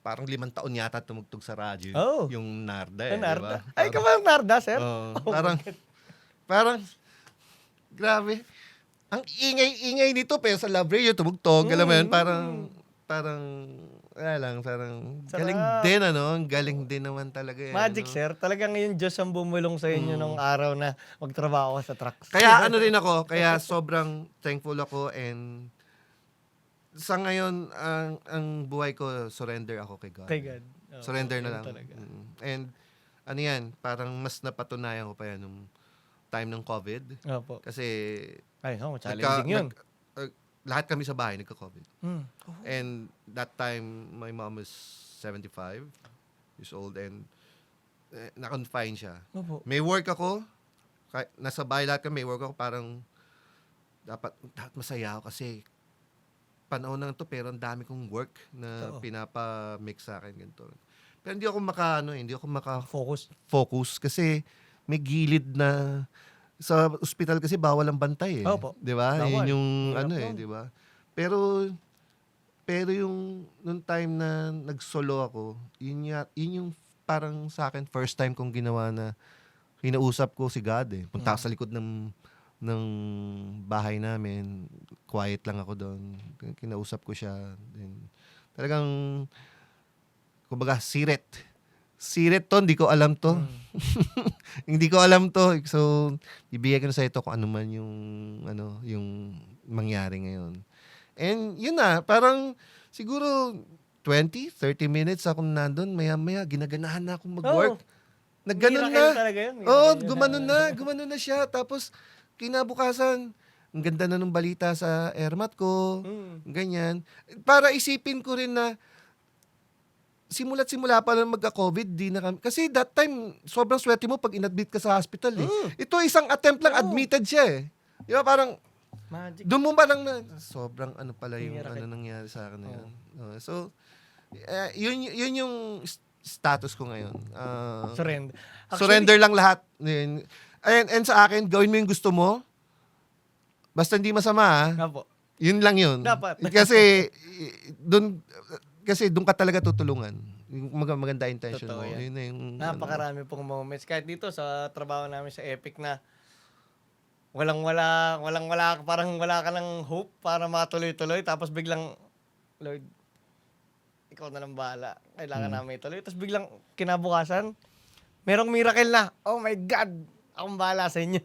5 taon yata tumugtog sa radyo. Oh. Yung Narda eh. Narda. Diba? Ay, ka ba ang Narda, sir? Parang, grabe. Ang ingay nito, pero sa Love Radio, tumugtog. Alam mo yun, parang, wala lang, parang, Sarap. galing din, ano? Ang galing din naman talaga. Magic, ano? sir. Talagang ngayon Diyos ang bumulong sa inyo nung araw na magtrabaho ka sa trucks. Kaya ano rin ako, kaya sobrang thankful ako and sa ngayon, ang buhay ko, surrender ako kay God. Kay God. Oo, Surrender na yun lang. talaga. And ano yan, parang mas napatunayan ko pa yan nung time ng COVID. Opo. Kasi Ay, challenging yun. lahat kami sa bahay nagka-COVID. Hmm. And that time, my mom was 75 years old and na-confine siya. Opo. May work ako, nasa bahay lahat kami, may work ako, parang dapat masaya ako kasi panahon na to pero ang dami kong work na pinapa-mix sa akin ganito. Pero hindi ako Focus. kasi may gilid na sa ospital kasi bawal ang bantay eh. Opo. 'Di ba? Bawal. Yun yung Hirap ano nun. 'di ba? Pero yung nung time na nag-solo ako, yun yung parang sa akin first time kong ginawa na kinausap ko si God eh. Punta ako sa likod ng bahay namin. Quiet lang ako doon. Kinausap ko siya. Then, talagang, kumbaga, sirit to, hindi ko alam to. Hindi ko alam to. So, ibigay ko na sa ito kung ano man yung mangyari ngayon. And, yun na, parang, siguro, 20-30 minutes akong nandun, maya-maya, ginaganahan na akong mag-work. Nagganon Miracle na. talaga yun. Oo, Miracle gumanon na siya. Tapos, kinabukasan, ang ganda na ng balita sa airmat ko, ganyan. Para isipin ko rin na, simula pa lang magka-COVID, di na kami. Kasi that time, sobrang swerte mo pag inadmit ka sa hospital eh. Ito isang attempt lang, admitted siya eh. Di ba, parang, Magic. doon mo ba lang na, sobrang ano pala yung Miracle. nangyari sa akin na yun. So, yun yung status ko ngayon. Surrender. Surrender lang lahat. Yun. And sa akin, gawin mo yung gusto mo. Basta hindi masama Opo. Yun lang yun. Dapat. Kasi doon ka talaga tutulungan. Yung maganda intention Totoo mo. yan. Yun na yung Napakarami pong moments. Kahit dito sa trabaho namin sa Epic na walang-wala, parang wala ka ng hope para matuloy-tuloy. Tapos biglang, Lord, ikaw na lang bahala. Kailangan namin ituloy. Tapos biglang kinabukasan, merong miracle na. Oh my God! Akong bahala sa inyo.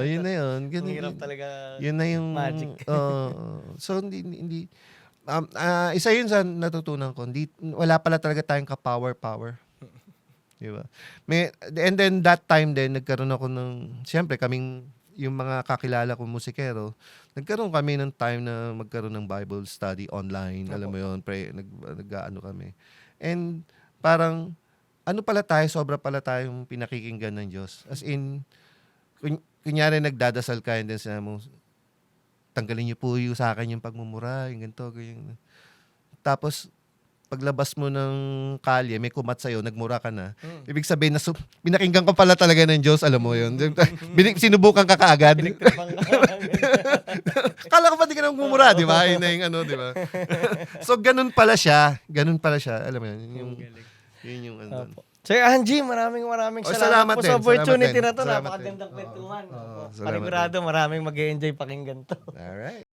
yun na yun. Ang hirap talaga. Yun na yung Magic. so hindi Isa yun sa natutunan ko. Wala pala talaga tayong ka-power. Di ba? And then that time din, nagkaroon ako ng, siyempre kaming, yung mga kakilala kong musikero, nagkaroon kami ng time na magkaroon ng Bible study online. Alam mo yun, nag-ano kami. And parang, ano pala tayo, sobra pala tayong pinakikinggan ng Diyos. As in, kunyari nagdadasal ka, and then sinabi mo, tanggalin niyo po yung sa akin yung pagmumura, yung ganito, ganyan. Tapos, paglabas mo ng kalye, may kumat sa'yo, nagmura ka na. Ibig sabihin na pinakinggan ko pala talaga ng Diyos, alam mo yun. Sinubukan ka kaagad. Pinagtripang ka. Kala ko pa di ka na magmumura, di ba? Yun na yung ano, di ba? So, ganun pala siya. Alam mo yun. Yun yung ano. Opo. Sir Angie, maraming salamat po din. sa opportunity Salamat din. na to. Salamat Napakagandang din. kwentuhan. Oo, Opo. salamat Panigurado, maraming mag-enjoy pakinggan to. Alright.